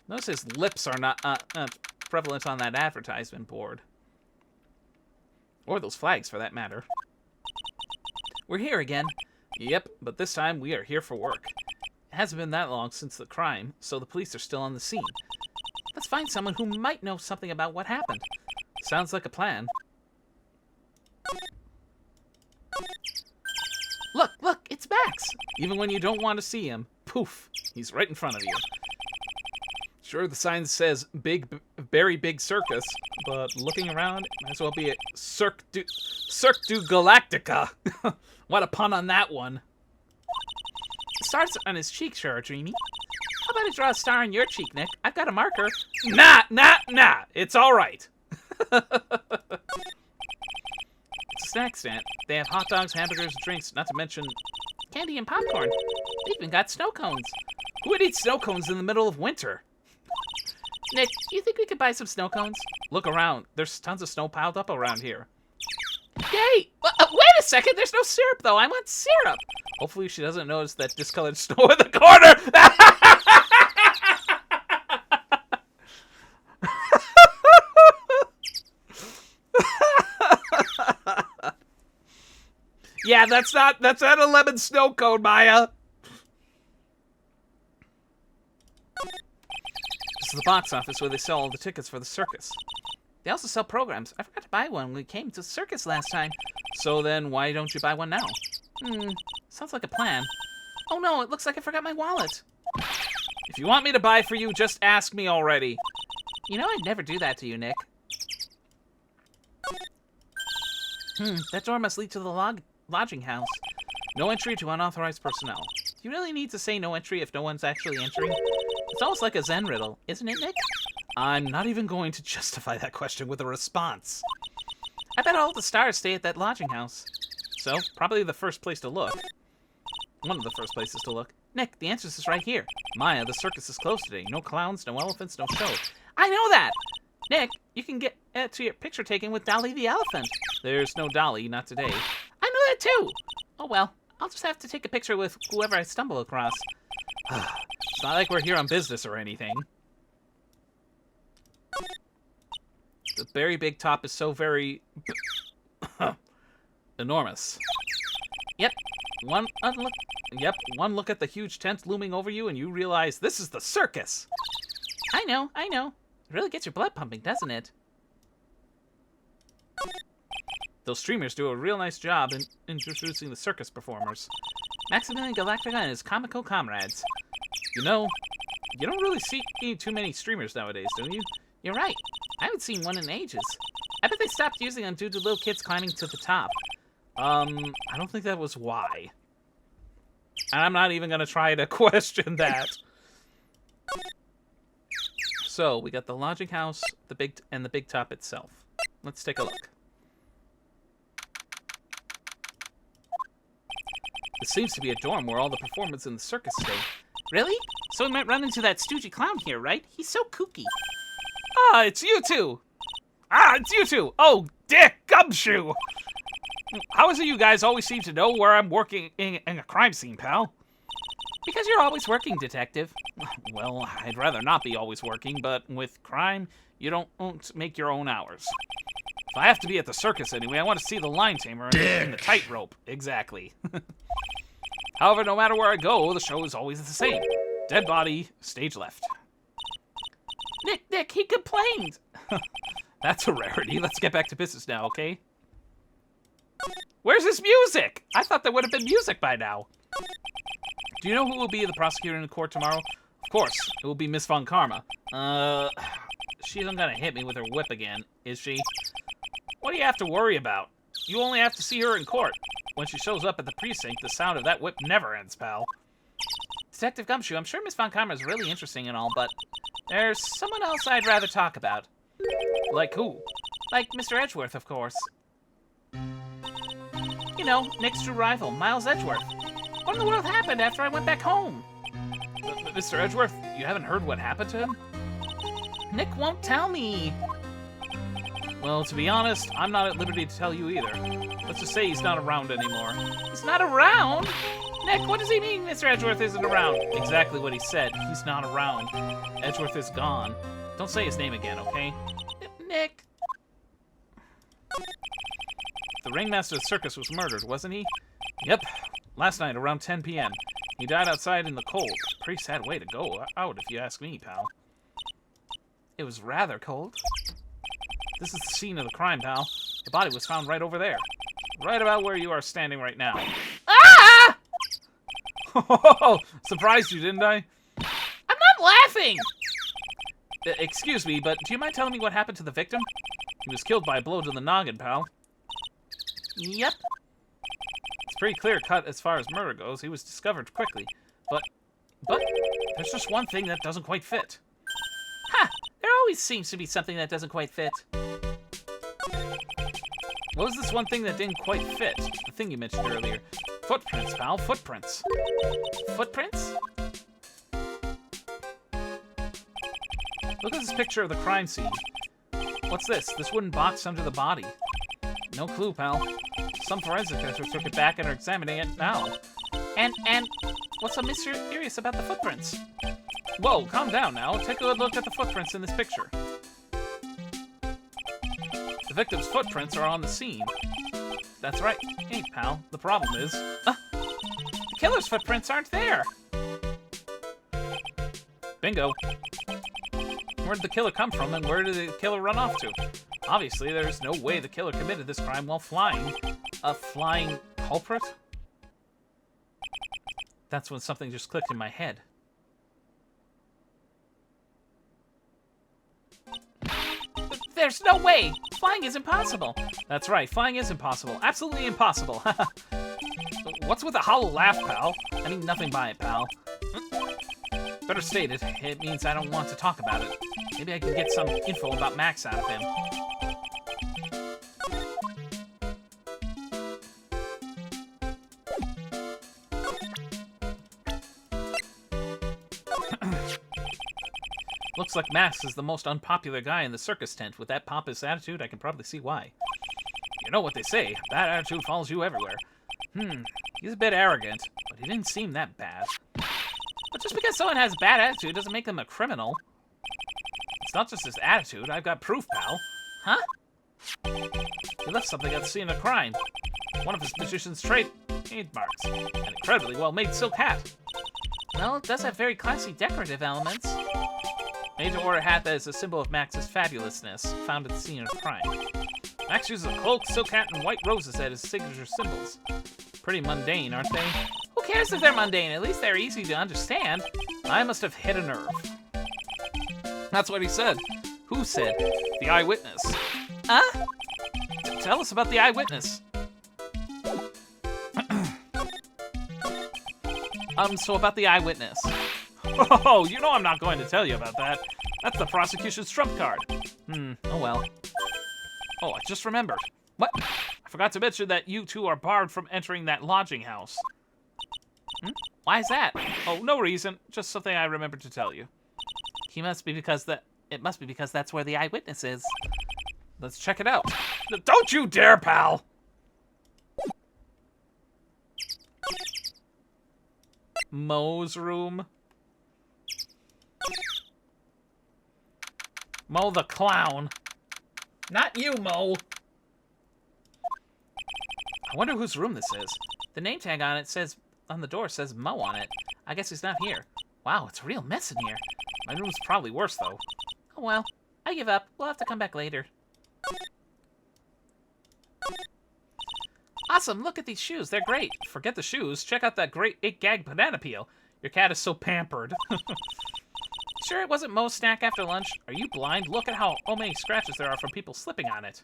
Notice his lips are not prevalent on that advertisement board. Or those flags, for that matter. We're here again. Yep, but this time we are here for work. It hasn't been that long since the crime, so the police are still on the scene. Let's find someone who might know something about what happened. Sounds like a plan. Look, it's Max. Even when you don't want to see him, poof, he's right in front of you. Sure, the sign says very big circus, but looking around, it might as well be a Cirque du Galactica. What a pun on that one. The star's on his cheek, sure, Dreamy. How about I draw a star on your cheek, Nick? I've got a marker. Nah. It's all right. It's a snack stand. They have hot dogs, hamburgers, drinks, not to mention candy and popcorn. They even got snow cones. who would eat snow cones in the middle of winter? Nick, do you think we could buy some snow cones? Look around. There's tons of snow piled up around here. Yay! Wait a second, there's no syrup, though. I want syrup. Hopefully she doesn't notice that discolored snow in the corner. Yeah, that's not a lemon snow cone, Maya. This is the box office where they sell all the tickets for the circus. They also sell programs. I forgot to buy one when we came to the circus last time. So then why don't you buy one now? Sounds like a plan. Oh no, it looks like I forgot my wallet. If you want me to buy for you, just ask me already. You know I'd never do that to you, Nick. That door must lead to the lodging house. No entry to unauthorized personnel. You really need to say no entry if no one's actually entering? It's almost like a Zen riddle, isn't it, Nick? I'm not even going to justify that question with a response. I bet all the stars stay at that lodging house. So, probably the first place to look. One of the first places to look. Nick, the answer is right here. Maya, the circus is closed today. No clowns, no elephants, no show. I know that! Nick, you can get to your picture taken with Dolly the elephant. There's no Dolly, not today. I know that too! Oh well, I'll just have to take a picture with whoever I stumble across. It's not like we're here on business or anything. The very big top is so very enormous. Yep. One look at the huge tent looming over you and you realize this is the circus. I know. It really gets your blood pumping, doesn't it? Those streamers do a real nice job in introducing the circus performers. Maximilian Galactica and his comical comrades. You know, you don't really see too many streamers nowadays, do you? You're right. I haven't seen one in ages. I bet they stopped using them due to little kids climbing to the top. I don't think that was why. And I'm not even gonna try to question that. So, we got the lodging house, the big top itself. Let's take a look. This seems to be a dorm where all the performers in the circus stay. Really? So we might run into that stoogey clown here, right? He's so kooky. Ah, it's you two! Oh, Dick Gumshoe! How is it you guys always seem to know where I'm working in a crime scene, pal? Because you're always working, detective. Well, I'd rather not be always working, but with crime, you don't make your own hours. If I have to be at the circus anyway, I want to see the lion tamer and the tightrope. Exactly. However, no matter where I go, the show is always the same. Dead body, stage left. Nick, he complained! That's a rarity. Let's get back to business now, okay? Where's his music? I thought there would have been music by now. Do you know who will be the prosecutor in the court tomorrow? Of course, it will be Miss Von Karma. She isn't gonna hit me with her whip again, is she? What do you have to worry about? You only have to see her in court. When she shows up at the precinct, the sound of that whip never ends, pal. Detective Gumshoe, I'm sure Miss Von Karma is really interesting and all, but there's someone else I'd rather talk about. Like who? Like Mr. Edgeworth, of course. You know, Nick's true rival, Miles Edgeworth. What in the world happened after I went back home? Mr. Edgeworth, you haven't heard what happened to him? Nick won't tell me. Well, to be honest, I'm not at liberty to tell you either. Let's just say he's not around anymore. He's not around? Nick, what does he mean Mr. Edgeworth isn't around? Exactly what he said. He's not around. Edgeworth is gone. Don't say his name again, okay? Nick. The ringmaster of the circus was murdered, wasn't he? Yep. Last night around 10 p.m. He died outside in the cold. Pretty sad way to go out, if you ask me, pal. It was rather cold. This is the scene of the crime, pal. The body was found right over there. Right about where you are standing right now. Ah! Oh, surprised you, didn't I? I'm not laughing! Excuse me, but do you mind telling me what happened to the victim? He was killed by a blow to the noggin, pal. Yep. It's pretty clear cut as far as murder goes. He was discovered quickly. But there's just one thing that doesn't quite fit. Ha! There always seems to be something that doesn't quite fit. What was this one thing that didn't quite fit? The thing you mentioned earlier. Footprints, pal. Footprints. Footprints? Look at this picture of the crime scene. What's this? This wooden box under the body. No clue, pal. Some forensic experts took it back and are examining it now. And what's so mysterious about the footprints? Whoa, calm down now. Take a good look at the footprints in this picture. The victim's footprints are on the scene. That's right. Hey, pal. The problem is... the killer's footprints aren't there. Bingo. Where did the killer come from, and where did the killer run off to? Obviously, there's no way the killer committed this crime while flying. A flying culprit? That's when something just clicked in my head. There's no way! Flying is impossible! That's right, flying is impossible. Absolutely impossible. What's with the hollow laugh, pal? I mean nothing by it, pal. Better stated, it means I don't want to talk about it. Maybe I can get some info about Max out of him. Looks like Max is the most unpopular guy in the circus tent. With that pompous attitude, I can probably see why. You know what they say, bad attitude follows you everywhere. He's a bit arrogant, but he didn't seem that bad. But just because someone has a bad attitude doesn't make them a criminal. It's not just his attitude, I've got proof, pal. Huh? He left something at the scene of the crime. One of his magician's trademarks. An incredibly well-made silk hat. Well, it does have very classy decorative elements. Made to order a hat that is a symbol of Max's fabulousness, found at the scene of the crime. Max uses a cloak, silk hat, and white roses as his signature symbols. Pretty mundane, aren't they? Who cares if they're mundane? At least they're easy to understand. I must have hit a nerve. That's what he said. Who said? The eyewitness. Huh? Tell us about the eyewitness. So about the eyewitness. Oh, you know I'm not going to tell you about that. That's the prosecution's trump card. Oh well. Oh, I just remembered. What? I forgot to mention that you two are barred from entering that lodging house. Why is that? Oh, no reason. Just something I remembered to tell you. It must be because that's where the eyewitness is. Let's check it out. Don't you dare, pal! Mo's room. Mo the clown. Not you, Mo. I wonder whose room this is. The name tag on the door says Mo on it. I guess he's not here. Wow, it's a real mess in here. My room's probably worse, though. Oh well, I give up. We'll have to come back later. Awesome, look at these shoes. They're great. Forget the shoes. Check out that great 8-gag banana peel. Your cat is so pampered. Sure it wasn't Mo's snack after lunch? Are you blind? Look at how many scratches there are from people slipping on it.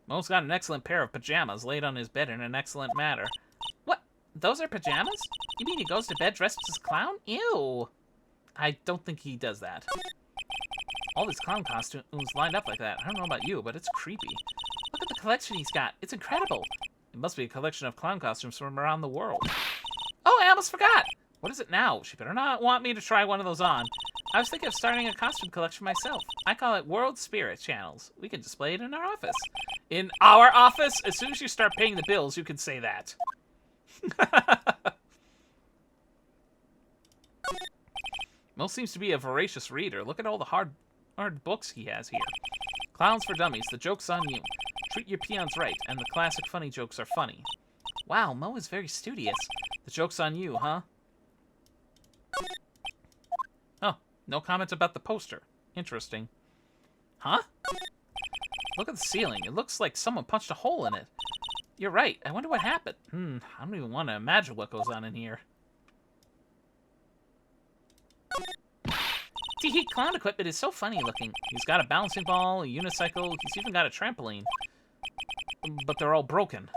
Mo's got an excellent pair of pajamas laid on his bed in an excellent manner. What? Those are pajamas? You mean he goes to bed dressed as a clown? Ew. I don't think he does that. All these clown costumes lined up like that. I don't know about you, but it's creepy. Look at the collection he's got. It's incredible. It must be a collection of clown costumes from around the world. Oh, I almost forgot. What is it now? She better not want me to try one of those on. I was thinking of starting a costume collection myself. I call it World Spirit Channels. We can display it in our office. In our office? As soon as you start paying the bills, you can say that. Mo seems to be a voracious reader. Look at all the hard books he has here. Clowns for Dummies, The Joke's on You. Treat Your Peons Right, and the classic funny jokes are funny. Wow, Mo is very studious. The Joke's on You, huh? Oh, no comment about the poster. Interesting. Huh? Look at the ceiling. It looks like someone punched a hole in it. You're right. I wonder what happened. I don't even want to imagine what goes on in here. Tee clown equipment is so funny looking. He's got a bouncing ball, a unicycle, he's even got a trampoline. But they're all broken.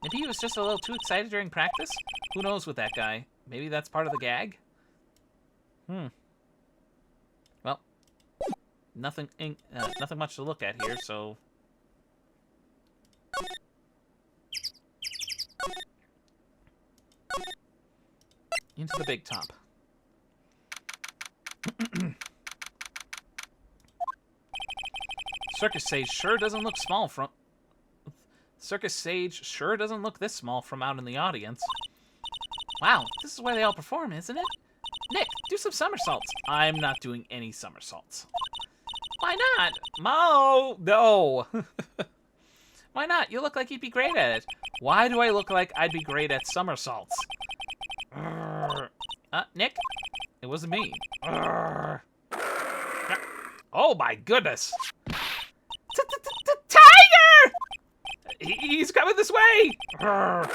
Maybe he was just a little too excited during practice? Who knows with that guy? Maybe that's part of the gag? Well, nothing much to look at here, so... Into the big top. Circus Sage sure doesn't look small from... Circus Sage sure doesn't look this small from out in the audience. Wow, this is where they all perform, isn't it? Nick, do some somersaults. I'm not doing any somersaults. Why not? Mo! No! Why not? You look like you'd be great at it. Why do I look like I'd be great at somersaults? Nick? It wasn't me. Oh my goodness! Tiger! He's coming this way! Ah!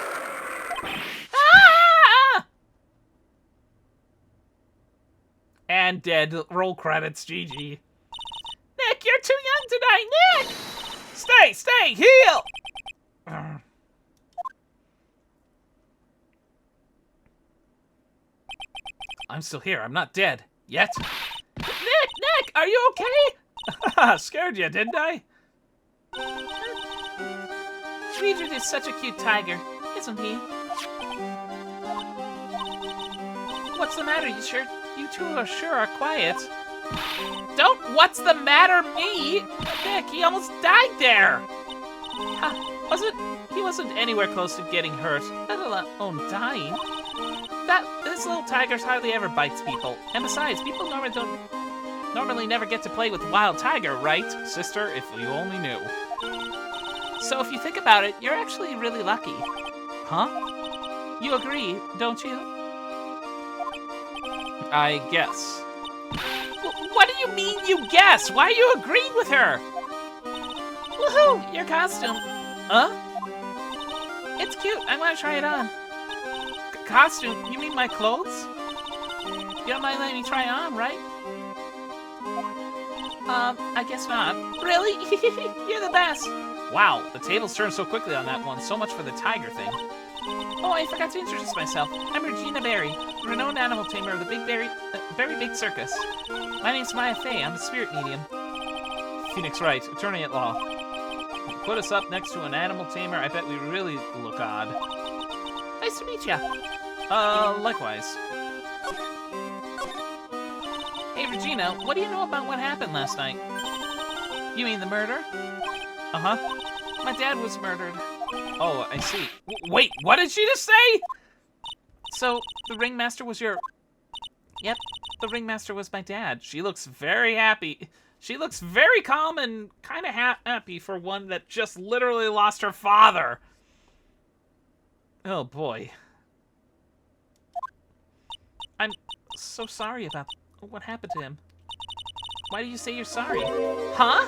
And dead. Roll credits, GG. Nick, you're too young to die, Nick! Stay! Heal! I'm still here. I'm not dead. Yet. Nick, are you okay? Scared you, didn't I? Regent is such a cute tiger, isn't he? What's the matter? You two are sure quiet. Don't, what's the matter, me? Nick, he almost died there. He wasn't anywhere close to getting hurt, let alone dying. This little tiger hardly ever bites people. And besides, people normally never get to play with wild tiger, right? Sister, if you only knew. So if you think about it, you're actually really lucky. Huh? You agree, don't you? I guess. What do you mean, you guess? Why are you agreeing with her? Woohoo! Your costume. Huh? It's cute. I want to try it on. Costume? You mean my clothes? You don't mind letting me try on, right? I guess not. Really? You're the best. Wow, the tables turned so quickly on that one. So much for the tiger thing. Oh, I forgot to introduce myself. I'm Regina Berry, renowned animal tamer of the Very Big Circus. My name's Maya Fey. I'm a spirit medium. Phoenix Wright, attorney at law. You put us up next to an animal tamer, I bet we really look odd. Nice to meet ya. Likewise. Hey, Regina, what do you know about what happened last night? You mean the murder? Uh-huh. My dad was murdered. Oh, I see. Wait, what did she just say? So, the ringmaster was your... Yep, the ringmaster was my dad. She looks very happy. She looks very calm and kind of happy for one that just literally lost her father. Oh, boy. I'm so sorry about what happened to him. Why do you say you're sorry? Huh?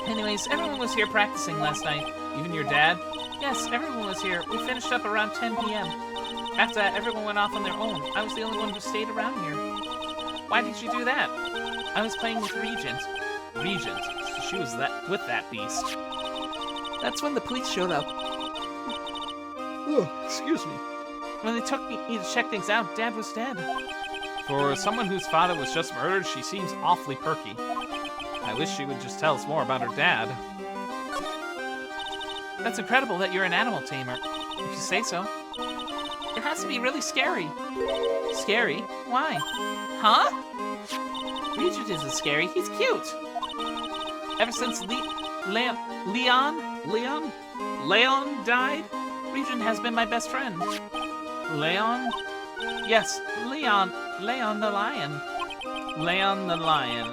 Anyways, everyone was here practicing last night. Even your dad? Yes, everyone was here. We finished up around 10 p.m. After that, everyone went off on their own. I was the only one who stayed around here. Why did you do that? I was playing with Regent. Regent? she was with that beast. That's when the police showed up. Oh, excuse me. When they took me to check things out, Dad was dead. For someone whose father was just murdered, she seems awfully perky. I wish she would just tell us more about her dad. That's incredible that you're an animal tamer, if you say so. It has to be really scary. Scary? Why? Huh? Regent isn't scary, he's cute. Ever since Leon died, Regent has been my best friend. Leon? Yes, Leon the lion. Leon the lion.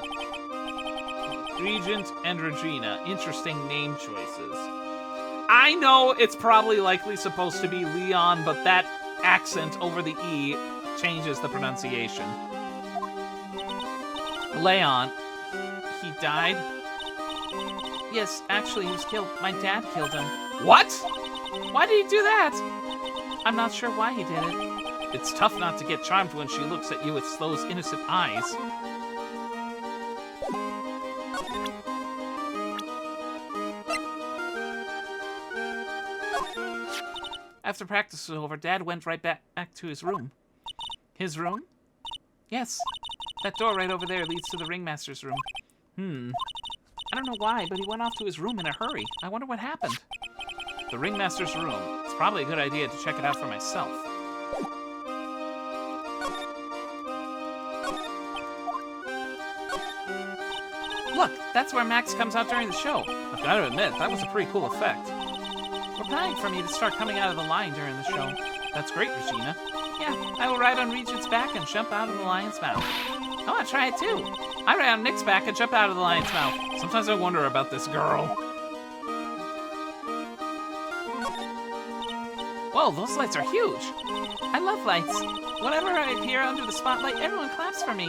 Regent and Regina. Interesting name choices. I know it's probably likely supposed to be Leon, but that accent over the E changes the pronunciation. Leon. He died? Yes, actually he was killed. My dad killed him. What? Why did he do that? I'm not sure why he did it. It's tough not to get charmed when she looks at you with those innocent eyes. After practice was over, Dad went right back to his room. His room? Yes. That door right over there leads to the ringmaster's room. I don't know why, but he went off to his room in a hurry. I wonder what happened. The ringmaster's room. It's probably a good idea to check it out for myself. Look, that's where Max comes out during the show. I've got to admit, that was a pretty cool effect. We're planning for me to start coming out of the line during the show. That's great, Regina. Yeah, I will ride on Regent's back and jump out of the lion's mouth. I want to try it too. I ride on Nick's back and jump out of the lion's mouth. Sometimes I wonder about this girl. Whoa, those lights are huge. I love lights. Whenever I appear under the spotlight, everyone claps for me.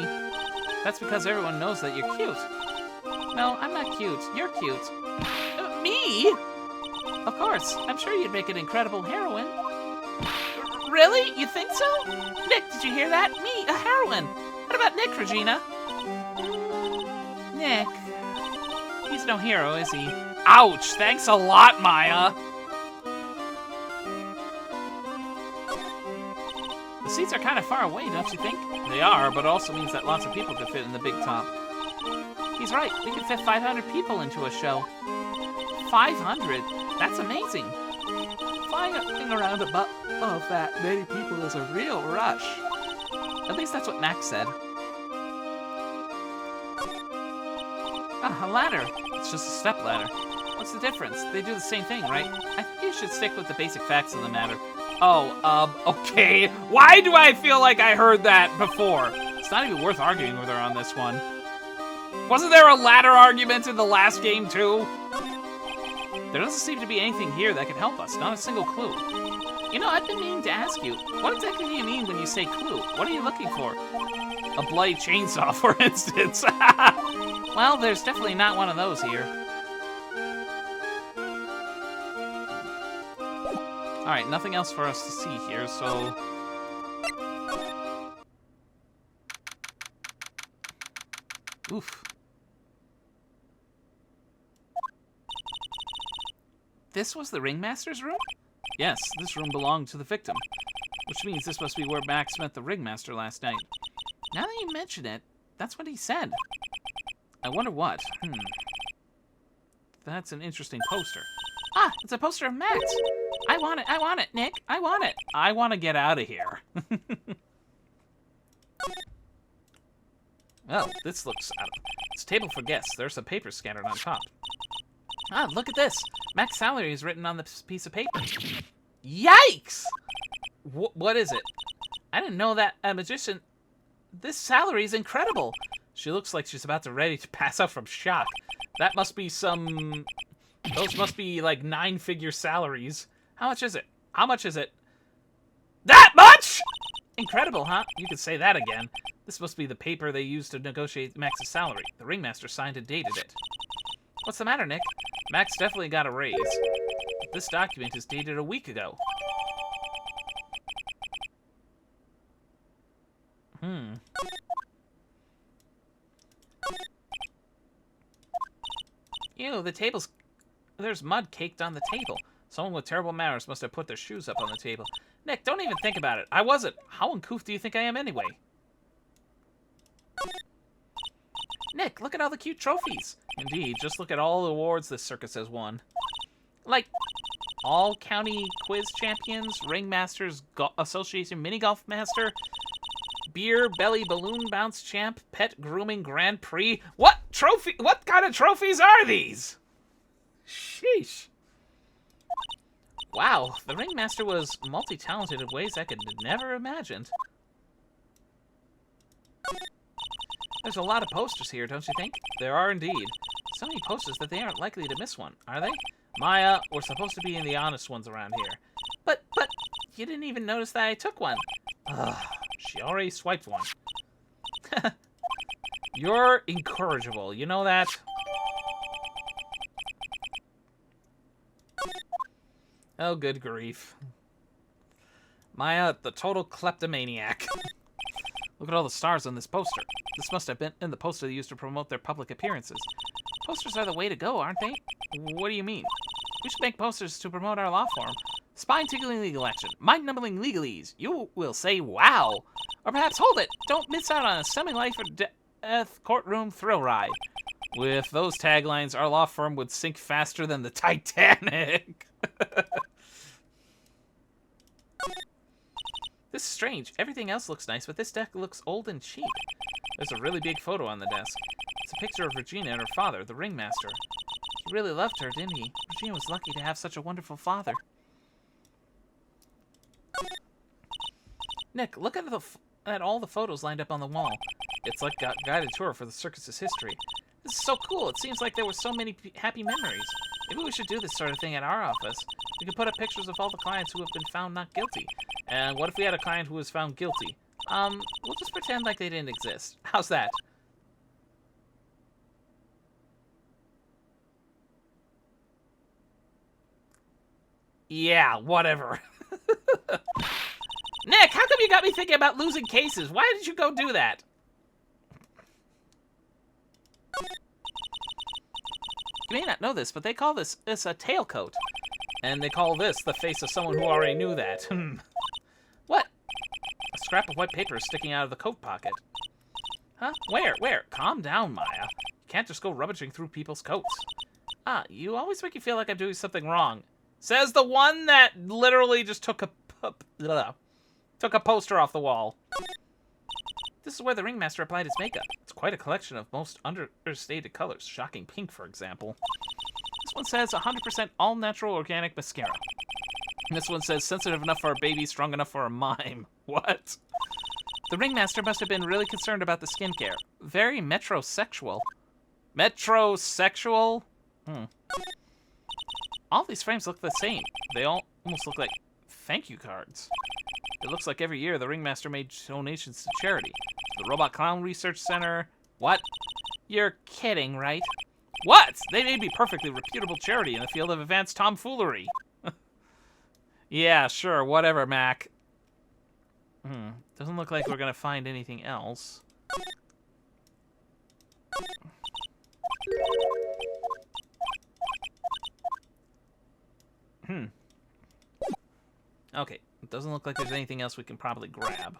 That's because everyone knows that you're cute. No, I'm not cute. You're cute. Me? Of course. I'm sure you'd make an incredible heroine. Really? You think so? Nick, did you hear that? Me, a heroine. What about Nick, Regina? Nick. He's no hero, is he? Ouch! Thanks a lot, Maya! The seats are kind of far away, don't you think? They are, but it also means that lots of people could fit in the big top. He's right. We could fit 500 people into a show. 500? That's amazing. Flying around above that many people is a real rush. At least that's what Max said. Ah, a ladder. It's just a step ladder. What's the difference? They do the same thing, right? I think you should stick with the basic facts of the matter. Okay. Why do I feel like I heard that before? It's not even worth arguing with her on this one. Wasn't there a ladder argument in the last game, too? There doesn't seem to be anything here that can help us. Not a single clue. You know, I've been meaning to ask you, what exactly do you mean when you say clue? What are you looking for? A bloody chainsaw, for instance. Well, there's definitely not one of those here. Alright, nothing else for us to see here, so... Oof. This was the ringmaster's room? Yes, this room belonged to the victim. Which means this must be where Max met the ringmaster last night. Now that you mention it, that's what he said. I wonder what. That's an interesting poster. Ah, it's a poster of Max. I want it, Nick. I want it. I want to get out of here. Well, this looks... It's a table for guests. There's some paper scattered on top. Ah, look at this. Max's salary is written on this piece of paper. Yikes! What is it? I didn't know that a magician... This salary is incredible. She looks like she's about to ready to pass out from shock. That must be some... Those must be like 9-figure salaries. How much is it? How much is it? That much?! Incredible, huh? You could say that again. This must be the paper they used to negotiate Max's salary. The ringmaster signed and dated it. What's the matter, Nick? Max definitely got a raise. But this document is dated a week ago. Ew, the table's... There's mud caked on the table. Someone with terrible manners must have put their shoes up on the table. Nick, don't even think about it. I wasn't. How uncouth do you think I am anyway? Nick, look at all the cute trophies. Indeed, just look at all the awards this circus has won. Like, all county quiz champions, ringmasters, association mini golf master, beer belly balloon bounce champ, pet grooming grand prix. What trophy? What kind of trophies are these? Sheesh. Wow, the ringmaster was multi-talented in ways I could never imagined. There's a lot of posters here, don't you think? There are indeed. So many posters that they aren't likely to miss one, are they? Maya, we're supposed to be in the honest ones around here. But, you didn't even notice that I took one. Ugh, she already swiped one. You're incorrigible, you know that? Oh, good grief. Maya, the total kleptomaniac. Look at all the stars on this poster. This must have been in the poster they used to promote their public appearances. Posters are the way to go, aren't they? What do you mean? We should make posters to promote our law firm. Spine-tickling legal action. Mind-numbing legalese. You will say, wow. Or perhaps, hold it. Don't miss out on a semi-life or death courtroom thrill ride. With those taglines, our law firm would sink faster than the Titanic. This is strange. Everything else looks nice, but this deck looks old and cheap. There's a really big photo on the desk. It's a picture of Regina and her father, the ringmaster. He really loved her, didn't he? Regina was lucky to have such a wonderful father. Nick, look at all the photos lined up on the wall. It's like a guided tour for the circus's history. This is so cool. It seems like there were so many happy memories. Maybe we should do this sort of thing at our office. We could put up pictures of all the clients who have been found not guilty. And what if we had a client who was found guilty? We'll just pretend like they didn't exist. How's that? Yeah, whatever. Nick, how come you got me thinking about losing cases? Why did you go do that? You may not know this, but they call this a tailcoat. And they call this the face of someone who already knew that. What? A scrap of white paper is sticking out of the coat pocket. Huh? Where? Where? Calm down, Maya. You can't just go rummaging through people's coats. You always make me feel like I'm doing something wrong. Says the one that literally just took a poster off the wall. This is where the ringmaster applied his makeup. It's quite a collection of most understated colors. Shocking pink, for example. This one says 100% all-natural organic mascara. And this one says sensitive enough for a baby, strong enough for a mime. What? The ringmaster must have been really concerned about the skincare. Very metrosexual. Metrosexual? All these frames look the same. They all almost look like thank you cards. It looks like every year the ringmaster made donations to charity. The Robot Clown Research Center. What? You're kidding, right? What? They may be perfectly reputable charity in the field of advanced tomfoolery. Yeah, sure, whatever, Mac. Doesn't look like we're gonna find anything else. Okay, it doesn't look like there's anything else we can probably grab.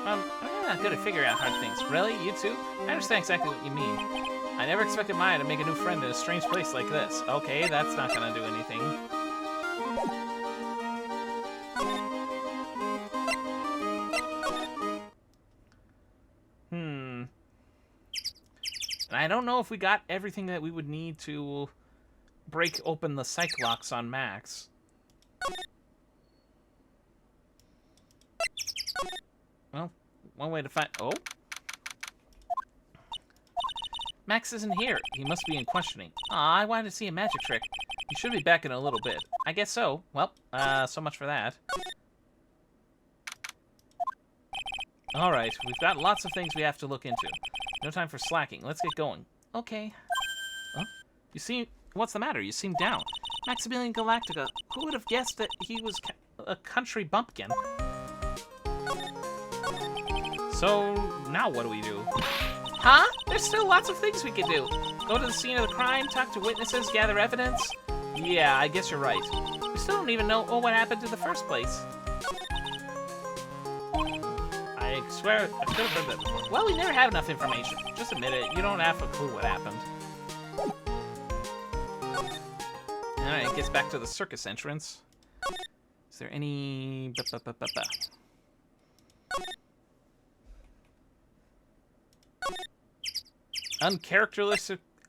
I'm not good at figuring out hard things. Really? You too? I understand exactly what you mean. I never expected Maya to make a new friend in a strange place like this. Okay, that's not gonna do anything. And I don't know if we got everything that we would need to break open the psych locks on Max. Well, one way to find... Oh? Max isn't here. He must be in questioning. Aw, I wanted to see a magic trick. He should be back in a little bit. I guess so. Well, so much for that. Alright, we've got lots of things we have to look into. No time for slacking. Let's get going. Okay. Huh? You seem... What's the matter? You seem down. Maximilian Galactica. Who would have guessed that he was a country bumpkin? So, now what do we do? Huh? There's still lots of things we could do. Go to the scene of the crime, talk to witnesses, gather evidence. Yeah, I guess you're right. We still don't even know what happened in the first place. I swear, I could have heard that before. Well, we never have enough information. Just admit it. You don't have a clue what happened. Alright, it gets back to the circus entrance. Is there any...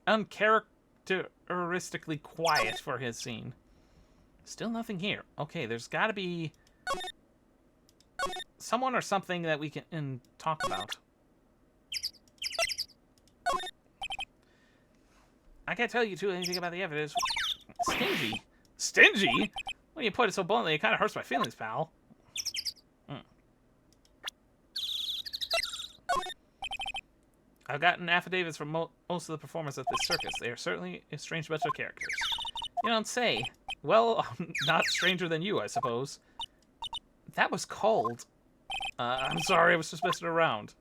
uncharacteristically quiet for his scene. Still nothing here. Okay, there's gotta be... someone or something that we can talk about. I can't tell you two anything about the evidence. Stingy? Stingy? When you put it so bluntly, it kind of hurts my feelings, pal. I've gotten affidavits from most of the performers at this circus. They are certainly a strange bunch of characters. You don't say. Well, not stranger than you, I suppose. That was cold. I'm sorry, I was just messing around.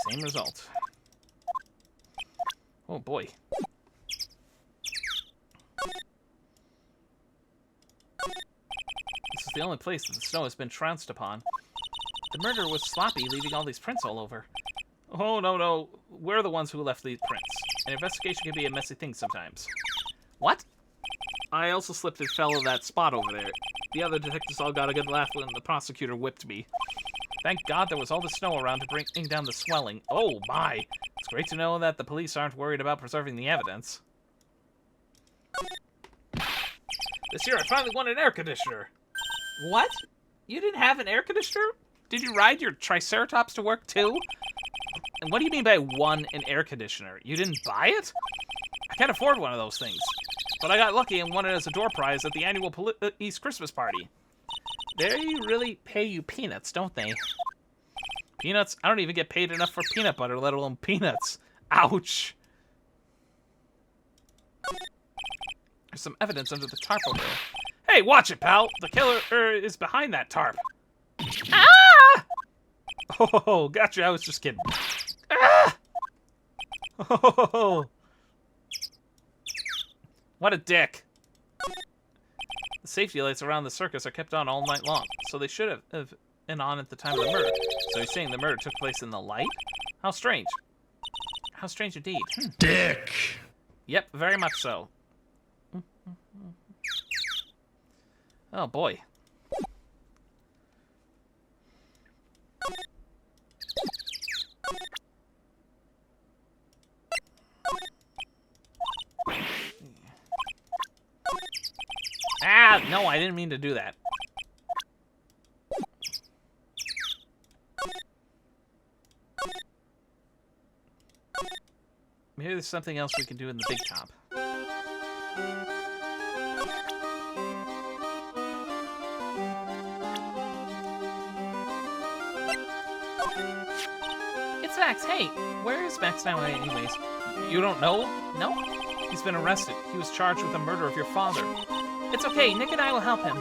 Same result. Oh boy. This is the only place that the snow has been trounced upon. The murderer was sloppy, leaving all these prints all over. Oh, no. We're the ones who left these prints. An investigation can be a messy thing sometimes. What? I also slipped and fell in that spot over there. The other detectives all got a good laugh when the prosecutor whipped me. Thank God there was all the snow around to bring down the swelling. Oh, my. It's great to know that the police aren't worried about preserving the evidence. This year I finally won an air conditioner. What? You didn't have an air conditioner? Did you ride your Triceratops to work, too? And what do you mean by won an air conditioner? You didn't buy it? I can't afford one of those things. But I got lucky and won it as a door prize at the annual police Christmas party. They really pay you peanuts, don't they? Peanuts? I don't even get paid enough for peanut butter, let alone peanuts. Ouch. There's some evidence under the tarp over there. Hey, watch it, pal. The killer is behind that tarp. Ah! Oh, gotcha. I was just kidding. Ah! Oh, what a dick. The safety lights around the circus are kept on all night long, so they should have been on at the time of the murder. So you're saying the murder took place in the light? How strange. How strange indeed. Dick. Yep, very much so. Oh, boy. Ah, no, I didn't mean to do that. Maybe there's something else we can do in the big top. It's Max. Hey, where is Max now anyways? You don't know? No? He's been arrested. He was charged with the murder of your father. It's okay, Nick and I will help him.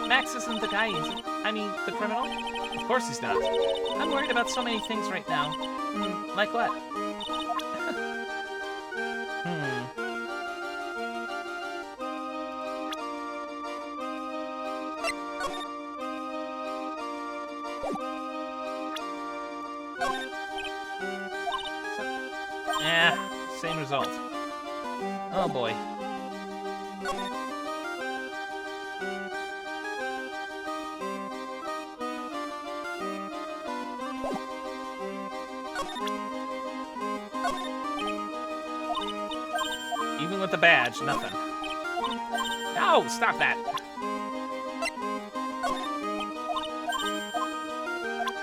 Max isn't the guy, is he? I mean, the criminal? Of course he's not. I'm worried about so many things right now. Like what? Same result. Oh boy. Even with the badge, nothing. No, stop that.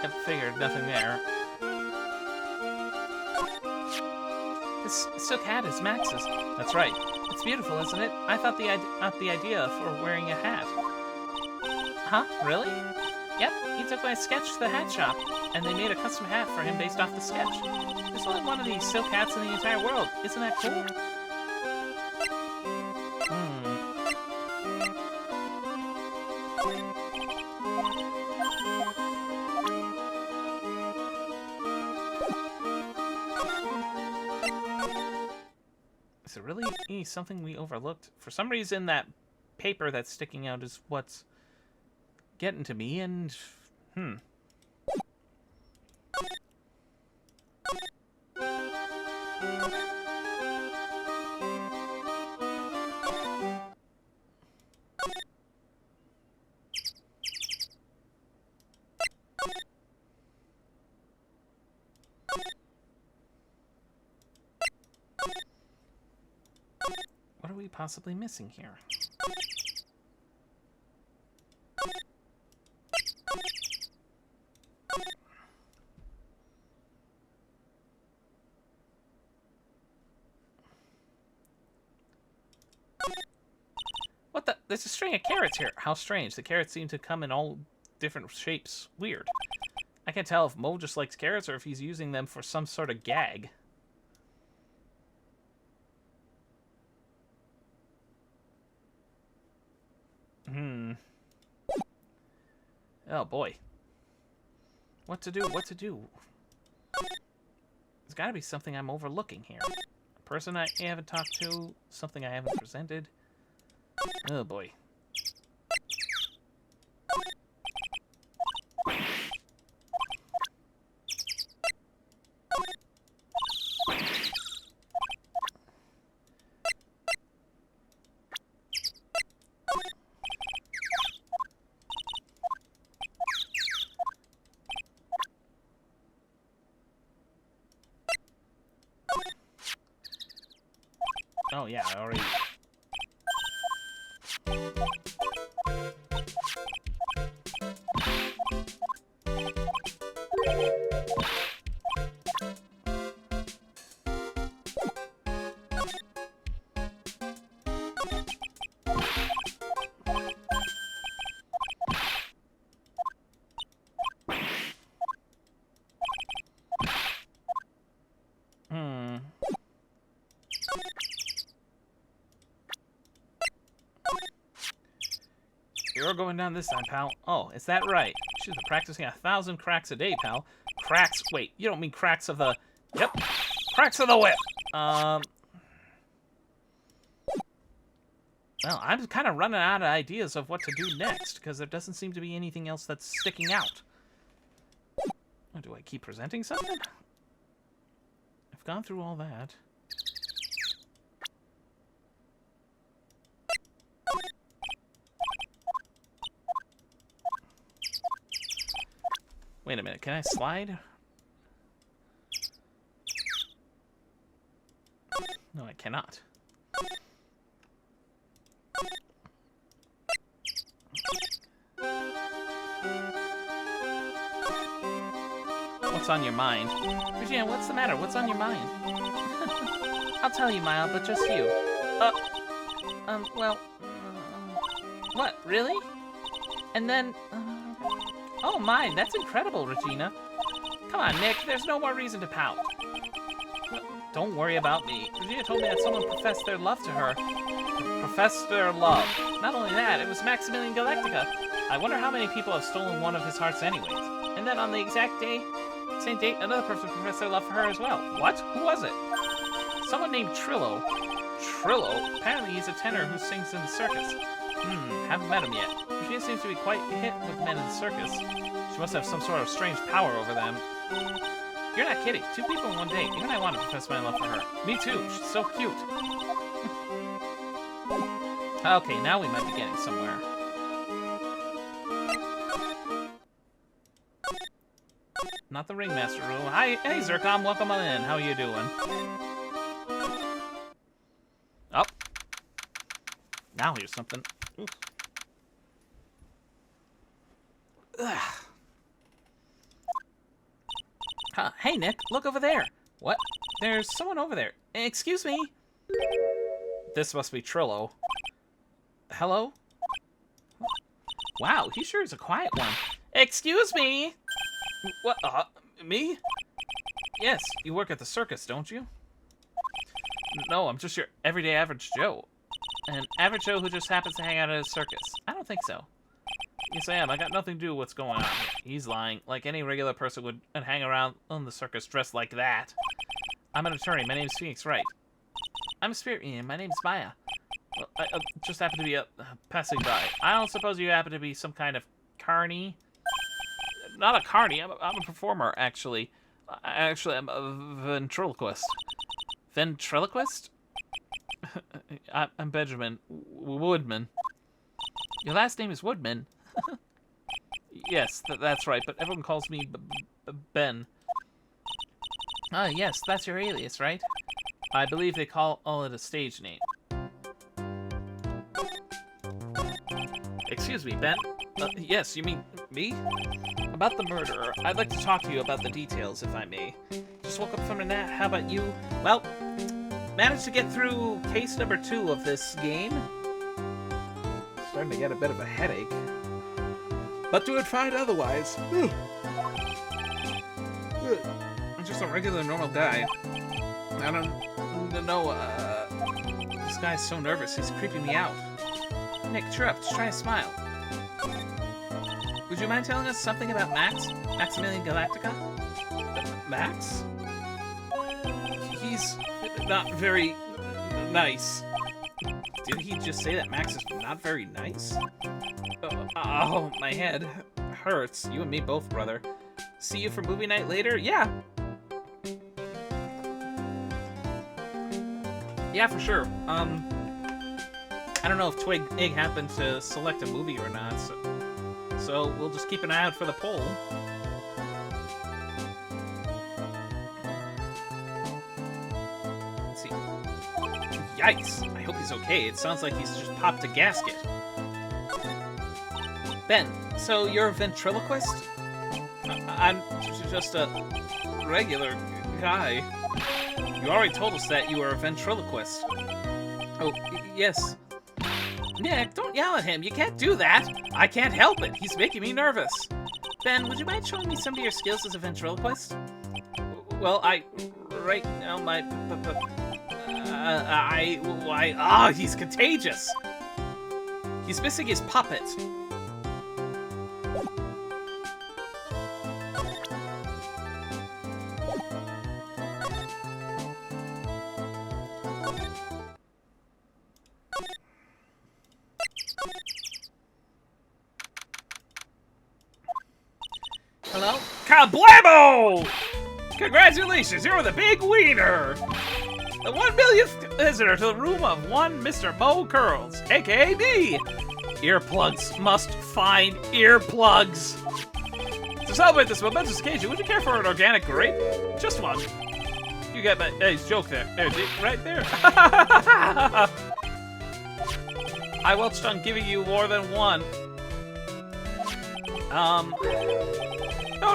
I figured nothing there. This silk hat is Max's. That's right. It's beautiful, isn't it? I thought the idea for wearing a hat. Huh? Really? Yep, he took my sketch to the hat shop, and they made a custom hat for him based off the sketch. There's only one of these silk hats in the entire world. Isn't that cool? Is it really something we overlooked? For some reason, that paper that's sticking out is what's getting to me, and what are we possibly missing here? What the? There's a string of carrots here. How strange. The carrots seem to come in all different shapes. Weird. I can't tell if Mo just likes carrots or if he's using them for some sort of gag. Oh boy. What to do? What to do? There's gotta be something I'm overlooking here. A person I haven't talked to, something I haven't presented. Oh boy. Oh yeah, I already... You're going down this time, pal. Oh, is that right? She's been practicing 1,000 cracks a day, pal. Cracks? Wait, you don't mean cracks of the... Yep. Cracks of the whip! Well, I'm kind of running out of ideas of what to do next, because there doesn't seem to be anything else that's sticking out. Oh, do I keep presenting something? I've gone through all that. Wait a minute, can I slide? No, I cannot. What's on your mind? Regina, what's the matter? What's on your mind? I'll tell you, Mile, but just you. What, really? And then, oh my, that's incredible, Regina. Come on, Nick, there's no more reason to pout. Don't worry about me. Regina told me that someone professed their love to her. Professed their love. Not only that, it was Maximilian Galactica. I wonder how many people have stolen one of his hearts anyways. And then on the exact day, same date, another person professed their love for her as well. What? Who was it? Someone named Trillo. Trillo? Apparently he's a tenor who sings in the circus. Haven't met him yet. Regina seems to be quite hit with men in the circus. She must have some sort of strange power over them. You're not kidding. 2 people in one day. Even I want to profess my love for her. Me too. She's so cute. Okay, now we might be getting somewhere. Not the ringmaster room. Hi, hey Zircom, welcome on in. How are you doing? Oh. Now here's something. Hey Nick, look over there. What? There's someone over there. Excuse me? This must be Trillo. Hello? Wow, he sure is a quiet one. Excuse me. What? Me? Yes, you work at the circus, don't you? No, I'm just your everyday average Joe. An average Joe who just happens to hang out at a circus. I don't think so. Yes, I am. I got nothing to do with what's going on here. He's lying. Like any regular person would hang around on the circus dressed like that. I'm an attorney. My name's Phoenix Wright. I'm a spirit medium. My name's Maya. Well, I just happen to be passing by. I don't suppose you happen to be some kind of carny? Not a carny. I'm a performer, actually. Actually, I'm a ventriloquist. Ventriloquist? I'm Benjamin Woodman. Your last name is Woodman? Yes, that's right, but everyone calls me Ben. Ah, yes, that's your alias, right? I believe they call it a stage name. Excuse me, Ben? Yes, you mean me? About the murderer, I'd like to talk to you about the details, if I may. Just woke up from a nap. How about you? Well, managed to get through case number 2 of this game. Starting to get a bit of a headache. But doing fine otherwise. I'm just a regular, normal guy. I don't know, this guy's so nervous, he's creeping me out. Nick, cheer up, just try to smile. Would you mind telling us something about Max? Maximilian Galactica? Max? He's not very nice. Did he just say that Max is not very nice? Oh, my head hurts. You and me both, brother. See you for movie night later? Yeah. Yeah, for sure. I don't know if Twig Egg happened to select a movie or not, so we'll just keep an eye out for the poll. Let's see. Yikes! I hope he's okay. It sounds like he's just popped a gasket. Ben, so you're a ventriloquist? I'm just a regular guy. You already told us that you were a ventriloquist. Oh, yes. Nick, don't yell at him. You can't do that. I can't help it. He's making me nervous. Ben, would you mind showing me some of your skills as a ventriloquist? Well, right now, he's contagious. He's missing his puppet. Hello? Kablamo! Congratulations, you're the big wiener! The 1 millionth visitor to the room of one Mr. Mo Curls, aka me! Earplugs must find earplugs! To celebrate this momentous occasion, would you care for an organic grape? Just one. You get my joke there. There, right there. I welched on giving you more than one.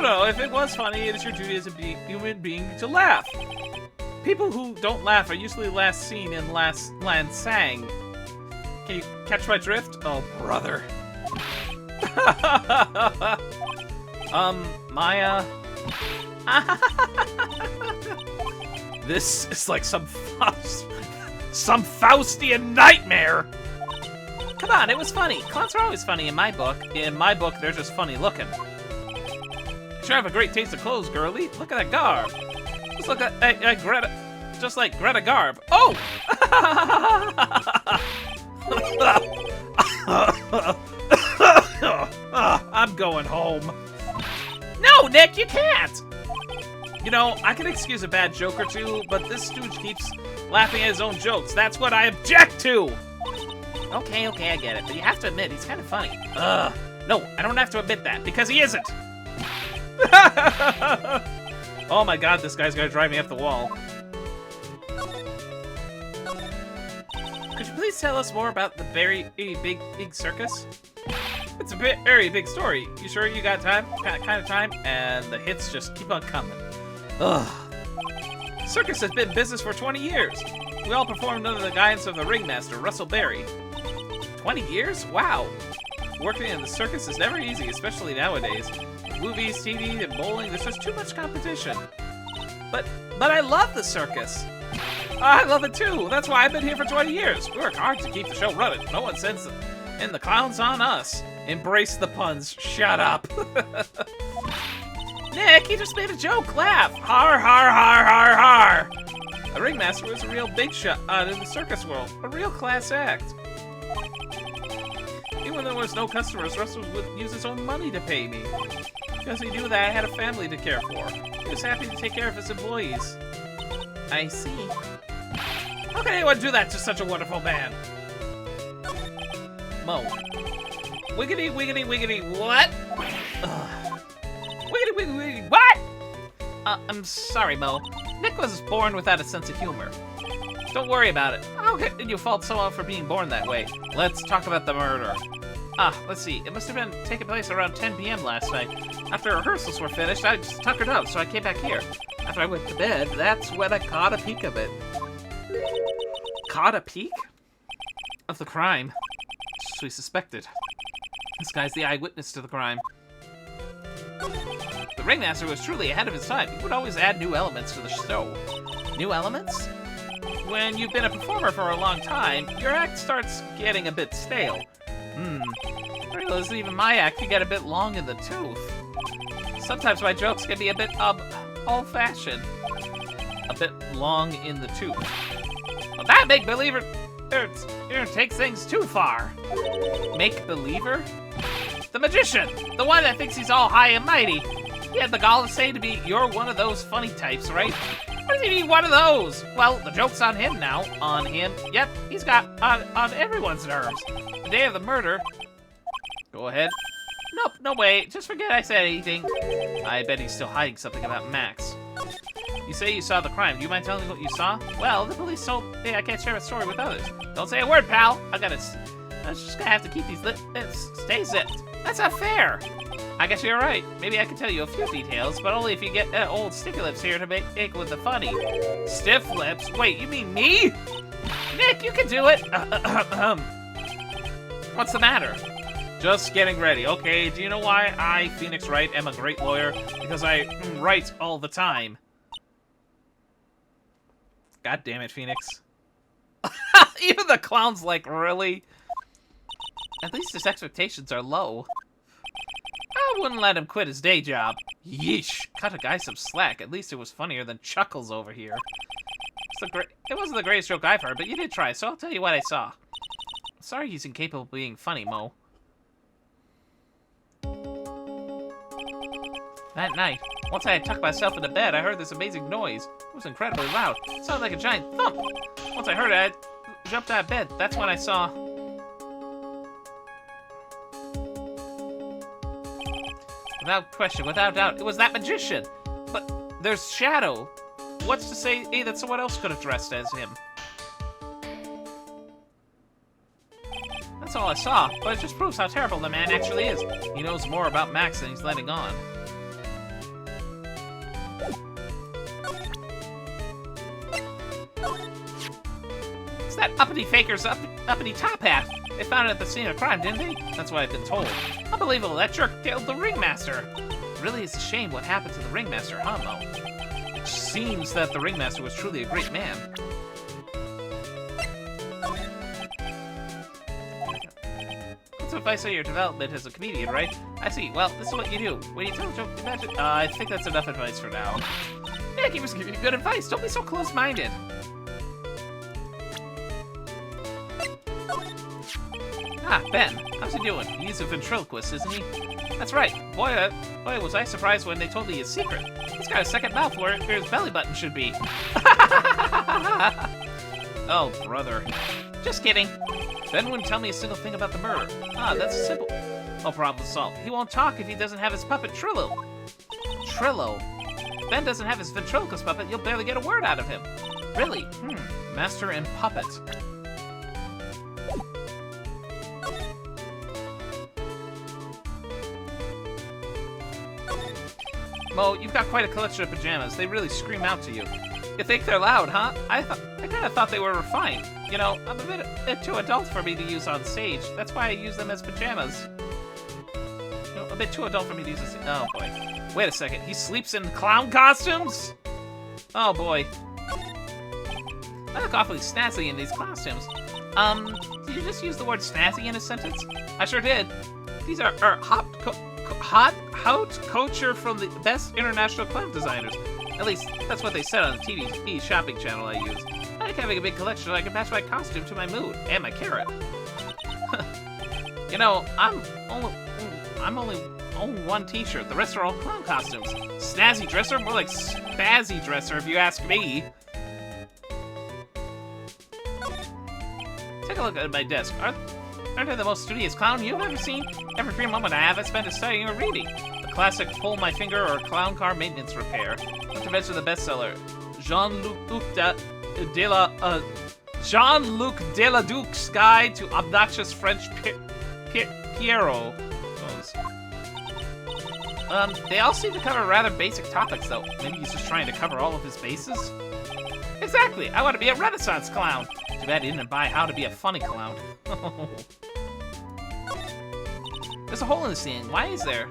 No, if it was funny, it is your duty as a human being to laugh. People who don't laugh are usually last seen in last land sang. Can you catch my drift? Oh, brother. Maya. This is like some Faustian nightmare. Come on, it was funny. Clowns are always funny in my book. In my book, they're just funny looking. You sure have a great taste of clothes, girlie. Look at that garb. Just look at Greta. Just like Greta Garb. Oh! I'm going home. No, Nick, you can't! You know, I can excuse a bad joke or two, but this stooge keeps laughing at his own jokes. That's what I object to! Okay, I get it, but you have to admit, he's kind of funny. No, I don't have to admit that, because he isn't! Oh my god, this guy's gonna drive me up the wall. Could you please tell us more about the very big circus? It's a very big story. You sure you got time? Kind of time? And the hits just keep on coming. Ugh. Circus has been in business for 20 years. We all performed under the guidance of the ringmaster, Russell Berry. 20 years? Wow. Working in the circus is never easy, especially nowadays. With movies, TV, and bowling, there's just too much competition. But I love the circus. I love it too. That's why I've been here for 20 years. We work hard to keep the show running. No one sends in the clowns on us. Embrace the puns. Shut up. Nick, he just made a joke. Laugh. Har, har, har, har, har. A ringmaster was a real big shot in the circus world. A real class act. Even when there was no customers, Russell would use his own money to pay me. Because he knew that I had a family to care for. He was happy to take care of his employees. I see. How can anyone do that to such a wonderful man? Mo. Wiggity, wiggity, wiggity, what? Ugh. Wiggity, wiggity, wiggity, what? I'm sorry, Mo. Nick was born without a sense of humor. Don't worry about it. How can you fault someone for being born that way? Let's talk about the murder. Let's see. It must have been taking place around 10 p.m. last night. After rehearsals were finished, I just tuckered out, so I came back here. After I went to bed, that's when I caught a peek of it. Caught a peek? Of the crime. Just as we suspected. This guy's the eyewitness to the crime. The ringmaster was truly ahead of his time. He would always add new elements to the show. New elements? When you've been a performer for a long time, your act starts getting a bit stale. I realize even my act can get a bit long in the tooth. Sometimes my jokes can be a bit, old-fashioned. A bit long in the tooth. Well, that make-believer takes things too far. Make-believer? The magician! The one that thinks he's all high and mighty. He had the gall to say to me, you're one of those funny types, right? What does he mean, one of those? Well, the joke's on him now. On him. Yep, he's got on everyone's nerves. The day of the murder. Go ahead. Nope, no way. Just forget I said anything. I bet he's still hiding something about Max. You say you saw the crime. Do you mind telling me what you saw? Well, the police told me I can't share a story with others. Don't say a word, pal. I'm just gonna have to keep these stay zipped. That's not fair. I guess you're right. Maybe I can tell you a few details, but only if you get old Sticky Lips here to make with the funny. Stiff Lips? Wait, you mean me? Nick, you can do it. What's the matter? Just getting ready. Okay, do you know why I, Phoenix Wright, am a great lawyer? Because I write all the time. God damn it, Phoenix. Even the clown's like, really? At least his expectations are low. I wouldn't let him quit his day job. Yeesh, cut a guy some slack. At least it was funnier than Chuckles over here. It wasn't the greatest joke I've heard, but you did try, so I'll tell you what I saw. Sorry he's incapable of being funny, Mo. That night, once I had tucked myself into bed, I heard this amazing noise. It was incredibly loud. It sounded like a giant thump. Once I heard it, I jumped out of bed. That's when I saw... Without question, without doubt, it was that magician. But there's Shadow. What's to say that someone else could have dressed as him? That's all I saw, but it just proves how terrible the man actually is. He knows more about Max than he's letting on. It's that uppity faker's uppity top hat. They found it at the scene of crime, didn't they? That's what I've been told. Unbelievable, that jerk killed the ringmaster. Really, it's a shame what happened to the ringmaster, huh, Mo? It seems that the ringmaster was truly a great man. That's advice on your development as a comedian, right? I see. Well, this is what you do. When you tell a joke, imagine... I think that's enough advice for now. Yeah, he was giving you good advice. Don't be so close-minded. Ah, Ben. How's he doing? He's a ventriloquist, isn't he? That's right. Boy, was I surprised when they told me his secret. He's got a second mouth where his belly button should be. Oh, brother. Just kidding. Ben wouldn't tell me a single thing about the murder. Ah, that's simple. Oh, problem solved. He won't talk if he doesn't have his puppet Trillo. Trillo? If Ben doesn't have his ventriloquist puppet, you'll barely get a word out of him. Really? Master and puppet. Mo, you've got quite a collection of pajamas. They really scream out to you. You think they're loud, huh? I kind of thought they were refined. You know, I'm a bit too adult for me to use on stage. That's why I use them as pajamas. You know, a bit too adult for me to use as... Oh, boy. Wait a second. He sleeps in clown costumes? Oh, boy. I look awfully snazzy in these costumes. Did you just use the word snazzy in a sentence? I sure did. These are hot couture from the best international clown designers. At least, that's what they said on the TV shopping channel I use. I like having a big collection so I can match my costume to my mood and my carrot. You know, I'm only own one t-shirt. The rest are all clown costumes. Snazzy dresser? More like spazzy dresser if you ask me. Take a look at my desk. Aren't I the most studious clown you've ever seen? Every free moment I have, I spend it studying or reading. The classic pull my finger or clown car maintenance repair. Not to mention the bestseller, Jean-Luc Deladuc's Guide to Obnoxious French Pierrot. They all seem to cover rather basic topics, though. Maybe he's just trying to cover all of his bases? Exactly! I want to be a Renaissance clown! Too bad he didn't buy How to Be a Funny Clown. There's a hole in the ceiling. Why is there?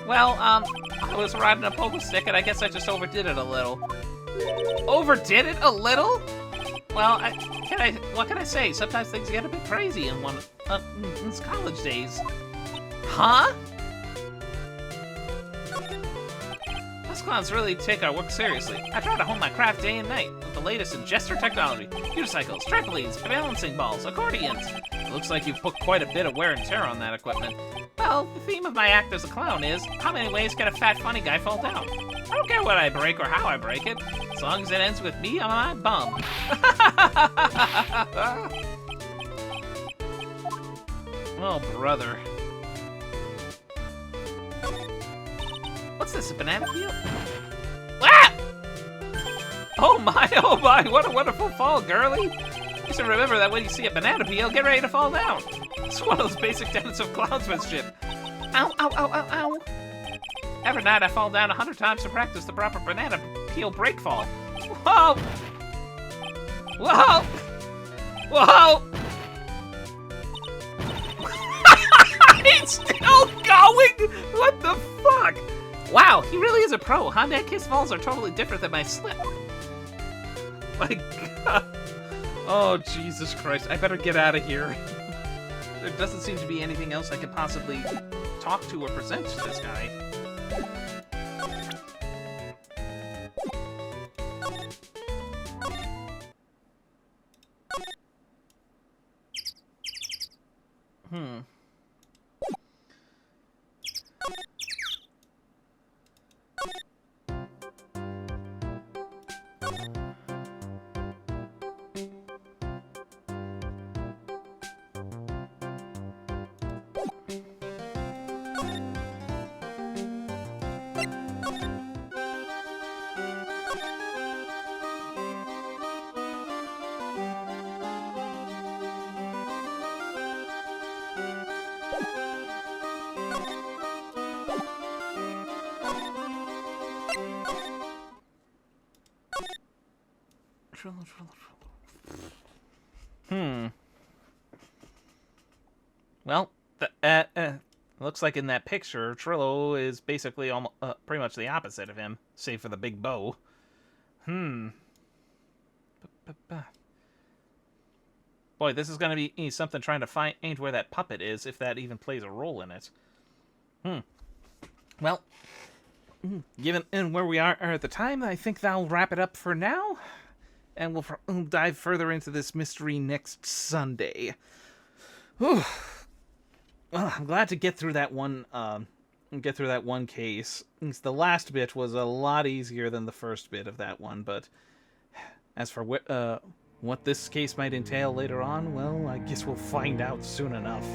Well, I was riding a pogo stick, and I guess I just overdid it a little. Overdid it a little? Well, what can I say? Sometimes things get a bit crazy in it's college days. Huh? Us clowns really take our work seriously. I try to hone my craft day and night with the latest in gesture technology, unicycles, trampolines, balancing balls, accordions. It looks like you've put quite a bit of wear and tear on that equipment. Well, the theme of my act as a clown is, how many ways can a fat funny guy fall down? I don't care what I break or how I break it, as long as it ends with me on my bum. Oh, brother. What's this, a banana peel? Ah! Oh my, what a wonderful fall, girlie! You should remember that when you see a banana peel, get ready to fall down. It's one of those basic tenets of clownsmanship. Ow, ow, ow, ow, ow. Every night I fall down 100 times to practice the proper banana peel break fall. Whoa! Whoa! Whoa! It's still going? What the fuck? Wow, he really is a pro, huh? His falls are totally different than my slip. My God. Oh, Jesus Christ. I better get out of here. There doesn't seem to be anything else I could possibly talk to or present to this guy. Well, looks like in that picture, Trillo is basically almost, pretty much the opposite of him, save for the big bow. Boy, this is going to be something trying to find where that puppet is, if that even plays a role in it. Well, given where we are at the time, I think that'll wrap it up for now. And we'll dive further into this mystery next Sunday. Whew. Well, I'm glad to get through that one. Case. The last bit was a lot easier than the first bit of that one, but as for what this case might entail later on, well, I guess we'll find out soon enough.